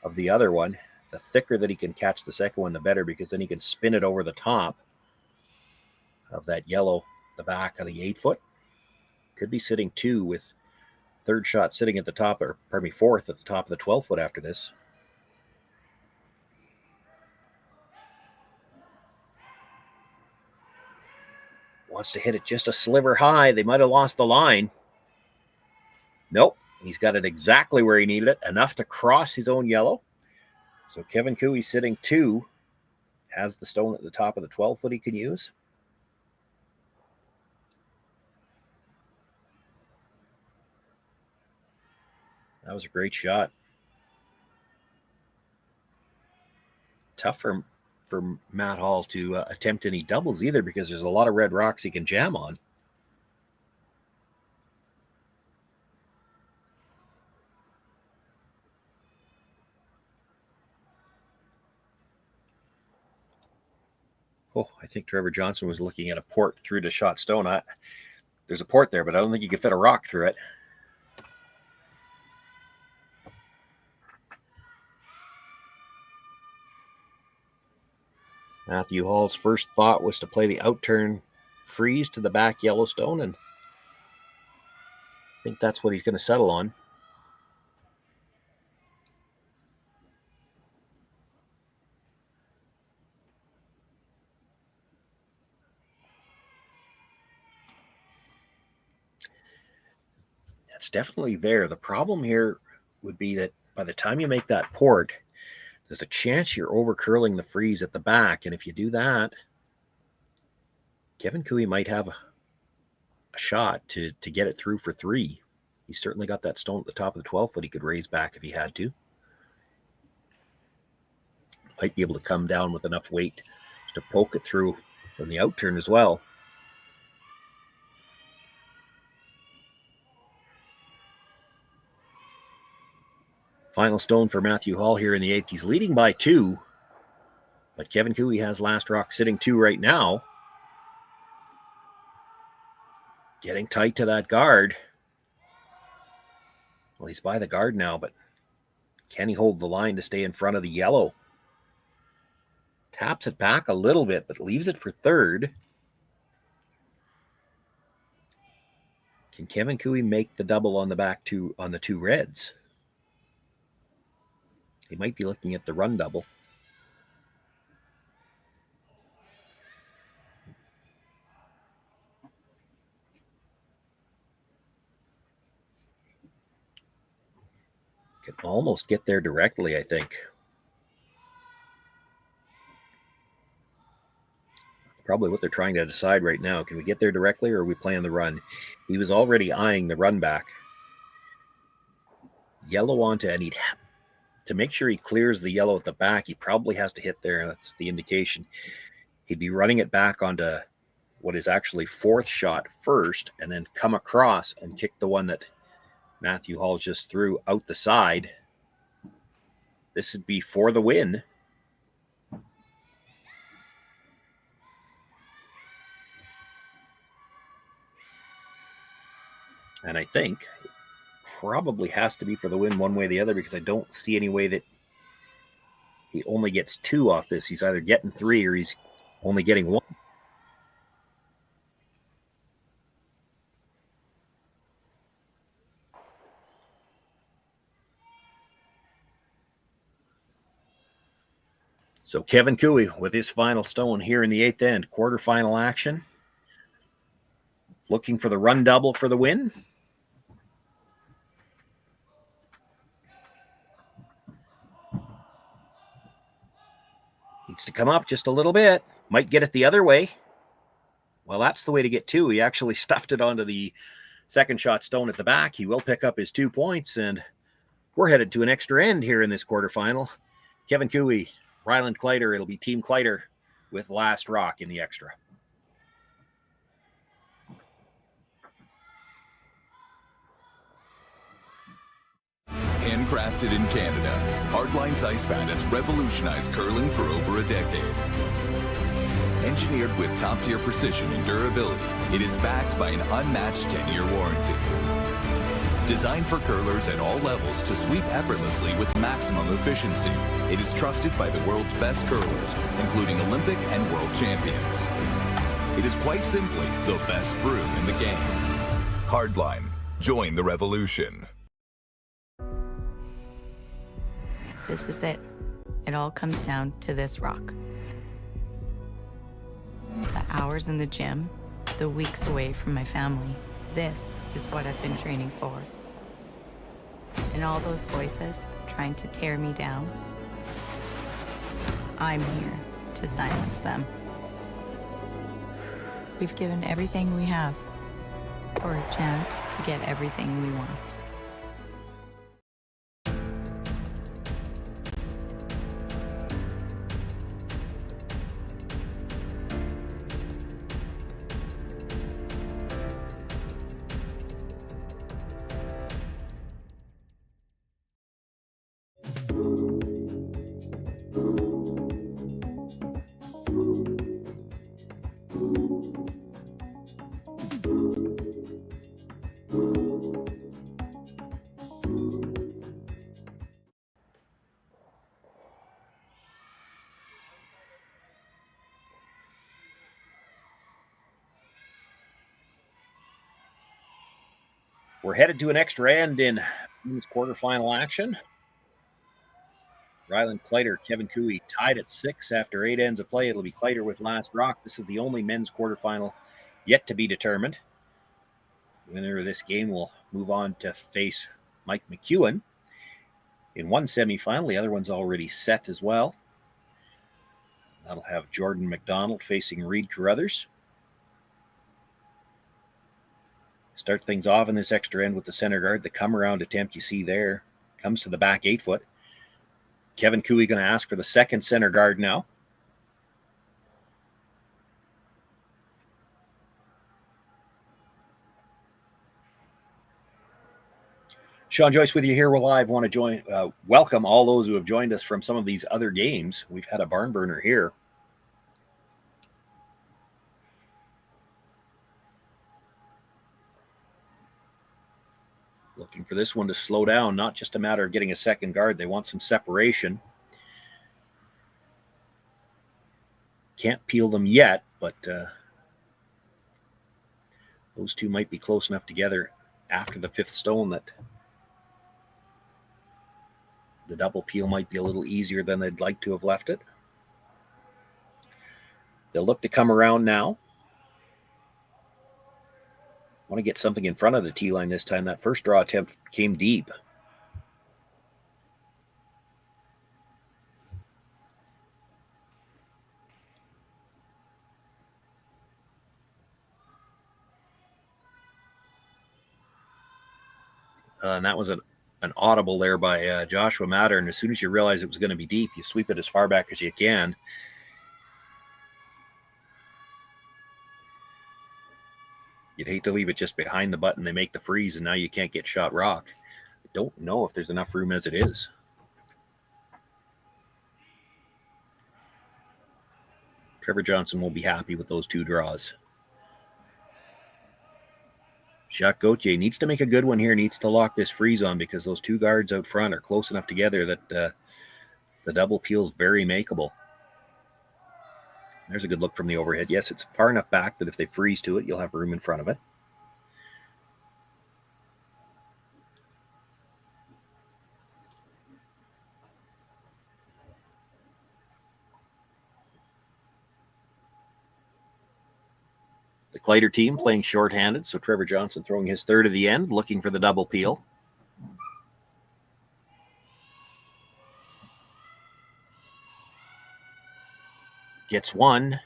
of the other one. The thicker that he can catch the second one, the better, because then he can spin it over the top of that yellow, the back of the 8-foot. Could be sitting 2 with third shot sitting at the top, or pardon me, fourth at the top of the 12-foot after this. Wants to hit it just a sliver high. They might have lost the line. Nope. He's got it exactly where he needed it, enough to cross his own yellow. So Kevin Cooey sitting 2, has the stone at the top of the 12-foot he can use. That was a great shot. Tough for Matt Hall to attempt any doubles either, because there's a lot of red rocks he can jam on. Oh, I think Trevor Johnson was looking at a port through to shot stone. There's a port there, but I don't think you can fit a rock through it. Matthew Hall's first thought was to play the outturn freeze to the back Yellowstone, and I think that's what he's going to settle on. That's definitely there. The problem here would be that by the time you make that port, there's a chance you're over curling the freeze at the back. And if you do that, Kevin Cooey might have a shot to get it through for 3. He's certainly got that stone at the top of the 12-foot he could raise back if he had to. Might be able to come down with enough weight to poke it through from the outturn as well. Final stone for Matthew Hall here in the 8th. He's leading by 2, but Kevin Cooey has last rock sitting 2 right now. Getting tight to that guard. Well, he's by the guard now, but can he hold the line to stay in front of the yellow? Taps it back a little bit, but leaves it for 3rd. Can Kevin Cooey make the double on the back 2 on the 2 reds? He might be looking at the run double. Can almost get there directly, I think. Probably what they're trying to decide right now. Can we get there directly, or are we playing the run? He was already eyeing the run back. Yellow onto, and to make sure he clears the yellow at the back, he probably has to hit there. That's the indication. He'd be running it back onto what is actually 4th shot first, and then come across and kick the one that Matthew Hall just threw out the side. This would be for the win. And I think probably has to be for the win one way or the other, because I don't see any way that he only gets 2 off this. He's either getting 3 or he's only getting 1. So Kevin Cooey with his final stone here in the 8th end, quarterfinal action. Looking for the run double for the win. Needs to come up just a little bit. Might get it the other way. Well, that's the way to get 2. He actually stuffed it onto the second shot stone at the back. He will pick up his 2 points, and we're headed to an extra end here in this quarterfinal. Kevin Cooey, Rylan Kleiter. It'll be Team Kleiter with last rock in the extra. Handcrafted in Canada, Hardline's Ice Pad has revolutionized curling for over a decade. Engineered with top-tier precision and durability, it is backed by an unmatched 10-year warranty. Designed for curlers at all levels to sweep effortlessly with maximum efficiency, it is trusted by the world's best curlers, including Olympic and world champions. It is quite simply the best brew in the game. Hardline, Join the revolution. This is it. It all comes down to this rock. The hours in the gym, the weeks away from my family. This is what I've been training for. And all those voices trying to tear me down, I'm here to silence them. We've given everything we have for a chance to get everything we want. We're headed to an extra end in women's quarterfinal action. Rylan Kleiter, Kevin Cooey tied at 6 after 8 ends of play. It'll be Kleiter with last rock. This is the only men's quarterfinal yet to be determined. The winner of this game will move on to face Mike McEwen in one semifinal. The other one's already set as well. That'll have Jordan McDonald facing Reed Carruthers. Start things off in this extra end with the center guard. The come around attempt you see there comes to the back 8-foot. Kevin Cooey going to ask for the second center guard now. Shawn, Joyce with you here. We're live. Want to welcome all those who have joined us from some of these other games. We've had a barn burner here. Looking for this one to slow down, not just a matter of getting a second guard. They want some separation. Can't peel them yet, but those two might be close enough together after the 5th stone that the double peel might be a little easier than they'd like to have left it. They'll look to come around now. Want to get something in front of the tee line this time. That first draw attempt came deep. And that was an audible there by Joshua Matter. And as soon as you realize it was going to be deep, you sweep it as far back as you can. You'd hate to leave it just behind the button. They make the freeze, and now you can't get shot rock. I don't know if there's enough room as it is. Trevor Johnson will be happy with those two draws. Jacques Gauthier needs to make a good one here, needs to lock this freeze on because those two guards out front are close enough together that the double peel's very makeable. There's a good look from the overhead. Yes, it's far enough back that if they freeze to it, you'll have room in front of it. The Kleiter team playing shorthanded, so Trevor Johnson throwing his third of the end, looking for the double peel. Gets one,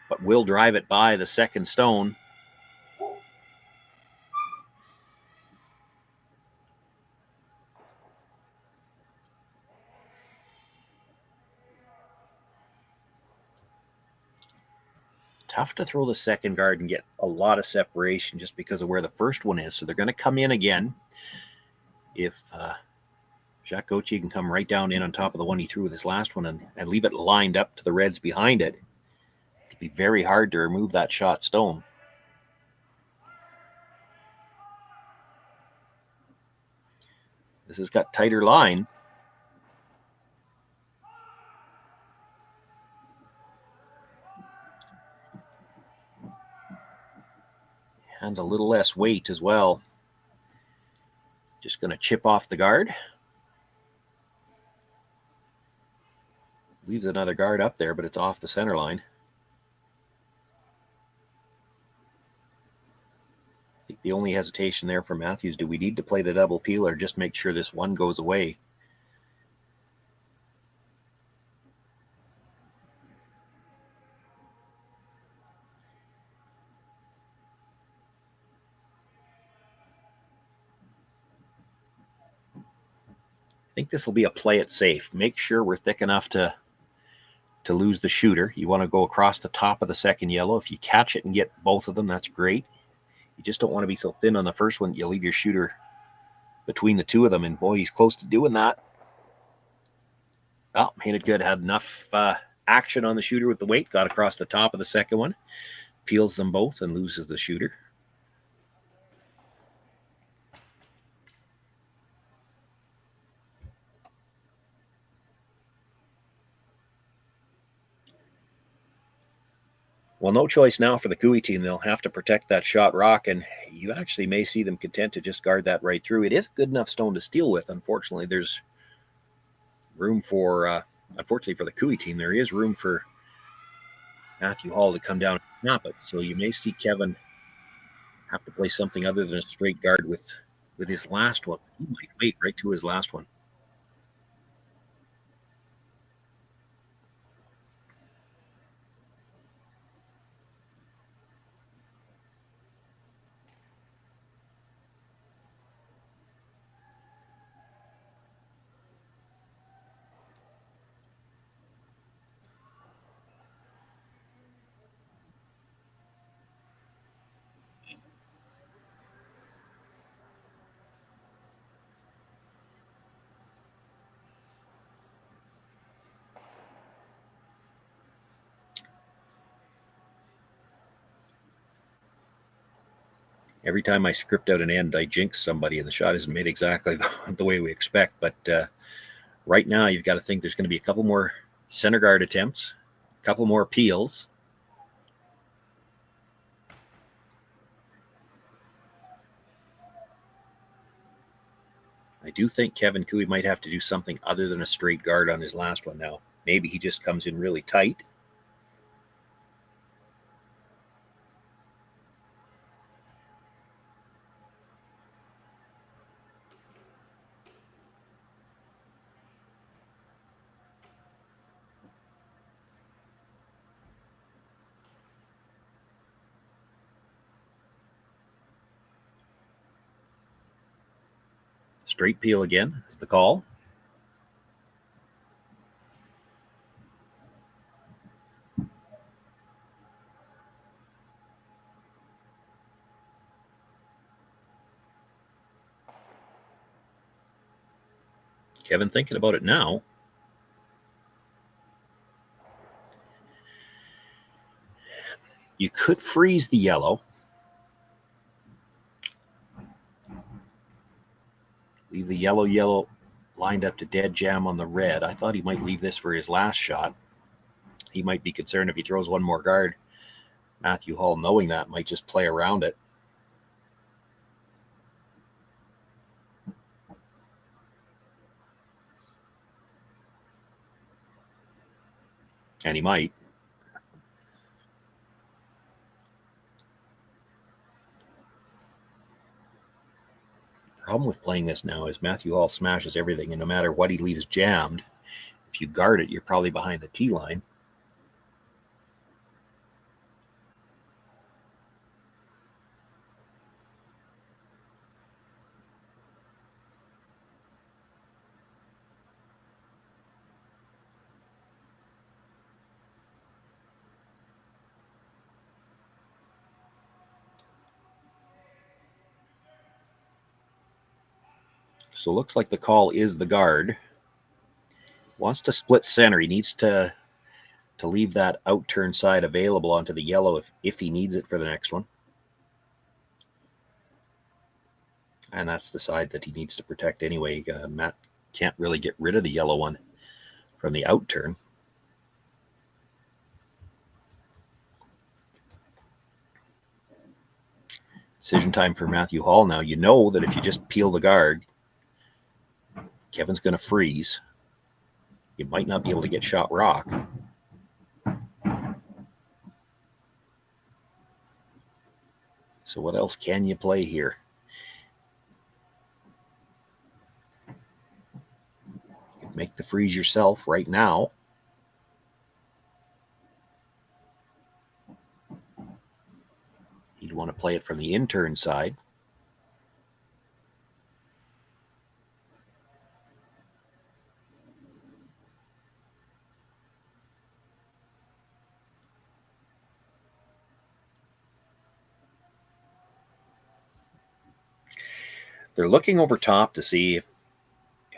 but will drive it by the second stone. Tough to throw the second guard and get a lot of separation just because of where the first one is. So they're going to come in again. If Jacques Gauthier can come right down in on top of the one he threw with his last one and leave it lined up to the Reds behind it, it'd be very hard to remove that shot stone. This has got tighter line. And a little less weight as well. Just going to chip off the guard. Leaves another guard up there, but it's off the center line. I think the only hesitation there for Matthews, do we need to play the double peel or just make sure this one goes away? I think this will be a play it safe. Make sure we're thick enough to lose the shooter. You want to go across the top of the second yellow. If you catch it and get both of them, that's great. You just don't want to be so thin on the first one, you leave your shooter between the two of them, and boy, he's close to doing that. Oh, made it good. Had enough action on the shooter with the weight. Got across the top of the second one. Peels them both and loses the shooter. Well, no choice now for the QE team. They'll have to protect that shot rock, and you actually may see them content to just guard that right through. It is a good enough stone to steal with. Unfortunately, there's room for, unfortunately for the QE team, there is room for Matthew Hall to come down and snap it. So you may see Kevin have to play something other than a straight guard with his last one. He might wait right to his last one. Every time I script out an end, I jinx somebody, and the shot isn't made exactly the way we expect. But right now, you've got to think there's going to be a couple more center guard attempts, a couple more peels. I do think Kevin Cooey might have to do something other than a straight guard on his last one now. Maybe he just comes in really tight. Straight peel again is the call. Kevin thinking about it now. You could freeze the yellow. Leave the yellow lined up to dead jam on the red. I thought he might leave this for his last shot. He might be concerned if he throws one more guard. Matthew Hall, knowing that, might just play around it. And he might. Problem with playing this now is Matthew Hall smashes everything, and no matter what he leaves jammed, if you guard it, you're probably behind the tee line. So looks like the call is the guard. Wants to split center. He needs to leave that out turn side available onto the yellow if he needs it for the next one. And that's the side that he needs to protect anyway. Matt can't really get rid of the yellow one from the out turn. Decision time for Matthew Hall now. You know that if you just peel the guard, Kevin's going to freeze. You might not be able to get shot rock. So what else can you play here? You can make the freeze yourself right now. You'd want to play it from the intern side. They're looking over top to see if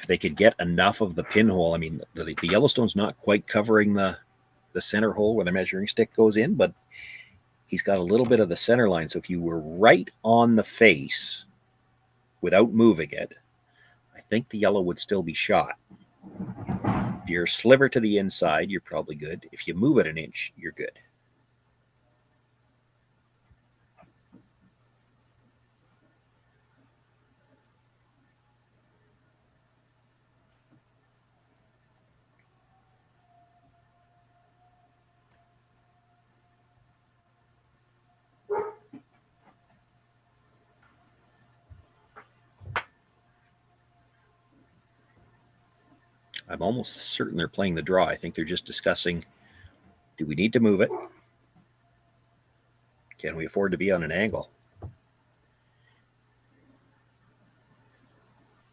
they could get enough of the pinhole. I mean, the Yellowstone's not quite covering the center hole where the measuring stick goes in, but he's got a little bit of the center line. So if you were right on the face without moving it, I think the yellow would still be shot. If you're a sliver to the inside, you're probably good. If you move it an inch, you're good. I'm almost certain they're playing the draw. I think they're just discussing, do we need to move it? Can we afford to be on an angle?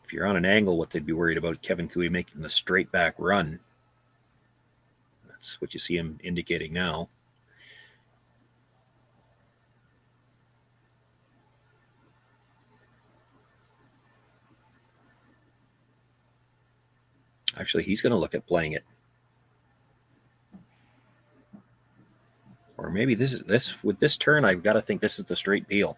If you're on an angle, what they'd be worried about, Kevin Cooey making the straight back run. That's what you see him indicating now. Actually, he's going to look at playing it. Or maybe with this turn, I've got to think this is the straight peel.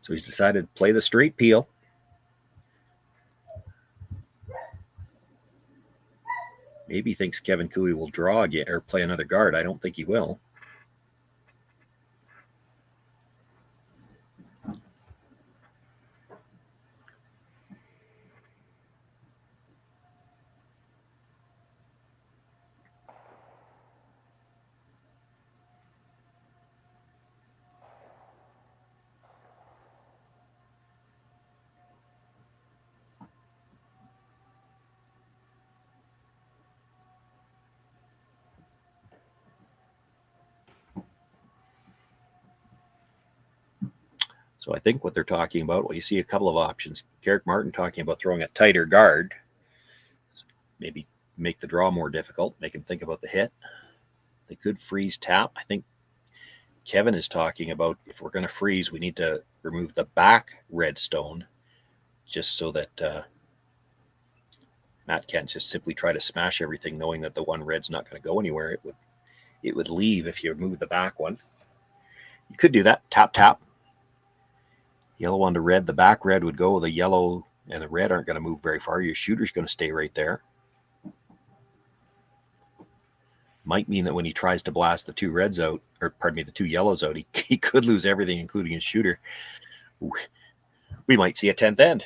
So he's decided to play the straight peel. Maybe he thinks Kevin Cooey will draw again or play another guard. I don't think he will. So I think what they're talking about, well, you see a couple of options. Garrick Martin talking about throwing a tighter guard. Maybe make the draw more difficult, make him think about the hit. They could freeze tap. I think Kevin is talking about if we're going to freeze, we need to remove the back red stone just so that Matt can't just simply try to smash everything knowing that the one red's not going to go anywhere. It would leave if you move the back one. You could do that. Tap, tap. Yellow onto red. The back red would go. The yellow and the red aren't going to move very far. Your shooter's going to stay right there. Might mean that when he tries to blast the two reds out, or pardon me, the two yellows out, he could lose everything, including his shooter. We might see a 10th end.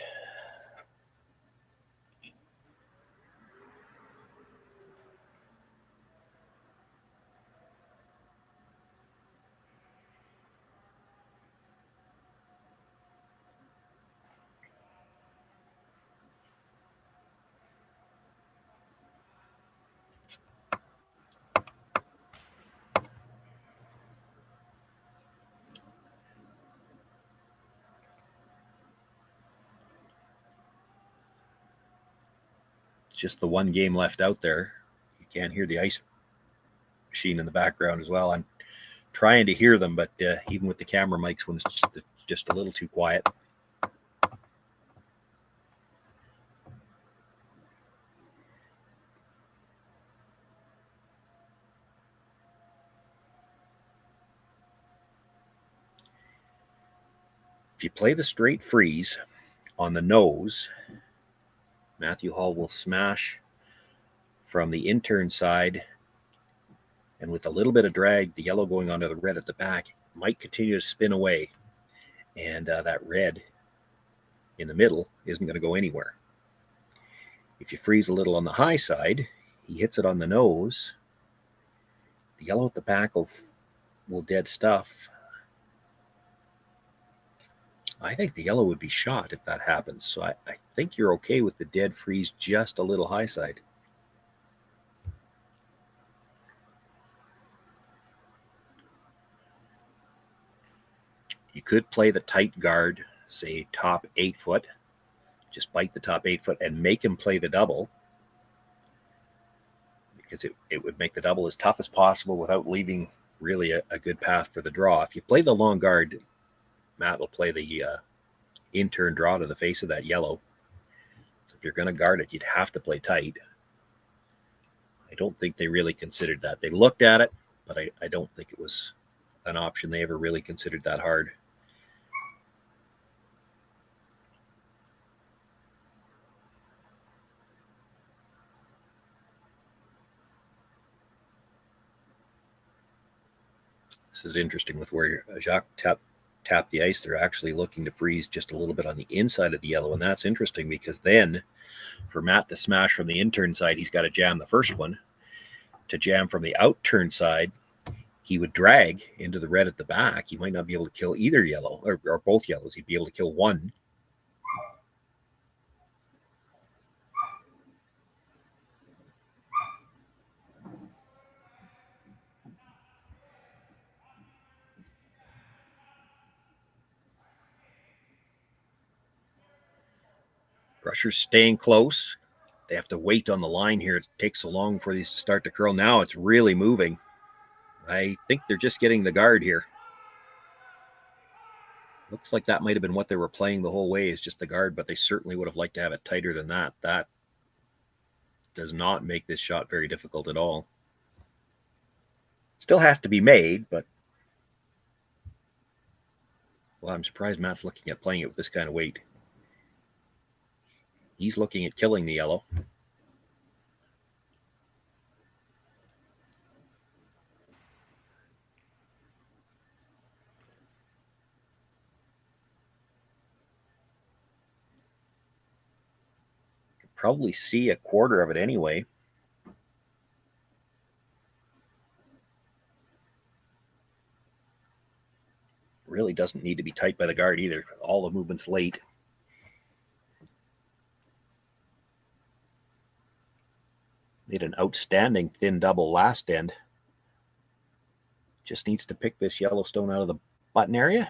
Just the one game left out there. You can't hear the ice machine in the background as well. I'm trying to hear them, but even with the camera mics, when it's just a little too quiet. If you play the straight freeze on the nose, Matthew Hall will smash from the intern side, and with a little bit of drag, the yellow going onto the red at the back might continue to spin away, and that red in the middle isn't going to go anywhere. If you freeze a little on the high side, he hits it on the nose, the yellow at the back will dead stuff. I think the yellow would be shot if that happens, so I think you're okay with the dead freeze just a little high side. You could play the tight guard, say top 8 foot, just bite the top 8 foot and make him play the double, because it would make the double as tough as possible without leaving really a good path for the draw. If you play the long guard, Matt will play the intern draw to the face of that yellow. So if you're going to guard it, you'd have to play tight. I don't think they really considered that. They looked at it, but I don't think it was an option they ever really considered that hard. This is interesting with where Jacques tapped the ice. They're actually looking to freeze just a little bit on the inside of the yellow, and that's interesting because then for Matt to smash from the intern side, he's got to jam the first one. To jam from the outturn side, he would drag into the red at the back. He might not be able to kill either yellow or both yellows. He'd be able to kill one. Brusher's staying close. They have to wait on the line here. It takes so long for these to start to curl. Now it's really moving. I think they're just getting the guard here. Looks like that might have been what they were playing the whole way, is just the guard, but they certainly would have liked to have it tighter than that. That does not make this shot very difficult at all. Still has to be made, but well, I'm surprised Matt's looking at playing it with this kind of weight. He's looking at killing the yellow. Could probably see a quarter of it anyway. Really doesn't need to be tight by the guard either. All the movement's late. Made an outstanding thin double last end. Just needs to pick this yellow stone out of the button area.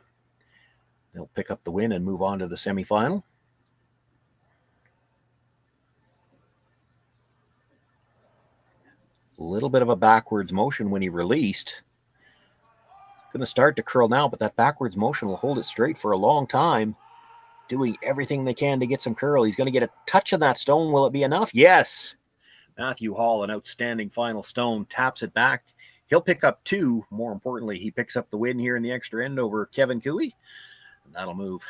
They'll pick up the win and move on to the semifinal. A little bit of a backwards motion when he released. Going to start to curl now, but that backwards motion will hold it straight for a long time. Doing everything they can to get some curl. He's going to get a touch on that stone. Will it be enough? Yes. Matthew Hall, an outstanding final stone, taps it back. He'll pick up 2. More importantly, he picks up the win here in the extra end over Kevin Cooey. And that'll move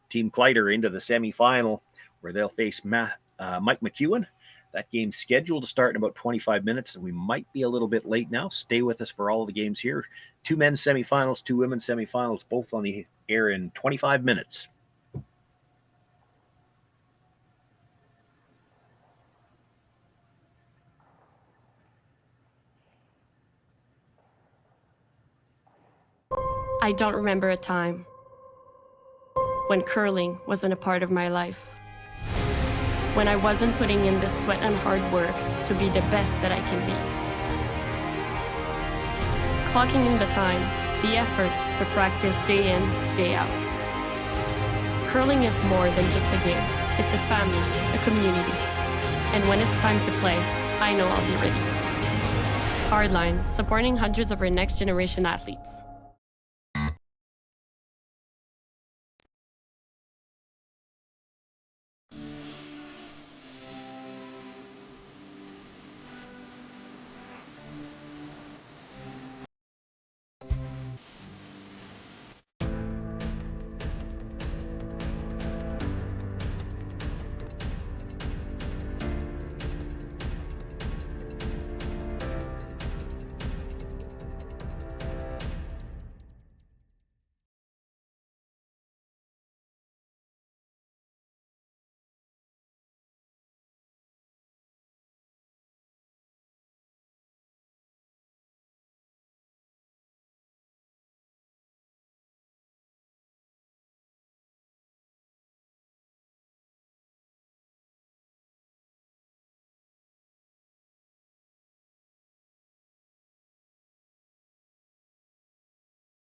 Team Kleiter into the semifinal, where they'll face Mike McEwen. That game's scheduled to start in about 25 minutes, and we might be a little bit late now. Stay with us for all of the games here. 2 men's semifinals, 2 women's semifinals, both on the air in 25 minutes. I don't remember a time when curling wasn't a part of my life. When I wasn't putting in the sweat and hard work to be the best that I can be. Clocking in the time, the effort to practice day in, day out. Curling is more than just a game. It's a family, a community. And when it's time to play, I know I'll be ready. Hardline, supporting hundreds of our next generation athletes.